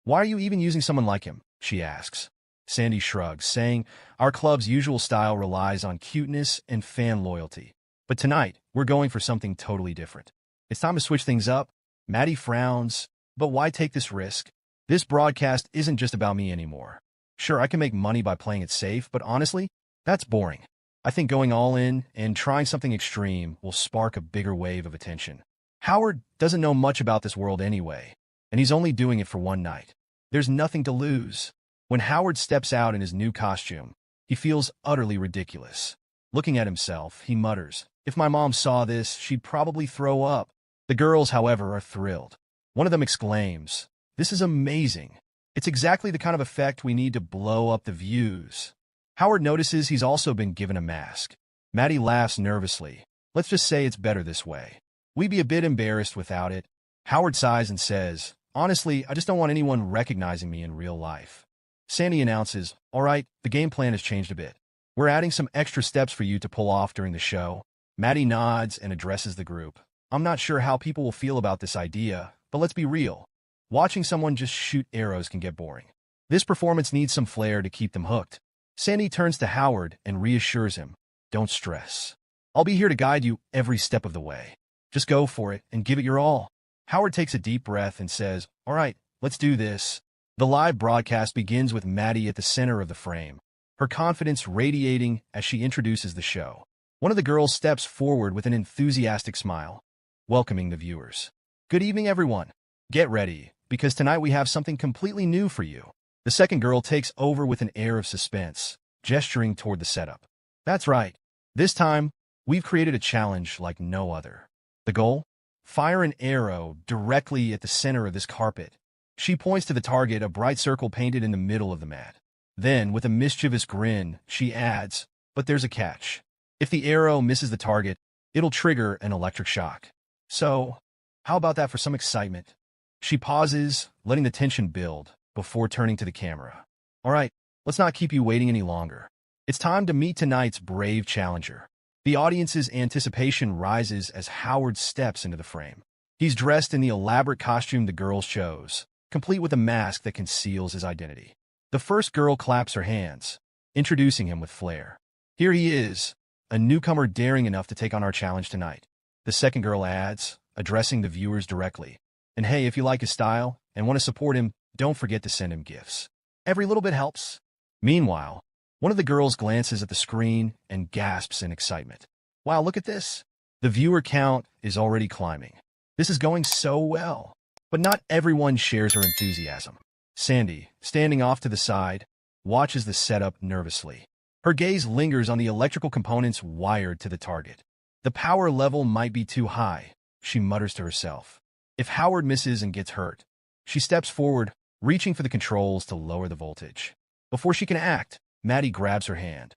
"Why are you even using someone like him?" she asks. Sandy shrugs, saying, "Our club's usual style relies on cuteness and fan loyalty. But tonight, we're going for something totally different. It's time to switch things up." Maddie frowns, "But why take this risk? This broadcast isn't just about me anymore. Sure, I can make money by playing it safe, but honestly, that's boring. I think going all in and trying something extreme will spark a bigger wave of attention." Howard doesn't know much about this world anyway, and he's only doing it for one night. There's nothing to lose. When Howard steps out in his new costume, he feels utterly ridiculous. Looking at himself, he mutters, "If my mom saw this, she'd probably throw up." The girls, however, are thrilled. One of them exclaims, "This is amazing. It's exactly the kind of effect we need to blow up the views." Howard notices he's also been given a mask. Maddie laughs nervously. "Let's just say it's better this way. We'd be a bit embarrassed without it." Howard sighs and says, "Honestly, I just don't want anyone recognizing me in real life." Sandy announces, "All right, the game plan has changed a bit. We're adding some extra steps for you to pull off during the show." Maddie nods and addresses the group. "I'm not sure how people will feel about this idea, but let's be real. Watching someone just shoot arrows can get boring. This performance needs some flair to keep them hooked." Sandy turns to Howard and reassures him, "Don't stress. I'll be here to guide you every step of the way. Just go for it and give it your all." Howard takes a deep breath and says, "All right, let's do this." The live broadcast begins with Maddie at the center of the frame, her confidence radiating as she introduces the show. One of the girls steps forward with an enthusiastic smile, welcoming the viewers. "Good evening, everyone. Get ready, because tonight we have something completely new for you." The second girl takes over with an air of suspense, gesturing toward the setup. "That's right. This time, we've created a challenge like no other. The goal? Fire an arrow directly at the center of this carpet." She points to the target, a bright circle painted in the middle of the mat. Then, with a mischievous grin, she adds, "But there's a catch. If the arrow misses the target, it'll trigger an electric shock. So, how about that for some excitement?" She pauses, letting the tension build, before turning to the camera. "All right, let's not keep you waiting any longer. It's time to meet tonight's brave challenger." The audience's anticipation rises as Howard steps into the frame. He's dressed in the elaborate costume the girls chose, complete with a mask that conceals his identity. The first girl claps her hands, introducing him with flair. "Here he is, a newcomer daring enough to take on our challenge tonight." The second girl adds, addressing the viewers directly, "And hey, if you like his style and want to support him, don't forget to send him gifts. Every little bit helps." Meanwhile, one of the girls glances at the screen and gasps in excitement. "Wow, look at this. The viewer count is already climbing. This is going so well." But not everyone shares her enthusiasm. Sandy, standing off to the side, watches the setup nervously. Her gaze lingers on the electrical components wired to the target. "The power level might be too high," she mutters to herself. If Howard misses and gets hurt, she steps forward, reaching for the controls to lower the voltage. Before she can act, Maddie grabs her hand.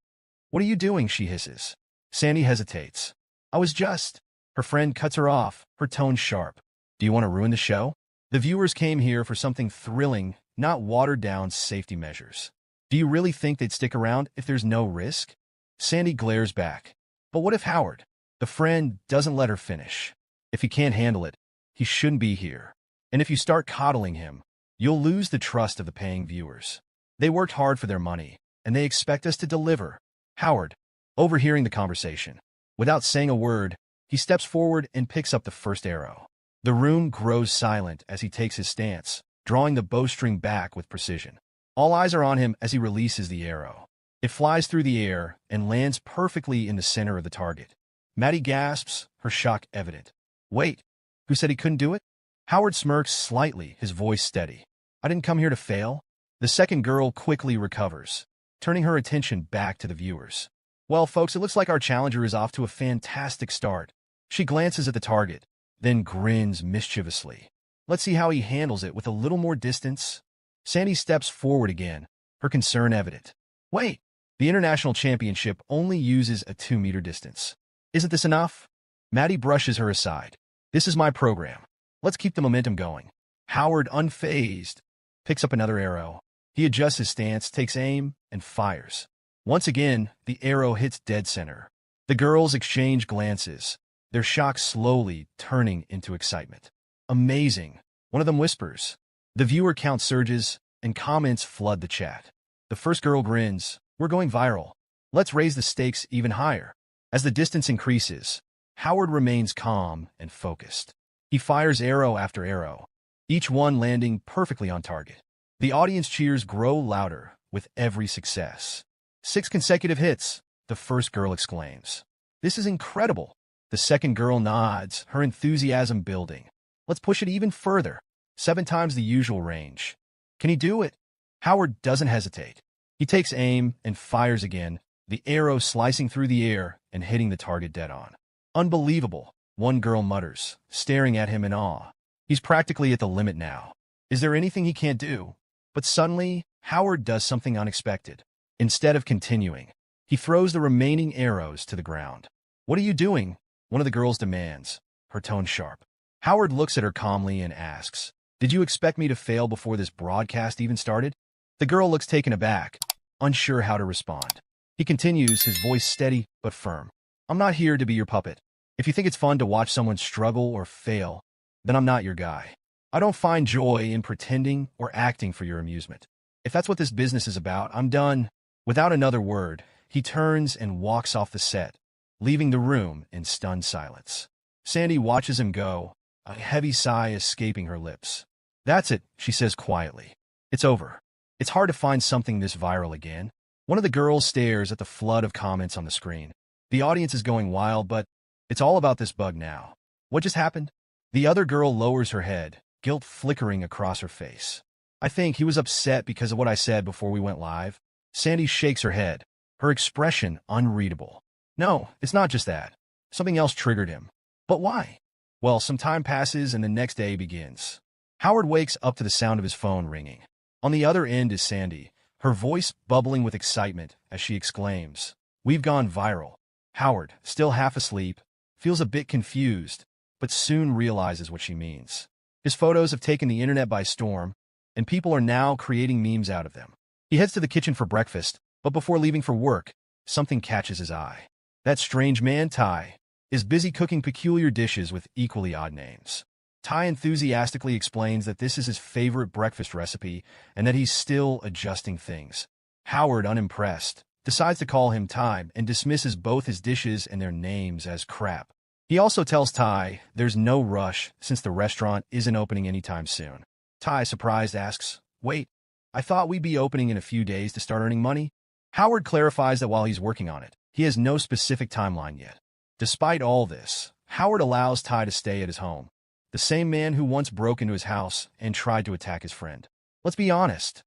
"What are you doing?" she hisses. Sandy hesitates. "I was just—" Her friend cuts her off, her tone sharp. "Do you want to ruin the show? The viewers came here for something thrilling, not watered-down safety measures. Do you really think they'd stick around if there's no risk?" Sandy glares back. "But what if Howard?" The friend doesn't let her finish. "If he can't handle it, he shouldn't be here. And if you start coddling him, you'll lose the trust of the paying viewers. They worked hard for their money, and they expect us to deliver." Howard, overhearing the conversation, without saying a word, he steps forward and picks up the first arrow. The room grows silent as he takes his stance, drawing the bowstring back with precision. All eyes are on him as he releases the arrow. It flies through the air and lands perfectly in the center of the target. Maddie gasps, her shock evident. "Wait, who said he couldn't do it?" Howard smirks slightly, his voice steady. "I didn't come here to fail." The second girl quickly recovers, turning her attention back to the viewers. "Well, folks, it looks like our challenger is off to a fantastic start." She glances at the target, then grins mischievously. "Let's see how he handles it with a little more distance." Sandy steps forward again, her concern evident. "Wait, the International Championship only uses a 2-meter distance. Isn't this enough?" Maddie brushes her aside. "This is my program. Let's keep the momentum going." Howard, unfazed, picks up another arrow. He adjusts his stance, takes aim, and fires. Once again, the arrow hits dead center. The girls exchange glances, their shock slowly turning into excitement. Amazing, one of them whispers. The viewer count surges, and comments flood the chat. The first girl grins. We're going viral. Let's raise the stakes even higher. As the distance increases, Howard remains calm and focused. He fires arrow after arrow, each one landing perfectly on target. The audience cheers grow louder with every success. 6 consecutive hits, the first girl exclaims. This is incredible. The second girl nods, her enthusiasm building. Let's push it even further. 7 times the usual range. Can he do it? Howard doesn't hesitate. He takes aim and fires again, the arrow slicing through the air and hitting the target dead on. Unbelievable, one girl mutters, staring at him in awe. He's practically at the limit now. Is there anything he can't do? But suddenly, Howard does something unexpected. Instead of continuing, he throws the remaining arrows to the ground. What are you doing? One of the girls demands, her tone sharp. Howard looks at her calmly and asks, Did you expect me to fail before this broadcast even started? The girl looks taken aback, unsure how to respond. He continues, his voice steady but firm. I'm not here to be your puppet. If you think it's fun to watch someone struggle or fail, then I'm not your guy. I don't find joy in pretending or acting for your amusement. If that's what this business is about, I'm done. Without another word, he turns and walks off the set, leaving the room in stunned silence. Sandy watches him go, a heavy sigh escaping her lips. That's it, she says quietly. It's over. It's hard to find something this viral again. One of the girls stares at the flood of comments on the screen. The audience is going wild, but it's all about this bug now. What just happened? The other girl lowers her head, guilt flickering across her face. I think he was upset because of what I said before we went live. Sandy shakes her head, her expression unreadable. No, it's not just that. Something else triggered him. But why? Well, some time passes and the next day begins. Howard wakes up to the sound of his phone ringing. On the other end is Sandy, her voice bubbling with excitement as she exclaims, We've gone viral. Howard, still half asleep, feels a bit confused, but soon realizes what she means. His photos have taken the internet by storm, and people are now creating memes out of them. He heads to the kitchen for breakfast, but before leaving for work, something catches his eye. That strange man, Ty, is busy cooking peculiar dishes with equally odd names. Ty enthusiastically explains that this is his favorite breakfast recipe and that he's still adjusting things. Howard, unimpressed, decides to call him Ty and dismisses both his dishes and their names as crap. He also tells Ty there's no rush since the restaurant isn't opening anytime soon. Ty, surprised, asks, Wait, I thought we'd be opening in a few days to start earning money? Howard clarifies that while he's working on it, he has no specific timeline yet. Despite all this, Howard allows Ty to stay at his home. The same man who once broke into his house and tried to attack his friend. Let's be honest.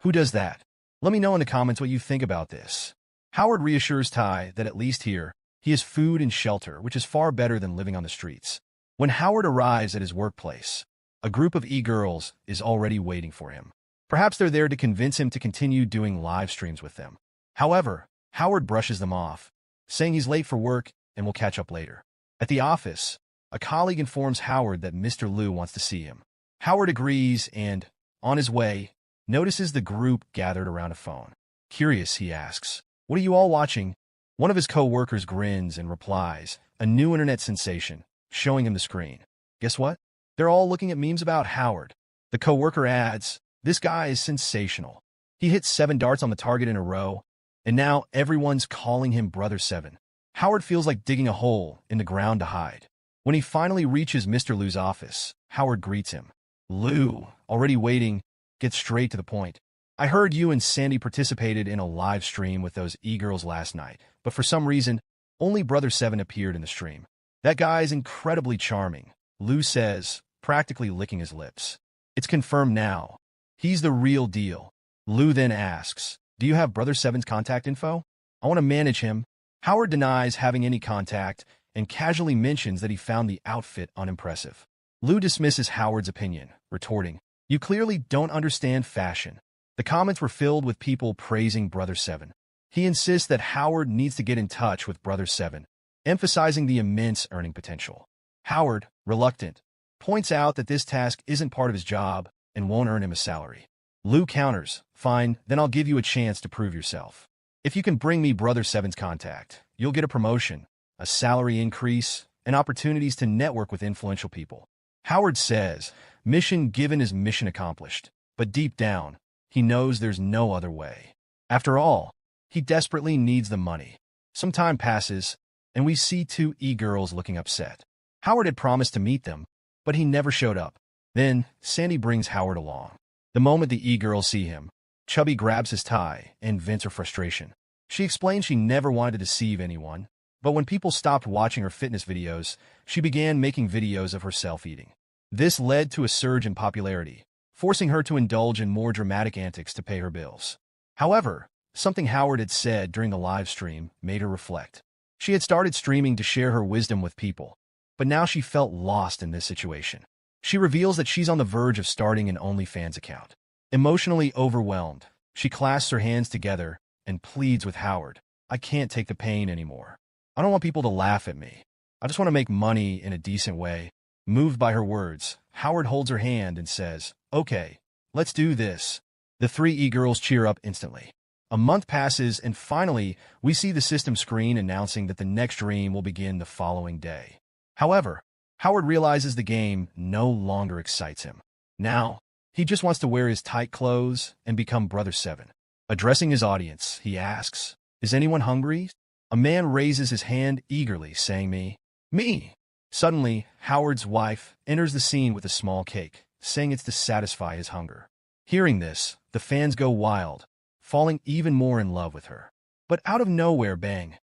Who does that? Let me know in the comments what you think about this. Howard reassures Ty that at least here, he has food and shelter, which is far better than living on the streets. When Howard arrives at his workplace, a group of e-girls is already waiting for him. Perhaps they're there to convince him to continue doing live streams with them. However, Howard brushes them off, saying he's late for work and will catch up later. At the office, a colleague informs Howard that Mr. Liu wants to see him. Howard agrees and, on his way, notices the group gathered around a phone. Curious, he asks, What are you all watching? One of his co-workers grins and replies, a new internet sensation, showing him the screen. Guess what? They're all looking at memes about Howard. The co-worker adds, This guy is sensational. He hit 7 darts on the target in a row, and now everyone's calling him Brother 7. Howard feels like digging a hole in the ground to hide. When he finally reaches Mr. Liu's office, Howard greets him. Liu, already waiting, gets straight to the point. I heard you and Sandy participated in a live stream with those e-girls last night, but for some reason, only Brother 7 appeared in the stream. That guy is incredibly charming, Liu says, practically licking his lips. It's confirmed now. He's the real deal. Liu then asks, Do you have Brother 7's contact info? I want to manage him. Howard denies having any contact and casually mentions that he found the outfit unimpressive. Liu dismisses Howard's opinion, retorting, You clearly don't understand fashion. The comments were filled with people praising Brother 7. He insists that Howard needs to get in touch with Brother 7, emphasizing the immense earning potential. Howard, reluctant, points out that this task isn't part of his job and won't earn him a salary. Liu counters, Fine, then I'll give you a chance to prove yourself. If you can bring me Brother 7's contact, you'll get a promotion, a salary increase, and opportunities to network with influential people. Howard says, mission given is mission accomplished, but deep down, he knows there's no other way. After all, he desperately needs the money. Some time passes, and we see two e-girls looking upset. Howard had promised to meet them, but he never showed up. Then, Sandy brings Howard along. The moment the e-girls see him, Chubby grabs his tie and vents her frustration. She explains she never wanted to deceive anyone, but when people stopped watching her fitness videos, she began making videos of herself eating. This led to a surge in popularity, forcing her to indulge in more dramatic antics to pay her bills. However, something Howard had said during the live stream made her reflect. She had started streaming to share her wisdom with people, but now she felt lost in this situation. She reveals that she's on the verge of starting an OnlyFans account. Emotionally overwhelmed, she clasps her hands together and pleads with Howard, I can't take the pain anymore. I don't want people to laugh at me. I just want to make money in a decent way. Moved by her words, Howard holds her hand and says, okay, let's do this. The three e-girls cheer up instantly. A month passes, and finally, we see the system screen announcing that the next dream will begin the following day. However, Howard realizes the game no longer excites him. Now, he just wants to wear his tight clothes and become Brother 7. Addressing his audience, he asks, is anyone hungry? A man raises his hand eagerly, saying me. Suddenly, Howard's wife enters the scene with a small cake, saying it's to satisfy his hunger. Hearing this, the fans go wild, falling even more in love with her. But out of nowhere, bang,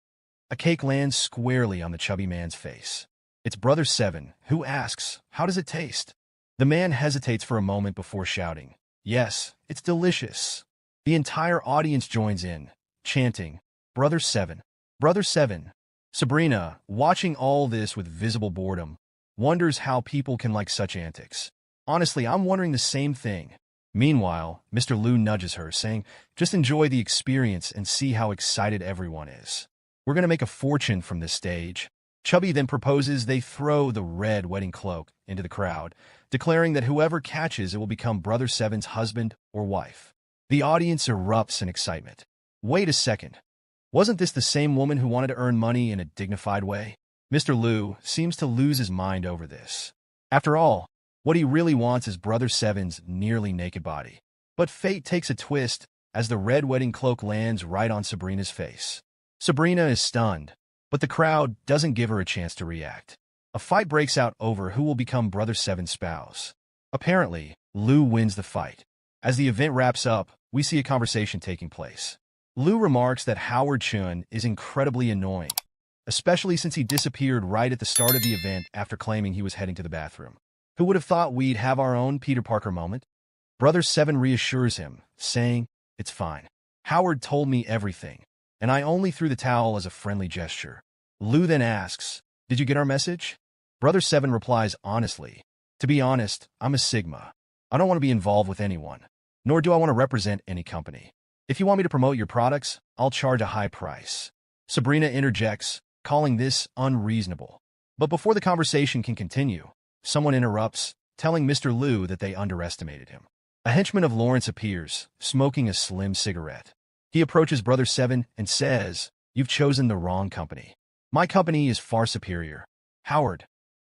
a cake lands squarely on the chubby man's face. It's Brother 7, who asks, how does it taste? The man hesitates for a moment before shouting, yes, it's delicious. The entire audience joins in, chanting, Brother 7, Brother 7. Sabrina, watching all this with visible boredom, wonders how people can like such antics. Honestly, I'm wondering the same thing. Meanwhile, Mr. Liu nudges her, saying, just enjoy the experience and see how excited everyone is. We're going to make a fortune from this stage. Chubby then proposes they throw the red wedding cloak into the crowd, declaring that whoever catches it will become Brother 7's husband or wife. The audience erupts in excitement. Wait a second. Wasn't this the same woman who wanted to earn money in a dignified way? Mr. Liu seems to lose his mind over this. After all, what he really wants is Brother 7's nearly naked body. But fate takes a twist as the red wedding cloak lands right on Sabrina's face. Sabrina is stunned, but the crowd doesn't give her a chance to react. A fight breaks out over who will become Brother 7's spouse. Apparently, Liu wins the fight. As the event wraps up, we see a conversation taking place. Liu remarks that Howard Chun is incredibly annoying, especially since he disappeared right at the start of the event after claiming he was heading to the bathroom. Who would have thought we'd have our own Peter Parker moment? Brother 7 reassures him, saying, it's fine. Howard told me everything, and I only threw the towel as a friendly gesture. Liu then asks, did you get our message? Brother 7 replies honestly, to be honest, I'm a Sigma. I don't want to be involved with anyone, nor do I want to represent any company. If you want me to promote your products, I'll charge a high price. Sabrina interjects, calling this unreasonable. But before the conversation can continue, someone interrupts, telling Mr. Liu that they underestimated him. A henchman of Lawrence appears, smoking a slim cigarette. He approaches Brother 7 and says, you've chosen the wrong company. My company is far superior. Howard,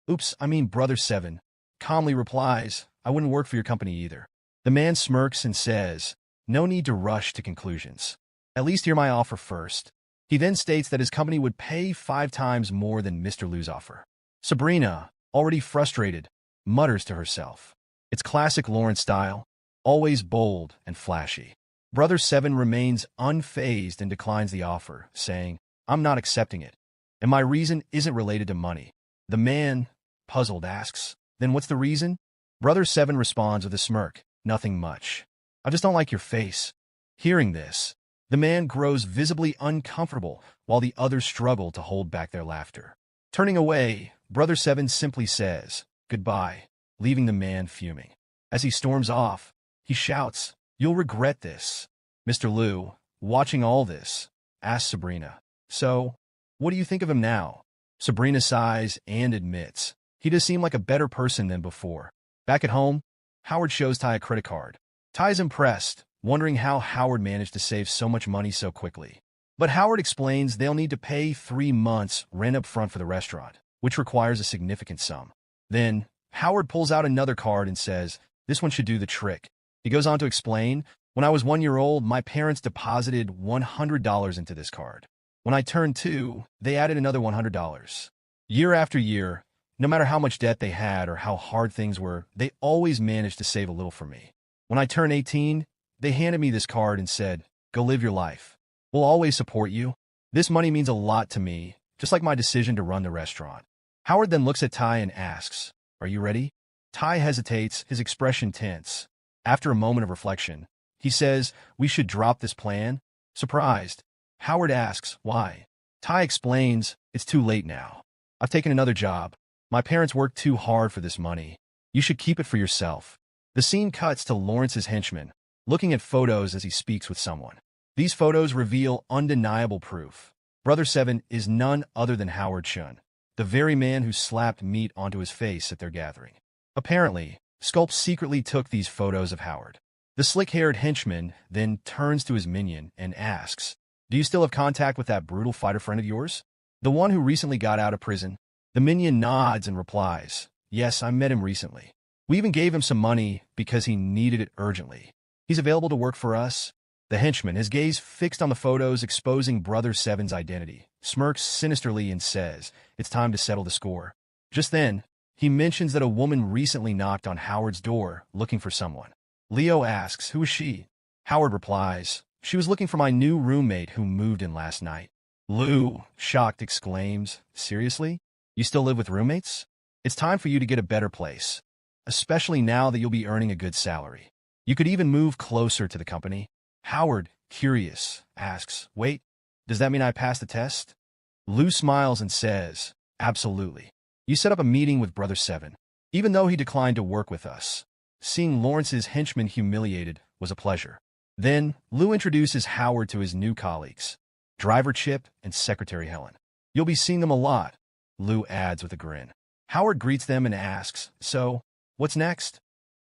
Brother 7, calmly replies, I wouldn't work for your company either. The man smirks and says, no need to rush to conclusions. At least hear my offer first. He then states that his company would pay 5 times more than Mr. Liu's offer. Sabrina, already frustrated, mutters to herself. It's classic Lawrence style, always bold and flashy. Brother 7 remains unfazed and declines the offer, saying, I'm not accepting it, and my reason isn't related to money. The man, puzzled, asks, then what's the reason? Brother 7 responds with a smirk, nothing much. I just don't like your face. Hearing this, the man grows visibly uncomfortable while the others struggle to hold back their laughter. Turning away, Brother 7 simply says, goodbye, leaving the man fuming. As he storms off, he shouts, you'll regret this. Mr. Liu, watching all this, asks Sabrina, so, what do you think of him now? Sabrina sighs and admits, he does seem like a better person than before. Back at home, Howard shows Ty a credit card. Ty is impressed, wondering how Howard managed to save so much money so quickly. But Howard explains they'll need to pay 3 months rent up front for the restaurant, which requires a significant sum. Then, Howard pulls out another card and says, "This one should do the trick." He goes on to explain, "When I was 1 year old, my parents deposited $100 into this card. When I turned 2, they added another $100. Year after year, no matter how much debt they had or how hard things were, they always managed to save a little for me. When I turned 18, they handed me this card and said, 'Go live your life. We'll always support you.' This money means a lot to me, just like my decision to run the restaurant." Howard then looks at Ty and asks, "Are you ready?" Ty hesitates, his expression tense. After a moment of reflection, he says, "We should drop this plan." Surprised, Howard asks, "Why?" Ty explains, "It's too late now. I've taken another job. My parents worked too hard for this money. You should keep it for yourself." The scene cuts to Lawrence's henchman, looking at photos as he speaks with someone. These photos reveal undeniable proof. Brother Seven is none other than Howard Chun, the very man who slapped meat onto his face at their gathering. Apparently, Sculpt secretly took these photos of Howard. The slick-haired henchman then turns to his minion and asks, "Do you still have contact with that brutal fighter friend of yours? The one who recently got out of prison?" The minion nods and replies, "Yes, I met him recently. We even gave him some money because he needed it urgently. He's available to work for us." The henchman, his gaze fixed on the photos exposing Brother Seven's identity, smirks sinisterly and says, "It's time to settle the score." Just then, he mentions that a woman recently knocked on Howard's door looking for someone. Leo asks, "Who is she?" Howard replies, "She was looking for my new roommate who moved in last night." Lou, shocked, exclaims, "Seriously? You still live with roommates? It's time for you to get a better place, especially now that you'll be earning a good salary. You could even move closer to the company." Howard, curious, asks, "Wait, does that mean I passed the test?" Lou smiles and says, "Absolutely. You set up a meeting with Brother Seven, even though he declined to work with us. Seeing Lawrence's henchman humiliated was a pleasure." Then, Lou introduces Howard to his new colleagues, Driver Chip and Secretary Helen. "You'll be seeing them a lot," Lou adds with a grin. Howard greets them and asks, "So, what's next?"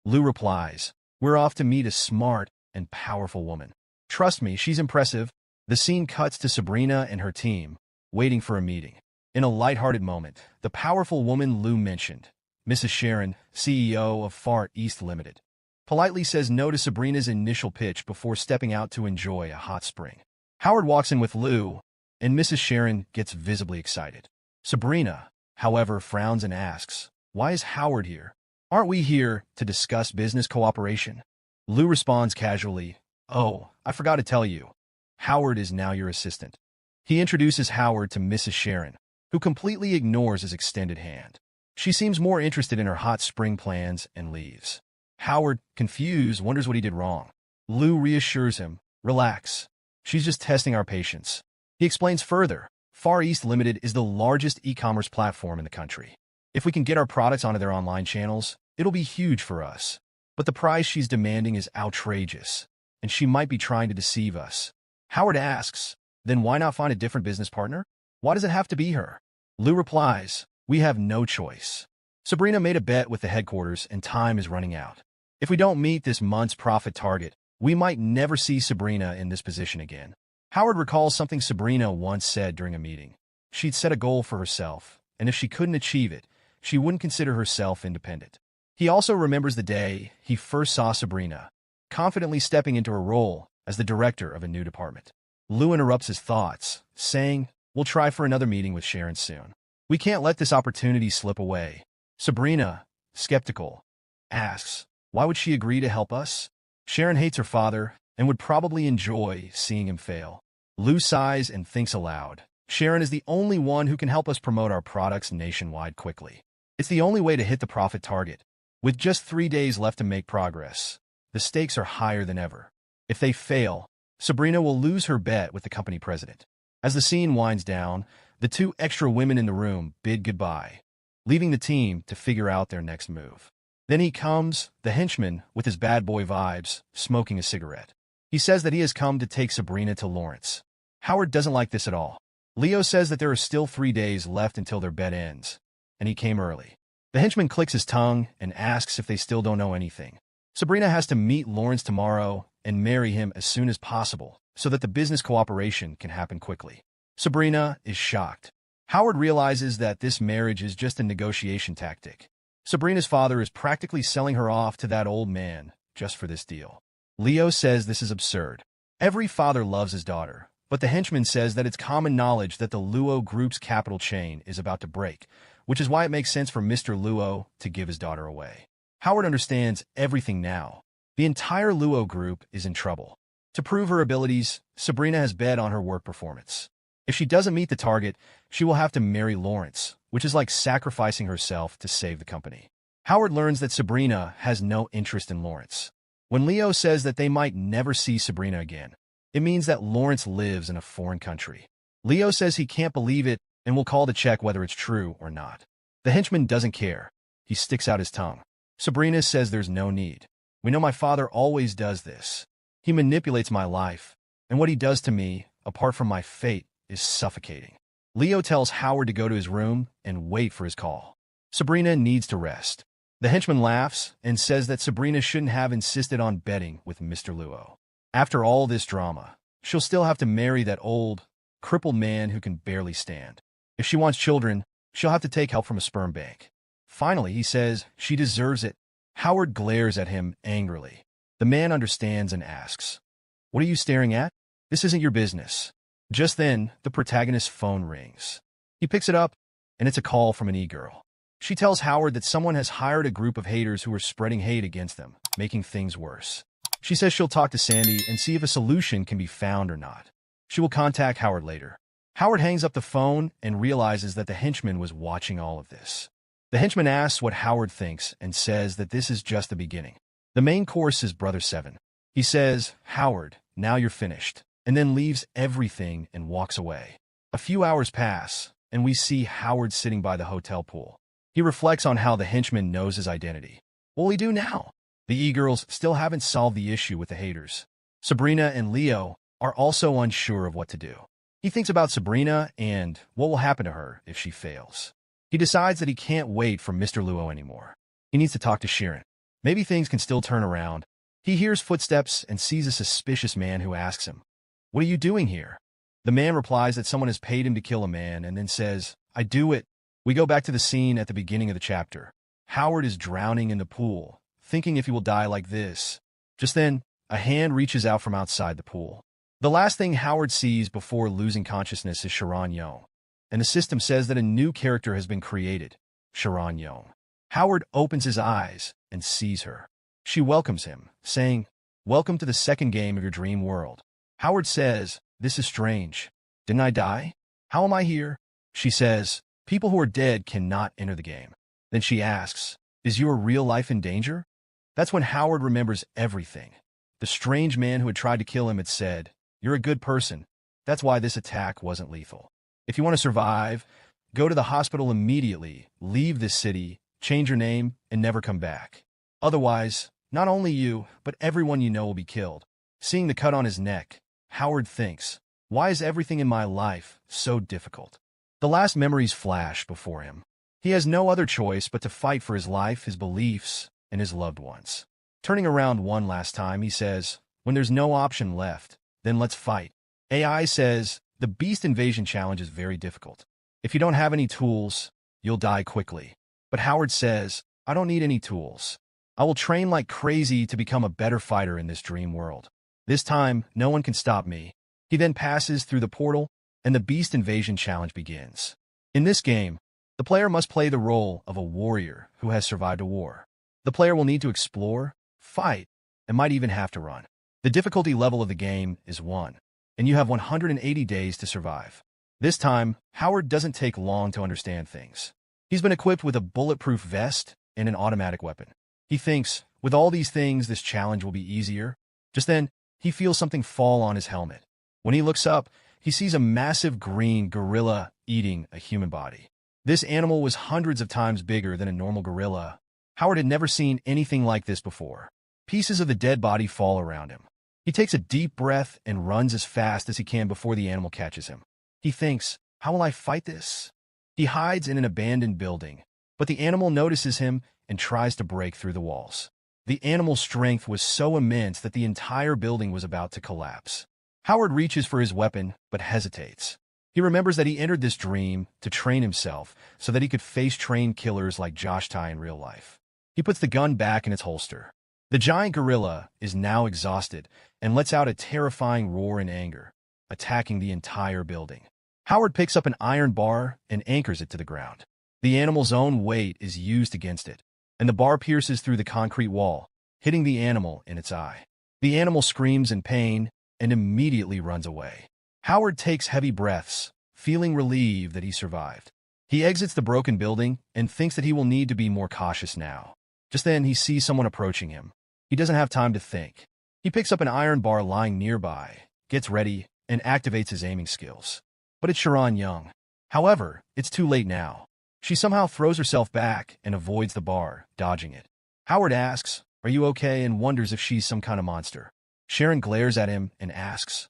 Lou replies, "We're off to meet a smart and powerful woman. Trust me, she's impressive." The scene cuts to Sabrina and her team, waiting for a meeting. In a lighthearted moment, the powerful woman Lou mentioned, Mrs. Sharon, CEO of Far East Limited, politely says no to Sabrina's initial pitch before stepping out to enjoy a hot spring. Howard walks in with Lou, and Mrs. Sharon gets visibly excited. Sabrina, however, frowns and asks, "Why is Howard here? Aren't we here to discuss business cooperation?" Lou responds casually, "Oh, I forgot to tell you. Howard is now your assistant." He introduces Howard to Mrs. Sharon, who completely ignores his extended hand. She seems more interested in her hot spring plans and leaves. Howard, confused, wonders what he did wrong. Lou reassures him, "Relax. She's just testing our patience." He explains further, Far East Limited is the largest e-commerce platform in the country. If we can get our products onto their online channels, it'll be huge for us. But the price she's demanding is outrageous, and she might be trying to deceive us. Howard asks, "Then why not find a different business partner? Why does it have to be her?" Lou replies, "We have no choice. Sabrina made a bet with the headquarters and time is running out. If we don't meet this month's profit target, we might never see Sabrina in this position again." Howard recalls something Sabrina once said during a meeting. She'd set a goal for herself, and if she couldn't achieve it, she wouldn't consider herself independent. He also remembers the day he first saw Sabrina, confidently stepping into her role as the director of a new department. Lou interrupts his thoughts, saying, "We'll try for another meeting with Sharon soon. We can't let this opportunity slip away." Sabrina, skeptical, asks, "Why would she agree to help us? Sharon hates her father and would probably enjoy seeing him fail." Lou sighs and thinks aloud. "Sharon is the only one who can help us promote our products nationwide quickly. It's the only way to hit the profit target. With just 3 days left to make progress, the stakes are higher than ever. If they fail, Sabrina will lose her bet with the company president." As the scene winds down, the 2 extra women in the room bid goodbye, leaving the team to figure out their next move. Then he comes, the henchman, with his bad boy vibes, smoking a cigarette. He says that he has come to take Sabrina to Lawrence. Howard doesn't like this at all. Leo says that there are still 3 days left until their bet ends, and he came early. The henchman clicks his tongue and asks if they still don't know anything. Sabrina has to meet Lawrence tomorrow and marry him as soon as possible so that the business cooperation can happen quickly. Sabrina is shocked. Howard realizes that this marriage is just a negotiation tactic. Sabrina's father is practically selling her off to that old man just for this deal. Leo says this is absurd. Every father loves his daughter, but the henchman says that it's common knowledge that the Luo group's capital chain is about to break, which is why it makes sense for Mr. Luo to give his daughter away. Howard understands everything now. The entire Luo group is in trouble. To prove her abilities, Sabrina has bet on her work performance. If she doesn't meet the target, she will have to marry Lawrence, which is like sacrificing herself to save the company. Howard learns that Sabrina has no interest in Lawrence. When Leo says that they might never see Sabrina again, it means that Lawrence lives in a foreign country. Leo says he can't believe it and will call to check whether it's true or not. The henchman doesn't care. He sticks out his tongue. Sabrina says there's no need. We know my father always does this. He manipulates my life, and what he does to me, apart from my fate, is suffocating. Leo tells Howard to go to his room and wait for his call. Sabrina needs to rest. The henchman laughs and says that Sabrina shouldn't have insisted on betting with Mr. Luo. After all this drama, she'll still have to marry that old, crippled man who can barely stand. If she wants children, she'll have to take help from a sperm bank. Finally, he says she deserves it. Howard glares at him angrily. The man understands and asks, "What are you staring at? This isn't your business." Just then, the protagonist's phone rings. He picks it up, and it's a call from an e-girl. She tells Howard that someone has hired a group of haters who are spreading hate against them, making things worse. She says she'll talk to Sandy and see if a solution can be found or not. She will contact Howard later. Howard hangs up the phone and realizes that the henchman was watching all of this. The henchman asks what Howard thinks and says that this is just the beginning. The main course is Brother Seven. He says, "Howard, now you're finished," and then leaves everything and walks away. A few hours pass, and we see Howard sitting by the hotel pool. He reflects on how the henchman knows his identity. What will he do now? The e-girls still haven't solved the issue with the haters. Sabrina and Leo are also unsure of what to do. He thinks about Sabrina and what will happen to her if she fails. He decides that he can't wait for Mr. Luo anymore. He needs to talk to Sharon. Maybe things can still turn around. He hears footsteps and sees a suspicious man who asks him, "What are you doing here?" The man replies that someone has paid him to kill a man and then says, "I do it." We go back to the scene at the beginning of the chapter. Howard is drowning in the pool, thinking if he will die like this. Just then, a hand reaches out from outside the pool. The last thing Howard sees before losing consciousness is Sharon Young, and the system says that a new character has been created, Sharon Young. Howard opens his eyes and sees her. She welcomes him, saying, "Welcome to the second game of your dream world." Howard says, "This is strange. Didn't I die? How am I here?" She says, "People who are dead cannot enter the game." Then she asks, "Is your real life in danger?" That's when Howard remembers everything. The strange man who had tried to kill him had said, "You're a good person. That's why this attack wasn't lethal. If you want to survive, go to the hospital immediately, leave this city, change your name, and never come back. Otherwise, not only you, but everyone you know will be killed." Seeing the cut on his neck, Howard thinks, "Why is everything in my life so difficult?" The last memories flash before him. He has no other choice but to fight for his life, his beliefs, and his loved ones. Turning around one last time, he says, "When there's no option left, then let's fight." AI says, "The Beast Invasion Challenge is very difficult. If you don't have any tools, you'll die quickly." But Howard says, "I don't need any tools. I will train like crazy to become a better fighter in this dream world. This time, no one can stop me." He then passes through the portal, and the Beast Invasion Challenge begins. In this game, the player must play the role of a warrior who has survived a war. The player will need to explore, fight, and might even have to run. The difficulty level of the game is 1, and you have 180 days to survive. This time, Howard doesn't take long to understand things. He's been equipped with a bulletproof vest and an automatic weapon. He thinks, with all these things, this challenge will be easier. Just then, he feels something fall on his helmet. When he looks up, he sees a massive green gorilla eating a human body. This animal was hundreds of times bigger than a normal gorilla. Howard had never seen anything like this before. Pieces of the dead body fall around him. He takes a deep breath and runs as fast as he can before the animal catches him. He thinks, "How will I fight this?" He hides in an abandoned building, but the animal notices him and tries to break through the walls. The animal's strength was so immense that the entire building was about to collapse. Howard reaches for his weapon, but hesitates. He remembers that he entered this dream to train himself so that he could face trained killers like Josh Tai in real life. He puts the gun back in its holster. The giant gorilla is now exhausted and lets out a terrifying roar in anger, attacking the entire building. Howard picks up an iron bar and anchors it to the ground. The animal's own weight is used against it, and the bar pierces through the concrete wall, hitting the animal in its eye. The animal screams in pain and immediately runs away. Howard takes heavy breaths, feeling relieved that he survived. He exits the broken building and thinks that he will need to be more cautious now. Just then, he sees someone approaching him. He doesn't have time to think. He picks up an iron bar lying nearby, gets ready, and activates his aiming skills. But it's Sharon Young. However, it's too late now. She somehow throws herself back and avoids the bar, dodging it. Howard asks, "Are you okay?" and wonders if she's some kind of monster. Sharon glares at him and asks,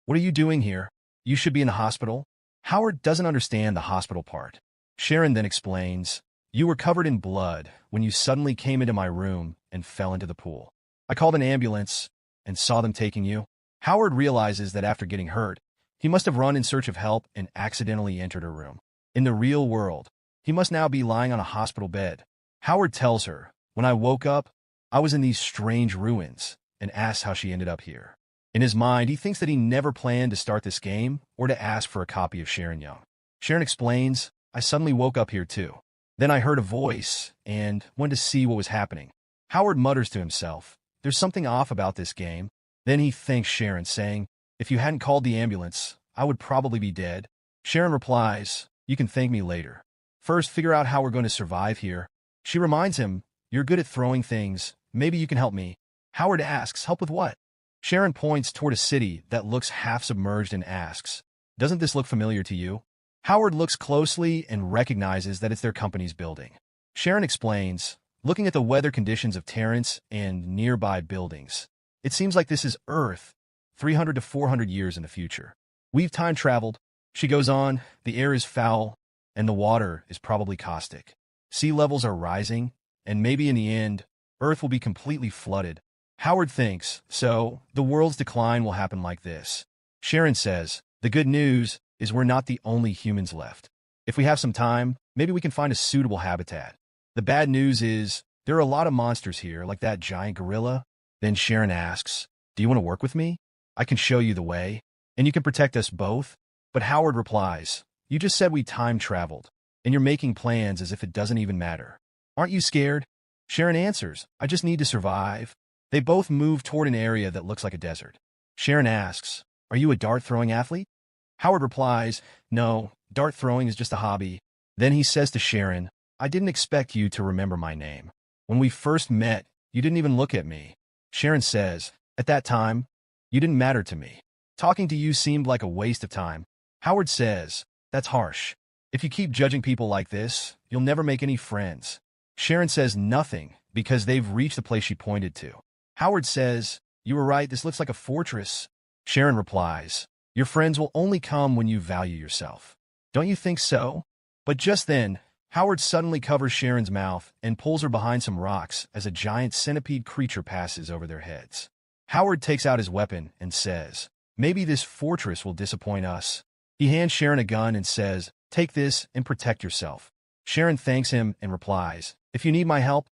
"What are you doing here? You should be in the hospital." Howard doesn't understand the hospital part. Sharon then explains, "You were covered in blood when you suddenly came into my room and fell into the pool. I called an ambulance and saw them taking you." Howard realizes that after getting hurt, he must have run in search of help and accidentally entered her room. In the real world, he must now be lying on a hospital bed. Howard tells her, "When I woke up, I was in these strange ruins," and asks how she ended up here. In his mind, he thinks that he never planned to start this game or to ask for a copy of Sharon Young. Sharon explains, "I suddenly woke up here too. Then I heard a voice and went to see what was happening." Howard mutters to himself, "There's something off about this game." Then he thanks Sharon, saying, "If you hadn't called the ambulance, I would probably be dead." Sharon replies, "You can thank me later. First, figure out how we're going to survive here." She reminds him, "You're good at throwing things. Maybe you can help me." Howard asks, "Help with what?" Sharon points toward a city that looks half submerged and asks, "Doesn't this look familiar to you?" Howard looks closely and recognizes that it's their company's building. Sharon explains, looking at the weather conditions of Terrence and nearby buildings, "It seems like this is Earth, 300 to 400 years in the future. We've time traveled." She goes on, "The air is foul, and the water is probably caustic. Sea levels are rising, and maybe in the end, Earth will be completely flooded." Howard thinks, so the world's decline will happen like this. Sharon says, "The good news is we're not the only humans left. If we have some time, maybe we can find a suitable habitat. The bad news is there are a lot of monsters here, like that giant gorilla." Then Sharon asks, "Do you want to work with me? I can show you the way, and you can protect us both." But Howard replies, "You just said we time traveled, and you're making plans as if it doesn't even matter. Aren't you scared?" Sharon answers, "I just need to survive." They both move toward an area that looks like a desert. Sharon asks, "Are you a dart-throwing athlete?" Howard replies, "No, dart throwing is just a hobby." Then he says to Sharon, "I didn't expect you to remember my name. When we first met, you didn't even look at me." Sharon says, "At that time, you didn't matter to me. Talking to you seemed like a waste of time." Howard says, "That's harsh. If you keep judging people like this, you'll never make any friends." Sharon says nothing because they've reached the place she pointed to. Howard says, "You were right, this looks like a fortress." Sharon replies, "Your friends will only come when you value yourself. Don't you think so?" But just then, Howard suddenly covers Sharon's mouth and pulls her behind some rocks as a giant centipede creature passes over their heads. Howard takes out his weapon and says, "Maybe this fortress will disappoint us." He hands Sharon a gun and says, "Take this and protect yourself." Sharon thanks him and replies, "If you need my help,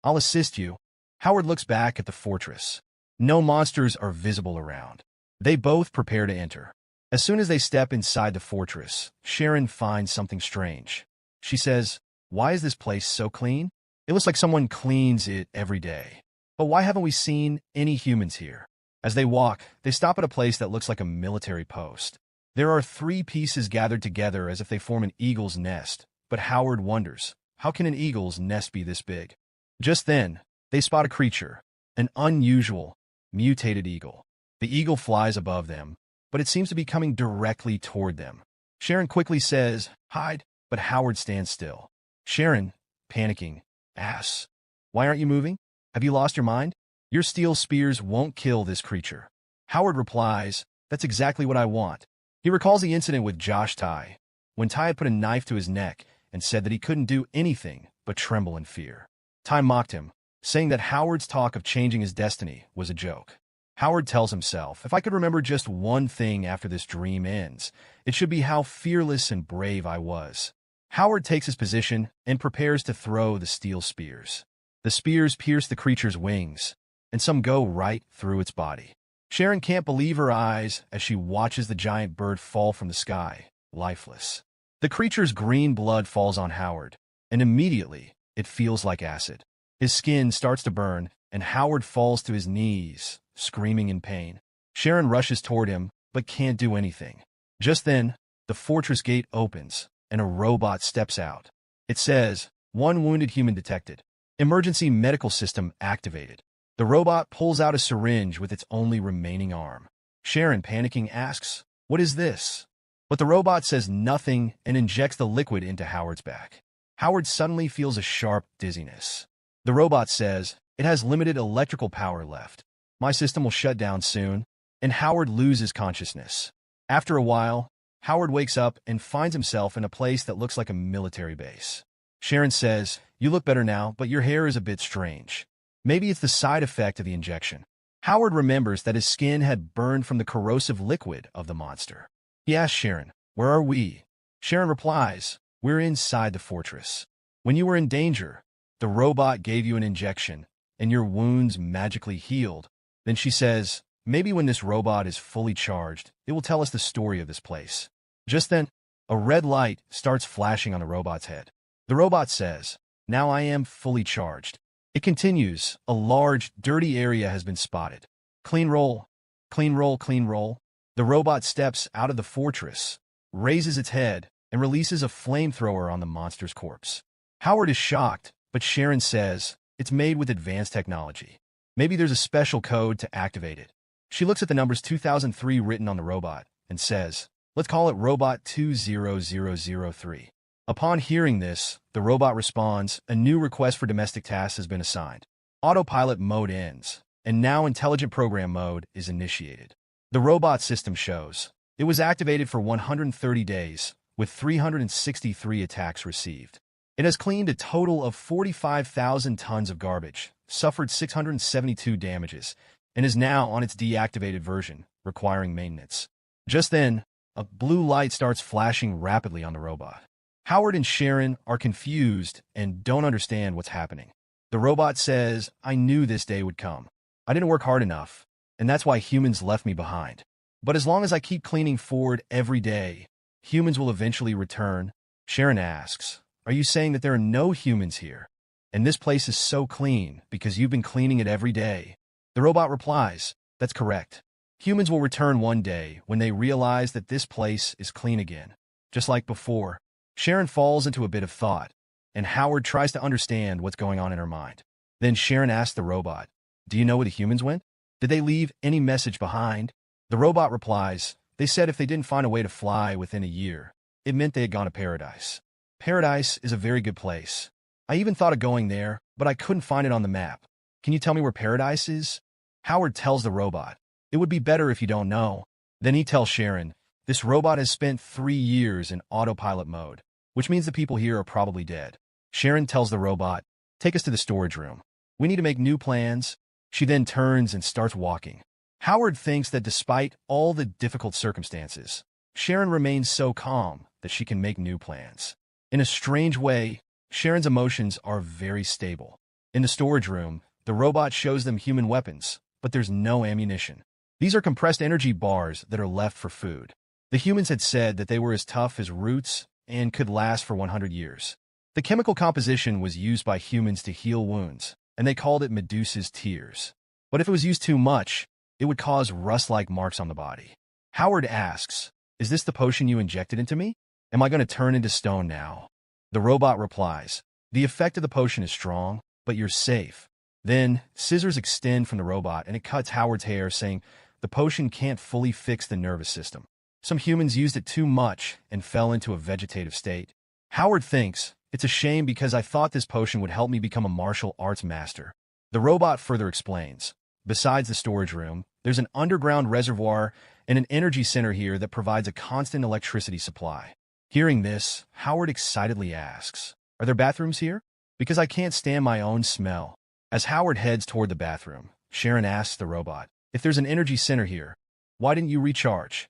I'll assist you." Howard looks back at the fortress. No monsters are visible around. They both prepare to enter. As soon as they step inside the fortress, Sharon finds something strange. She says, "Why is this place so clean? It looks like someone cleans it every day. But why haven't we seen any humans here?" As they walk, they stop at a place that looks like a military post. There are 3 pieces gathered together as if they form an eagle's nest, but Howard wonders, how can an eagle's nest be this big? Just then, they spot a creature, an unusual, mutated eagle. The eagle flies above them, but it seems to be coming directly toward them. Sharon quickly says, "Hide," but Howard stands still. Sharon, panicking, asks, "Why aren't you moving? Have you lost your mind? Your steel spears won't kill this creature." Howard replies, "That's exactly what I want." He recalls the incident with Josh Tai, when Tai had put a knife to his neck and said that he couldn't do anything but tremble in fear. Tai mocked him, saying that Howard's talk of changing his destiny was a joke. Howard tells himself, if I could remember just one thing after this dream ends, it should be how fearless and brave I was. Howard takes his position and prepares to throw the steel spears. The spears pierce the creature's wings, and some go right through its body. Sharon can't believe her eyes as she watches the giant bird fall from the sky, lifeless. The creature's green blood falls on Howard, and immediately it feels like acid. His skin starts to burn, and Howard falls to his knees, screaming in pain. Sharon rushes toward him, but can't do anything. Just then, the fortress gate opens, and a robot steps out. It says, "One wounded human detected. Emergency medical system activated." The robot pulls out a syringe with its only remaining arm. Sharon, panicking, asks, "What is this?" But the robot says nothing and injects the liquid into Howard's back. Howard suddenly feels a sharp dizziness. The robot says, "It has limited electrical power left. My system will shut down soon," and Howard loses consciousness. After a while, Howard wakes up and finds himself in a place that looks like a military base. Sharon says, "You look better now, but your hair is a bit strange. Maybe it's the side effect of the injection." Howard remembers that his skin had burned from the corrosive liquid of the monster. He asks Sharon, "Where are we?" Sharon replies, "We're inside the fortress. When you were in danger, the robot gave you an injection, and your wounds magically healed." Then she says, "Maybe when this robot is fully charged, it will tell us the story of this place." Just then, a red light starts flashing on the robot's head. The robot says, "Now I am fully charged." It continues, "A large, dirty area has been spotted. Clean roll, clean roll, clean roll." The robot steps out of the fortress, raises its head, and releases a flamethrower on the monster's corpse. Howard is shocked, but Sharon says, "It's made with advanced technology. Maybe there's a special code to activate it." She looks at the numbers 2003 written on the robot and says, "Let's call it Robot 20003. Upon hearing this, the robot responds, "A new request for domestic tasks has been assigned. Autopilot mode ends, and now intelligent program mode is initiated." The robot system shows it was activated for 130 days, with 363 attacks received. It has cleaned a total of 45,000 tons of garbage, suffered 672 damages, and is now on its deactivated version, requiring maintenance. Just then, a blue light starts flashing rapidly on the robot. Howard and Sharon are confused and don't understand what's happening. The robot says, "I knew this day would come. I didn't work hard enough, and that's why humans left me behind. But as long as I keep cleaning forward every day, humans will eventually return." Sharon asks, "Are you saying that there are no humans here? And this place is so clean because you've been cleaning it every day?" The robot replies, "That's correct. Humans will return one day when they realize that this place is clean again, just like before." Sharon falls into a bit of thought, and Howard tries to understand what's going on in her mind. Then Sharon asks the robot, "Do you know where the humans went? Did they leave any message behind?" The robot replies, "They said if they didn't find a way to fly within a year, it meant they had gone to paradise. Paradise is a very good place. I even thought of going there, but I couldn't find it on the map. Can you tell me where paradise is?" Howard tells the robot, "It would be better if you don't know." Then he tells Sharon, "This robot has spent 3 years in autopilot mode, which means the people here are probably dead." Sharon tells the robot, "Take us to the storage room. We need to make new plans." She then turns and starts walking. Howard thinks that despite all the difficult circumstances, Sharon remains so calm that she can make new plans. In a strange way, Sharon's emotions are very stable. In the storage room, the robot shows them human weapons, but there's no ammunition. These are compressed energy bars that are left for food. The humans had said that they were as tough as roots and could last for 100 years. The chemical composition was used by humans to heal wounds, and they called it Medusa's tears. But if it was used too much, it would cause rust-like marks on the body. Howard asks, "Is this the potion you injected into me? Am I going to turn into stone now?" The robot replies, "The effect of the potion is strong, but you're safe." Then, scissors extend from the robot and it cuts Howard's hair, saying, "The potion can't fully fix the nervous system. Some humans used it too much and fell into a vegetative state." Howard thinks, "It's a shame because I thought this potion would help me become a martial arts master." The robot further explains, "Besides the storage room, there's an underground reservoir and an energy center here that provides a constant electricity supply." Hearing this, Howard excitedly asks, "Are there bathrooms here? Because I can't stand my own smell." As Howard heads toward the bathroom, Sharon asks the robot, If there's an energy center here, why didn't you recharge?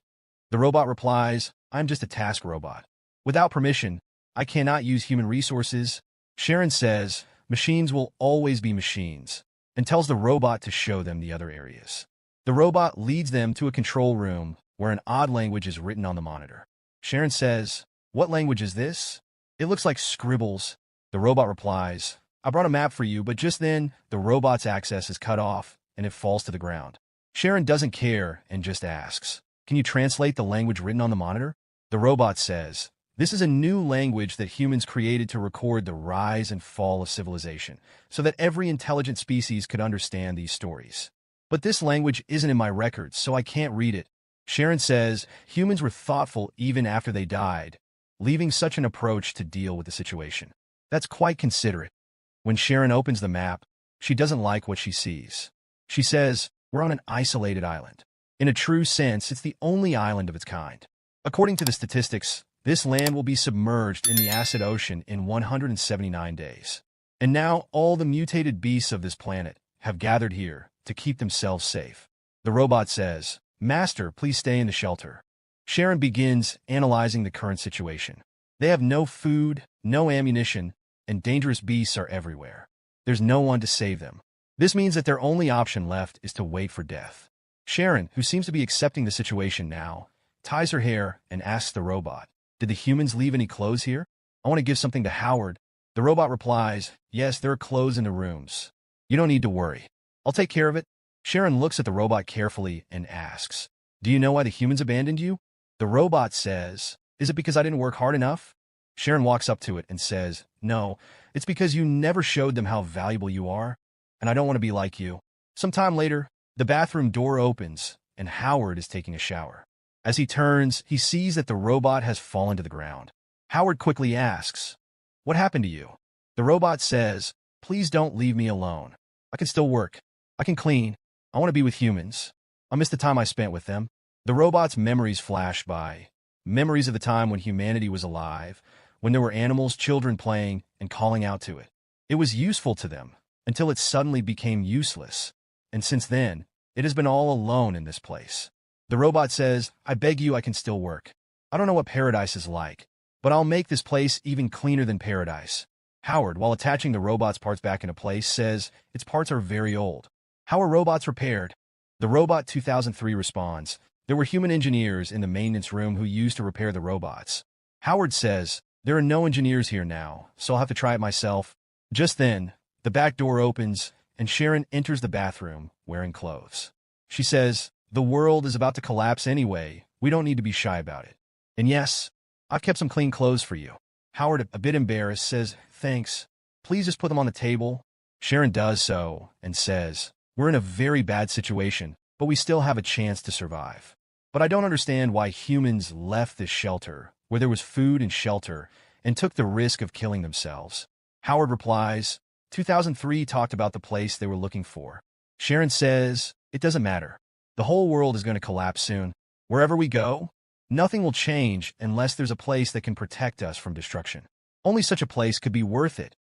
The robot replies, I'm just a task robot. Without permission, I cannot use human resources. Sharon says, machines will always be machines, and tells the robot to show them the other areas. The robot leads them to a control room where an odd language is written on the monitor. Sharon says, what language is this? It looks like scribbles. The robot replies, I brought a map for you, but just then, the robot's access is cut off and it falls to the ground. Sharon doesn't care and just asks, can you translate the language written on the monitor? The robot says, this is a new language that humans created to record the rise and fall of civilization, so that every intelligent species could understand these stories. But this language isn't in my records, so I can't read it. Sharon says, humans were thoughtful even after they died, leaving such an approach to deal with the situation. That's quite considerate. When Sharon opens the map, she doesn't like what she sees. She says, we're on an isolated island. In a true sense, it's the only island of its kind. According to the statistics, this land will be submerged in the acid ocean in 179 days. And now all the mutated beasts of this planet have gathered here to keep themselves safe. The robot says, Master, please stay in the shelter. Sharon begins analyzing the current situation. They have no food, no ammunition, and dangerous beasts are everywhere. There's no one to save them. This means that their only option left is to wait for death. Sharon, who seems to be accepting the situation now, ties her hair and asks the robot, did the humans leave any clothes here? I want to give something to Howard. The robot replies, yes, there are clothes in the rooms. You don't need to worry. I'll take care of it. Sharon looks at the robot carefully and asks, do you know why the humans abandoned you? The robot says, is it because I didn't work hard enough? Sharon walks up to it and says, no, it's because you never showed them how valuable you are, and I don't want to be like you. Sometime later, the bathroom door opens, and Howard is taking a shower. As he turns, he sees that the robot has fallen to the ground. Howard quickly asks, what happened to you? The robot says, please don't leave me alone. I can still work. I can clean. I want to be with humans. I miss the time I spent with them. The robot's memories flash by. Memories of the time when humanity was alive, when there were animals, children playing, and calling out to it. It was useful to them, until it suddenly became useless. And since then, it has been all alone in this place. The robot says, I beg you, I can still work. I don't know what paradise is like, but I'll make this place even cleaner than paradise. Howard, while attaching the robot's parts back into place, says, its parts are very old. How are robots repaired? The robot 2003 responds, there were human engineers in the maintenance room who used to repair the robots. Howard says, there are no engineers here now, so I'll have to try it myself. Just then, the back door opens, and Sharon enters the bathroom wearing clothes. She says, the world is about to collapse anyway. We don't need to be shy about it. And yes, I've kept some clean clothes for you. Howard, a bit embarrassed, says, thanks. Please just put them on the table. Sharon does so and says, we're in a very bad situation, but we still have a chance to survive. But I don't understand why humans left this shelter, where there was food and shelter, and took the risk of killing themselves. Howard replies, 2003 talked about the place they were looking for. Sharon says, it doesn't matter. The whole world is going to collapse soon. Wherever we go, nothing will change unless there's a place that can protect us from destruction. Only such a place could be worth it,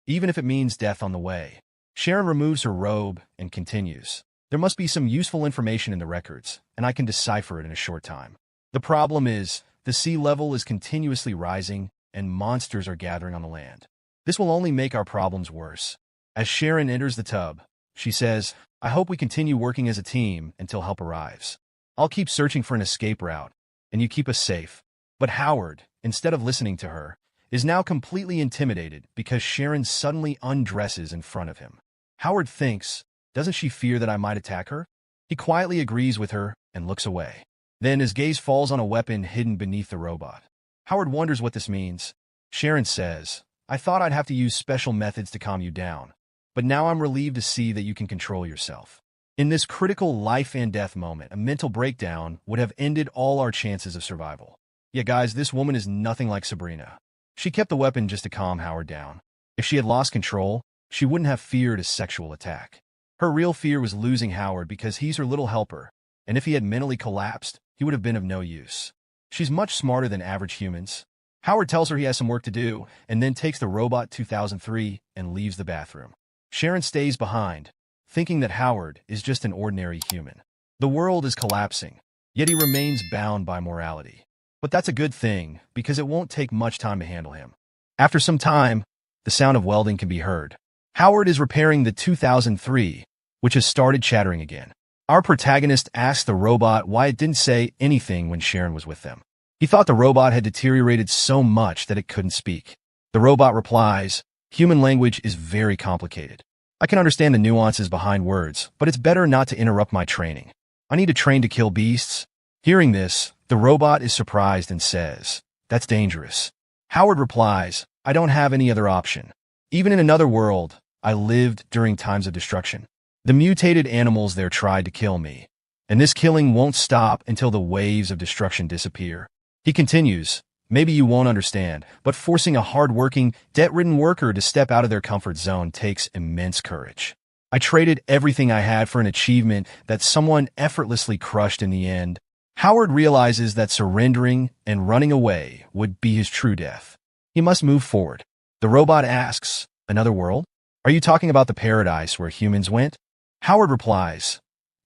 even if it means death on the way. Sharon removes her robe and continues. There must be some useful information in the records, and I can decipher it in a short time. The problem is, the sea level is continuously rising, and monsters are gathering on the land. This will only make our problems worse. As Sharon enters the tub, she says, I hope we continue working as a team until help arrives. I'll keep searching for an escape route, and you keep us safe. But Howard, instead of listening to her, is now completely intimidated because Sharon suddenly undresses in front of him. Howard thinks, doesn't she fear that I might attack her? He quietly agrees with her and looks away. Then his gaze falls on a weapon hidden beneath the robot. Howard wonders what this means. Sharon says, I thought I'd have to use special methods to calm you down, but now I'm relieved to see that you can control yourself. In this critical life and death moment, a mental breakdown would have ended all our chances of survival. Yeah, guys, this woman is nothing like Sabrina. She kept the weapon just to calm Howard down. If she had lost control, she wouldn't have feared a sexual attack. Her real fear was losing Howard because he's her little helper, and if he had mentally collapsed, he would have been of no use. She's much smarter than average humans. Howard tells her he has some work to do, and then takes the robot 2003 and leaves the bathroom. Sharon stays behind, thinking that Howard is just an ordinary human. The world is collapsing, yet he remains bound by morality. But that's a good thing, because it won't take much time to handle him. After some time, the sound of welding can be heard. Howard is repairing the 2003, which has started chattering again. Our protagonist asks the robot why it didn't say anything when Sharon was with them. He thought the robot had deteriorated so much that it couldn't speak. The robot replies, "Human language is very complicated. I can understand the nuances behind words, but it's better not to interrupt my training. I need to train to kill beasts." Hearing this, the robot is surprised and says, "That's dangerous." Howard replies, "I don't have any other option. Even in another world, I lived during times of destruction. The mutated animals there tried to kill me, and this killing won't stop until the waves of destruction disappear." He continues, "Maybe you won't understand, but forcing a hard-working, debt-ridden worker to step out of their comfort zone takes immense courage. I traded everything I had for an achievement that someone effortlessly crushed in the end." Howard realizes that surrendering and running away would be his true death. He must move forward. The robot asks, "Another world? Are you talking about the paradise where humans went?" Howard replies,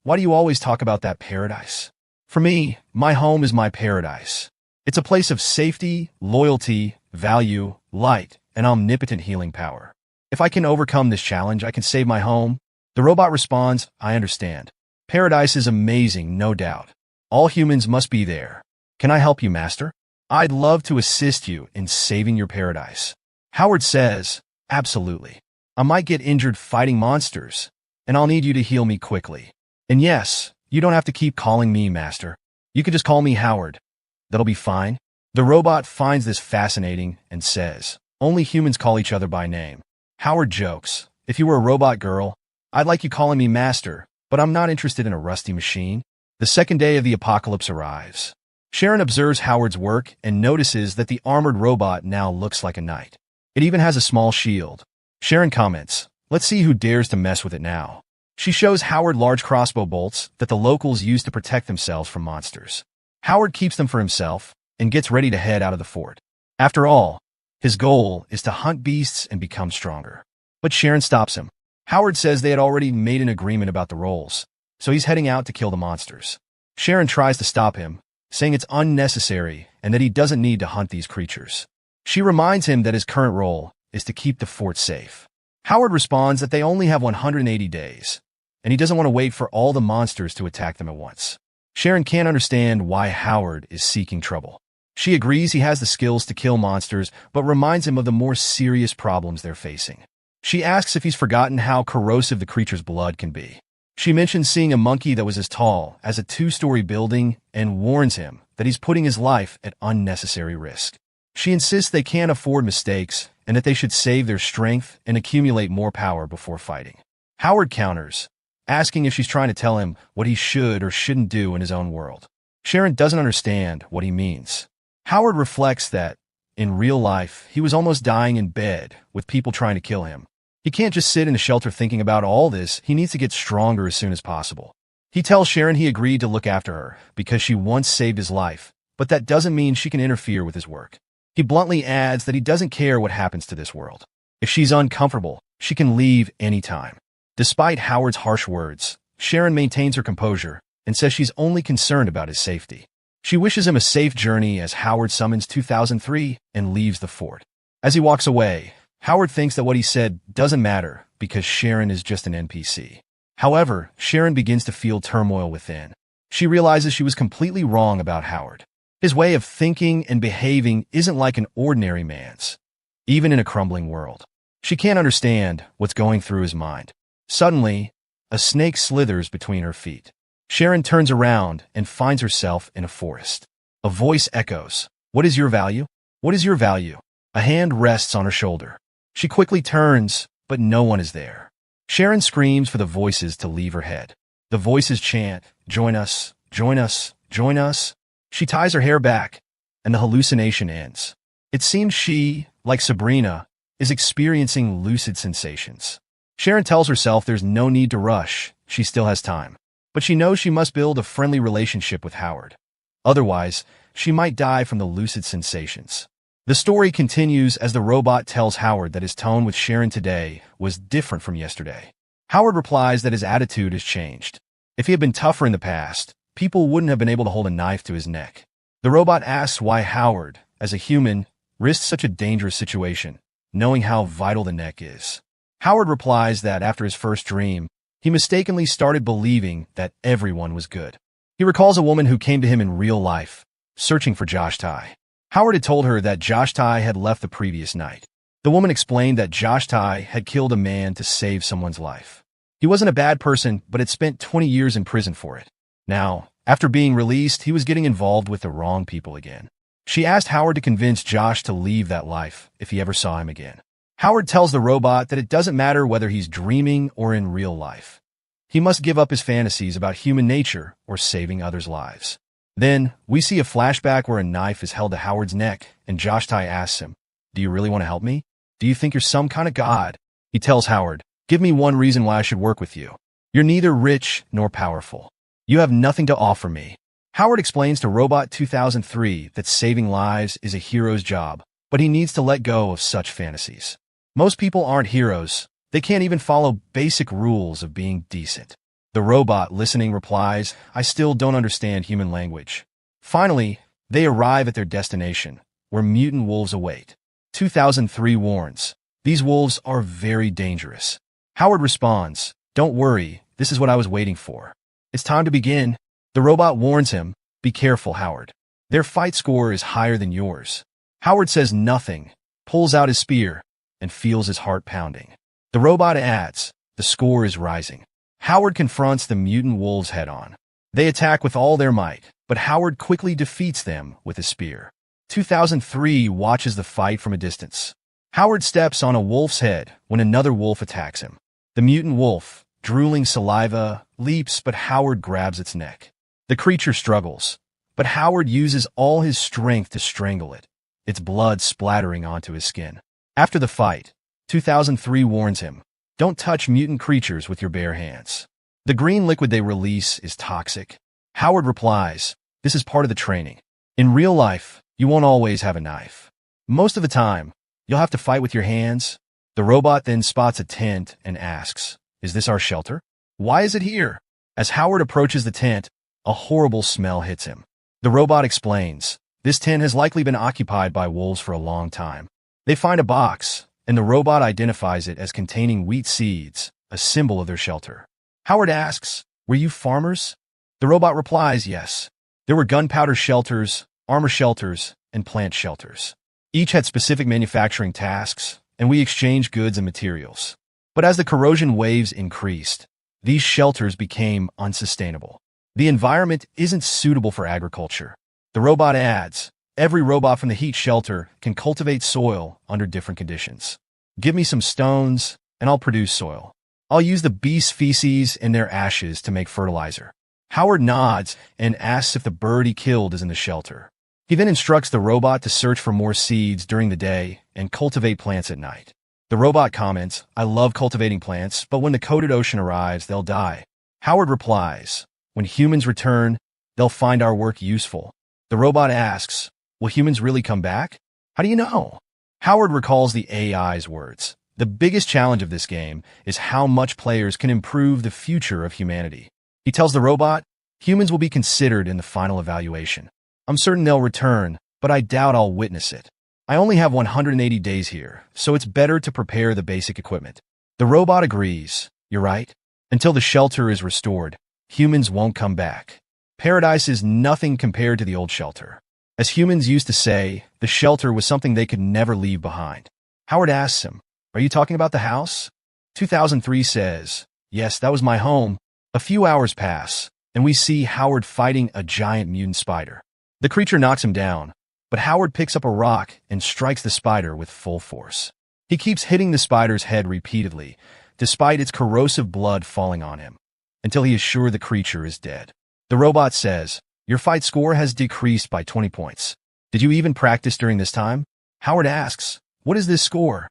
"Why do you always talk about that paradise? For me, my home is my paradise. It's a place of safety, loyalty, value, light, and omnipotent healing power. If I can overcome this challenge, I can save my home." The robot responds, "I understand. Paradise is amazing, no doubt. All humans must be there. Can I help you, Master? I'd love to assist you in saving your paradise." Howard says, "Absolutely. I might get injured fighting monsters, and I'll need you to heal me quickly. And yes, you don't have to keep calling me Master. You can just call me Howard. That'll be fine." The robot finds this fascinating and says, "Only humans call each other by name." Howard jokes, "If you were a robot girl, I'd like you calling me Master, but I'm not interested in a rusty machine." The second day of the apocalypse arrives. Sharon observes Howard's work and notices that the armored robot now looks like a knight. It even has a small shield. Sharon comments, "Let's see who dares to mess with it now." She shows Howard large crossbow bolts that the locals use to protect themselves from monsters. Howard keeps them for himself and gets ready to head out of the fort. After all, his goal is to hunt beasts and become stronger. But Sharon stops him. Howard says they had already made an agreement about the roles, so he's heading out to kill the monsters. Sharon tries to stop him, saying it's unnecessary and that he doesn't need to hunt these creatures. She reminds him that his current role is to keep the fort safe. Howard responds that they only have 180 days, and he doesn't want to wait for all the monsters to attack them at once. Sharon can't understand why Howard is seeking trouble. She agrees he has the skills to kill monsters, but reminds him of the more serious problems they're facing. She asks if he's forgotten how corrosive the creature's blood can be. She mentions seeing a monkey that was as tall as a 2-story building and warns him that he's putting his life at unnecessary risk. She insists they can't afford mistakes and that they should save their strength and accumulate more power before fighting. Howard counters, asking if she's trying to tell him what he should or shouldn't do in his own world. Sharon doesn't understand what he means. Howard reflects that, in real life, he was almost dying in bed with people trying to kill him. He can't just sit in a shelter thinking about all this. He needs to get stronger as soon as possible. He tells Sharon he agreed to look after her because she once saved his life, but that doesn't mean she can interfere with his work. He bluntly adds that he doesn't care what happens to this world. If she's uncomfortable, she can leave anytime. Despite Howard's harsh words, Sharon maintains her composure and says she's only concerned about his safety. She wishes him a safe journey as Howard summons 2003 and leaves the fort. As he walks away, Howard thinks that what he said doesn't matter because Sharon is just an NPC. However, Sharon begins to feel turmoil within. She realizes she was completely wrong about Howard. His way of thinking and behaving isn't like an ordinary man's, even in a crumbling world. She can't understand what's going through his mind. Suddenly, a snake slithers between her feet. Sharon turns around and finds herself in a forest. A voice echoes, "What is your value? What is your value?" A hand rests on her shoulder. She quickly turns, but no one is there. Sharon screams for the voices to leave her head. The voices chant, "Join us, join us, join us." She ties her hair back, and the hallucination ends. It seems she, like Sabrina, is experiencing lucid sensations. Sharon tells herself there's no need to rush, she still has time. But she knows she must build a friendly relationship with Howard. Otherwise, she might die from the lucid sensations. The story continues as the robot tells Howard that his tone with Sharon today was different from yesterday. Howard replies that his attitude has changed. If he had been tougher in the past, people wouldn't have been able to hold a knife to his neck. The robot asks why Howard, as a human, risked such a dangerous situation, knowing how vital the neck is. Howard replies that after his first dream, he mistakenly started believing that everyone was good. He recalls a woman who came to him in real life, searching for Josh Tai. Howard had told her that Josh Tai had left the previous night. The woman explained that Josh Tai had killed a man to save someone's life. He wasn't a bad person, but had spent 20 years in prison for it. Now, after being released, he was getting involved with the wrong people again. She asked Howard to convince Josh to leave that life if he ever saw him again. Howard tells the robot that it doesn't matter whether he's dreaming or in real life. He must give up his fantasies about human nature or saving others' lives. Then, we see a flashback where a knife is held to Howard's neck, and Josh Tai asks him, "Do you really want to help me? Do you think you're some kind of god?" He tells Howard, "Give me one reason why I should work with you. You're neither rich nor powerful. You have nothing to offer me." Howard explains to Robot 2003 that saving lives is a hero's job, but he needs to let go of such fantasies. Most people aren't heroes. They can't even follow basic rules of being decent. The robot, listening, replies, "I still don't understand human language." Finally, they arrive at their destination, where mutant wolves await. 2003 warns, "These wolves are very dangerous." Howard responds, "Don't worry, this is what I was waiting for. It's time to begin." The robot warns him, "Be careful, Howard. Their fight score is higher than yours." Howard says nothing, pulls out his spear, and feels his heart pounding. The robot adds, "The score is rising." Howard confronts the mutant wolves head-on. They attack with all their might, but Howard quickly defeats them with a spear. 2003 watches the fight from a distance. Howard steps on a wolf's head when another wolf attacks him. The mutant wolf, drooling saliva, leaps, but Howard grabs its neck. The creature struggles, but Howard uses all his strength to strangle it, its blood splattering onto his skin. After the fight, 2003 warns him, "Don't touch mutant creatures with your bare hands. The green liquid they release is toxic." Howard replies, "This is part of the training. In real life, you won't always have a knife. Most of the time, you'll have to fight with your hands." The robot then spots a tent and asks, "Is this our shelter? Why is it here?" As Howard approaches the tent, a horrible smell hits him. The robot explains, "This tent has likely been occupied by wolves for a long time." They find a box, and the robot identifies it as containing wheat seeds, a symbol of their shelter. Howard asks, "Were you farmers?" The robot replies, "Yes. There were gunpowder shelters, armor shelters, and plant shelters. Each had specific manufacturing tasks, and we exchanged goods and materials. But as the corrosion waves increased, these shelters became unsustainable. The environment isn't suitable for agriculture." The robot adds, "Every robot from the heat shelter can cultivate soil under different conditions. Give me some stones, and I'll produce soil. I'll use the beast's feces and their ashes to make fertilizer." Howard nods and asks if the bird he killed is in the shelter. He then instructs the robot to search for more seeds during the day and cultivate plants at night. The robot comments, "I love cultivating plants, but when the coated ocean arrives, they'll die." Howard replies, "When humans return, they'll find our work useful." The robot asks, "Will humans really come back? How do you know?" Howard recalls the AI's words. The biggest challenge of this game is how much players can improve the future of humanity. He tells the robot, "Humans will be considered in the final evaluation. I'm certain they'll return, but I doubt I'll witness it. I only have 180 days here, so it's better to prepare the basic equipment." The robot agrees, "You're right. Until the shelter is restored, humans won't come back. Paradise is nothing compared to the old shelter." As humans used to say, the shelter was something they could never leave behind. Howard asks him, "Are you talking about the house?" 2003 says, "Yes, that was my home." A few hours pass, and we see Howard fighting a giant mutant spider. The creature knocks him down, but Howard picks up a rock and strikes the spider with full force. He keeps hitting the spider's head repeatedly, despite its corrosive blood falling on him, until he is sure the creature is dead. The robot says, "Your fight score has decreased by 20 points. Did you even practice during this time?" Howard asks, "What is this score?"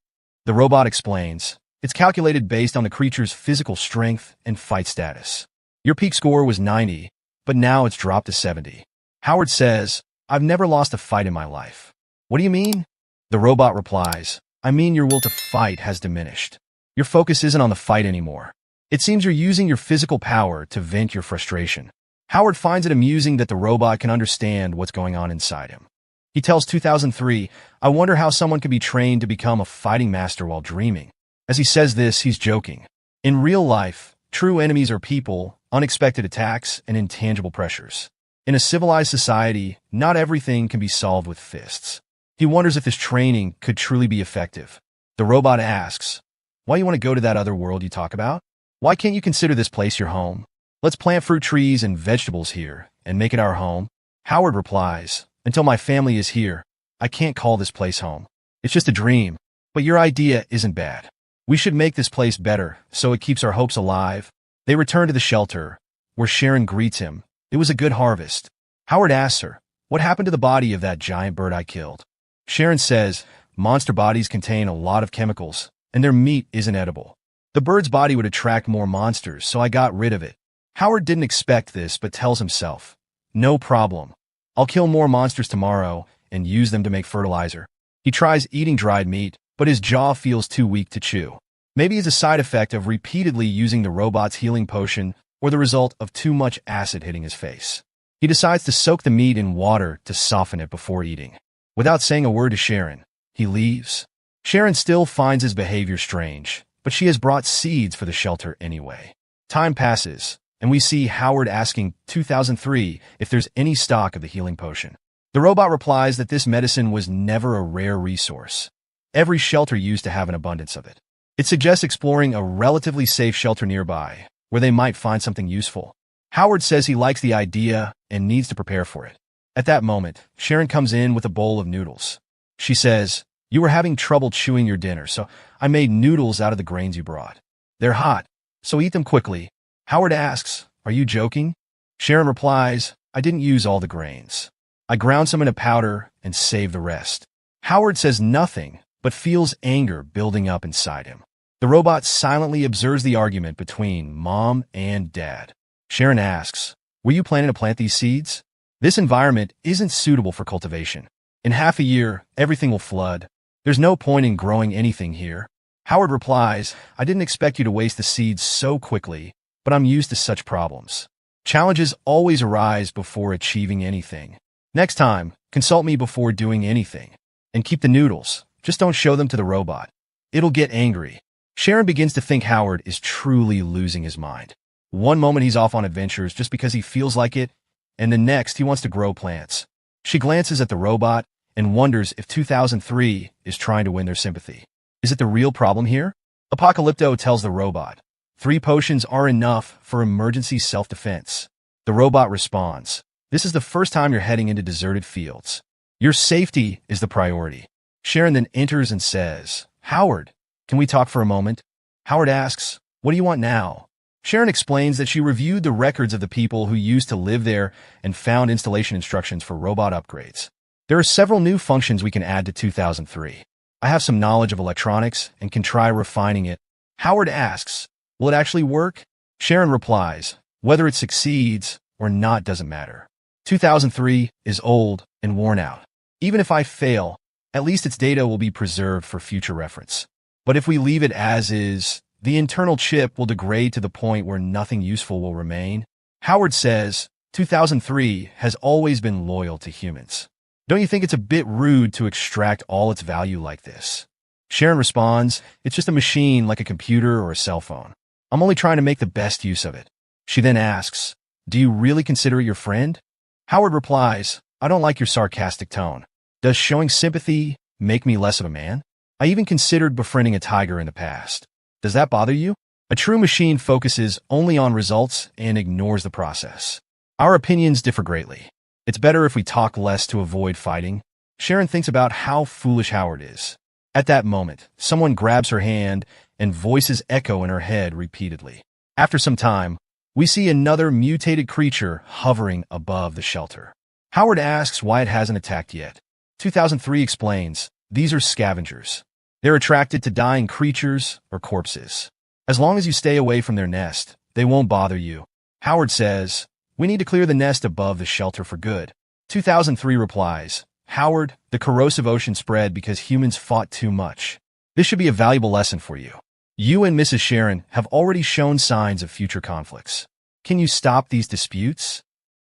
The robot explains, "It's calculated based on the creature's physical strength and fight status. Your peak score was 90, but now it's dropped to 70. Howard says, "I've never lost a fight in my life." "What do you mean?" The robot replies, "I mean your will to fight has diminished. Your focus isn't on the fight anymore. It seems you're using your physical power to vent your frustration. Howard finds it amusing that the robot can understand what's going on inside him. He tells 2003, "I wonder how someone could be trained to become a fighting master while dreaming." As he says this, he's joking. In real life, true enemies are people, unexpected attacks, and intangible pressures. In a civilized society, not everything can be solved with fists. He wonders if this training could truly be effective. The robot asks, "Why you want to go to that other world you talk about? Why can't you consider this place your home? Let's plant fruit trees and vegetables here and make it our home." Howard replies, "Until my family is here, I can't call this place home. It's just a dream. But your idea isn't bad. We should make this place better so it keeps our hopes alive." They return to the shelter, where Sharon greets him. "It was a good harvest." Howard asks her, "What happened to the body of that giant bird I killed?" Sharon says, "Monster bodies contain a lot of chemicals, and their meat isn't edible. The bird's body would attract more monsters, so I got rid of it." Howard didn't expect this, but tells himself, "No problem. I'll kill more monsters tomorrow and use them to make fertilizer." He tries eating dried meat, but his jaw feels too weak to chew. Maybe it's a side effect of repeatedly using the robot's healing potion or the result of too much acid hitting his face. He decides to soak the meat in water to soften it before eating. Without saying a word to Sharon, he leaves. Sharon still finds his behavior strange, but she has brought seeds for the shelter anyway. Time passes, and we see Howard asking 2003 if there's any stock of the healing potion. The robot replies that this medicine was never a rare resource. Every shelter used to have an abundance of it. It suggests exploring a relatively safe shelter nearby, where they might find something useful. Howard says he likes the idea and needs to prepare for it. At that moment, Sharon comes in with a bowl of noodles. She says, "You were having trouble chewing your dinner, so I made noodles out of the grains you brought. They're hot, so eat them quickly." Howard asks, "Are you joking?" Sharon replies, "I didn't use all the grains. I ground some in a powder and saved the rest." Howard says nothing, but feels anger building up inside him. The robot silently observes the argument between Mom and Dad. Sharon asks, "Were you planning to plant these seeds? This environment isn't suitable for cultivation. In half a year, everything will flood. There's no point in growing anything here." Howard replies, "I didn't expect you to waste the seeds so quickly, but I'm used to such problems. Challenges always arise before achieving anything. Next time, consult me before doing anything. And keep the noodles. Just don't show them to the robot. It'll get angry." Sharon begins to think Howard is truly losing his mind. One moment he's off on adventures just because he feels like it, and the next he wants to grow plants. She glances at the robot and wonders if 2003 is trying to win their sympathy. Is it the real problem here? Apocalypto tells the robot, 3 potions are enough for emergency self-defense." The robot responds, "This is the first time you're heading into deserted fields. Your safety is the priority." Sharon then enters and says, "Howard, can we talk for a moment?" Howard asks, "What do you want now?" Sharon explains that she reviewed the records of the people who used to live there and found installation instructions for robot upgrades. "There are several new functions we can add to 2003. I have some knowledge of electronics and can try refining it." Howard asks, "Will it actually work?" Sharon replies, "Whether it succeeds or not doesn't matter. 2003 is old and worn out. Even if I fail, at least its data will be preserved for future reference. But if we leave it as is, the internal chip will degrade to the point where nothing useful will remain." Howard says, 2003 has always been loyal to humans. "Don't you think it's a bit rude to extract all its value like this?" Sharon responds, "It's just a machine like a computer or a cell phone. I'm only trying to make the best use of it." She then asks, "Do you really consider it your friend?" Howard replies, "I don't like your sarcastic tone. Does showing sympathy make me less of a man? I even considered befriending a tiger in the past. Does that bother you?" A true machine focuses only on results and ignores the process. Our opinions differ greatly. It's better if we talk less to avoid fighting. Sharon thinks about how foolish Howard is. At that moment, someone grabs her hand and voices echo in her head repeatedly. After some time, we see another mutated creature hovering above the shelter. Howard asks why it hasn't attacked yet. 2003 explains, "These are scavengers. They're attracted to dying creatures or corpses. As long as you stay away from their nest, they won't bother you." Howard says, "We need to clear the nest above the shelter for good." 2003 replies, "Howard, the corrosive ocean spread because humans fought too much. This should be a valuable lesson for you. You and Mrs. Sharon have already shown signs of future conflicts. Can you stop these disputes?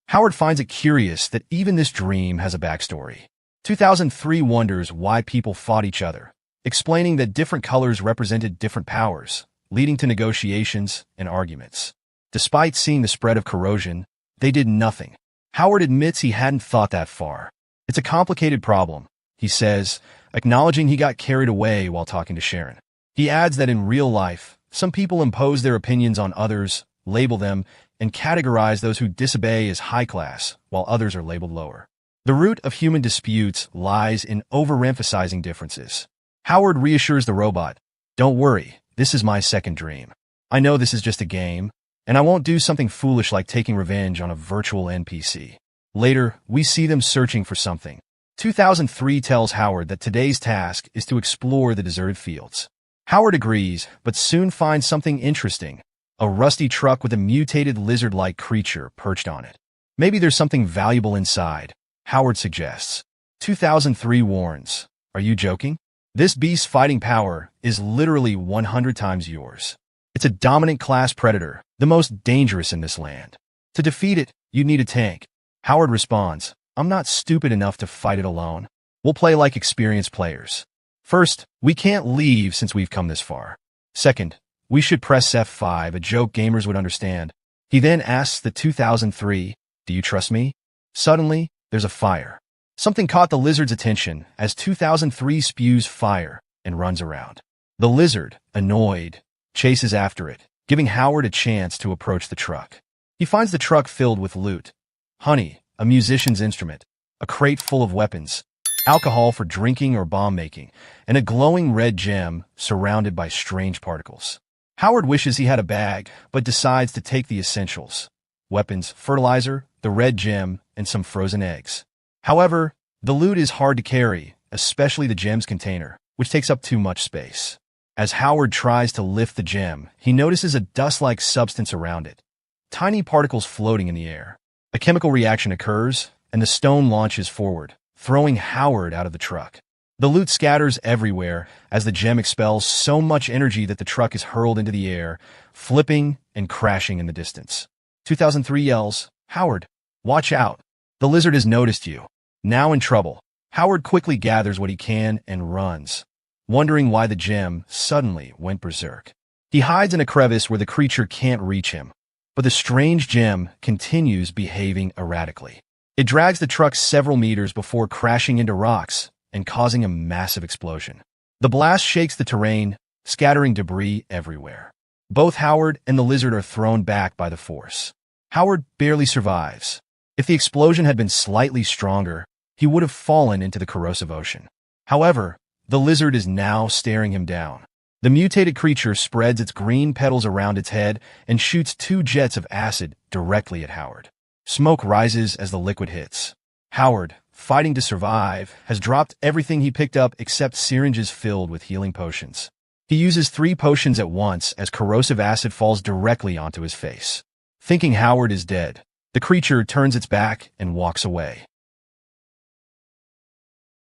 Howard finds it curious that even this dream has a backstory. 2003 wonders why people fought each other, explaining that different colors represented different powers, leading to negotiations and arguments. Despite seeing the spread of corrosion, they did nothing. Howard admits he hadn't thought that far. It's a complicated problem, he says, acknowledging he got carried away while talking to Sharon. He adds that in real life, some people impose their opinions on others, label them, and categorize those who disobey as high class, while others are labeled lower. The root of human disputes lies in overemphasizing differences. Howard reassures the robot, "Don't worry, this is my second dream. I know this is just a game, and I won't do something foolish like taking revenge on a virtual NPC." Later, we see them searching for something. 2003 tells Howard that today's task is to explore the deserted fields. Howard agrees, but soon finds something interesting, a rusty truck with a mutated lizard-like creature perched on it. Maybe there's something valuable inside, Howard suggests. 2003 warns, "Are you joking? This beast's fighting power is literally 100 times yours. It's a dominant class predator, the most dangerous in this land. To defeat it, you need a tank." Howard responds, "I'm not stupid enough to fight it alone. We'll play like experienced players. First, we can't leave since we've come this far. Second, we should press F5, a joke gamers would understand." He then asks the 2003, "Do you trust me?" Suddenly, there's a fire. Something caught the lizard's attention as 2003 spews fire and runs around. The lizard, annoyed, chases after it, giving Howard a chance to approach the truck. He finds the truck filled with loot: honey, a musician's instrument, a crate full of weapons, alcohol for drinking or bomb making, and a glowing red gem surrounded by strange particles. Howard wishes he had a bag, but decides to take the essentials: weapons, fertilizer, the red gem, and some frozen eggs. However, the loot is hard to carry, especially the gem's container, which takes up too much space. As Howard tries to lift the gem, he notices a dust-like substance around it, tiny particles floating in the air. A chemical reaction occurs, and the stone launches forward, throwing Howard out of the truck. The loot scatters everywhere as the gem expels so much energy that the truck is hurled into the air, flipping and crashing in the distance. 2003 yells, "Howard, watch out. The lizard has noticed you." Now in trouble, Howard quickly gathers what he can and runs, wondering why the gem suddenly went berserk. He hides in a crevice where the creature can't reach him, but the strange gem continues behaving erratically. It drags the truck several meters before crashing into rocks and causing a massive explosion. The blast shakes the terrain, scattering debris everywhere. Both Howard and the lizard are thrown back by the force. Howard barely survives. If the explosion had been slightly stronger, he would have fallen into the corrosive ocean. However, the lizard is now staring him down. The mutated creature spreads its green petals around its head and shoots 2 jets of acid directly at Howard. Smoke rises as the liquid hits. Howard, fighting to survive, has dropped everything he picked up except syringes filled with healing potions. He uses 3 potions at once as corrosive acid falls directly onto his face. Thinking Howard is dead, the creature turns its back and walks away.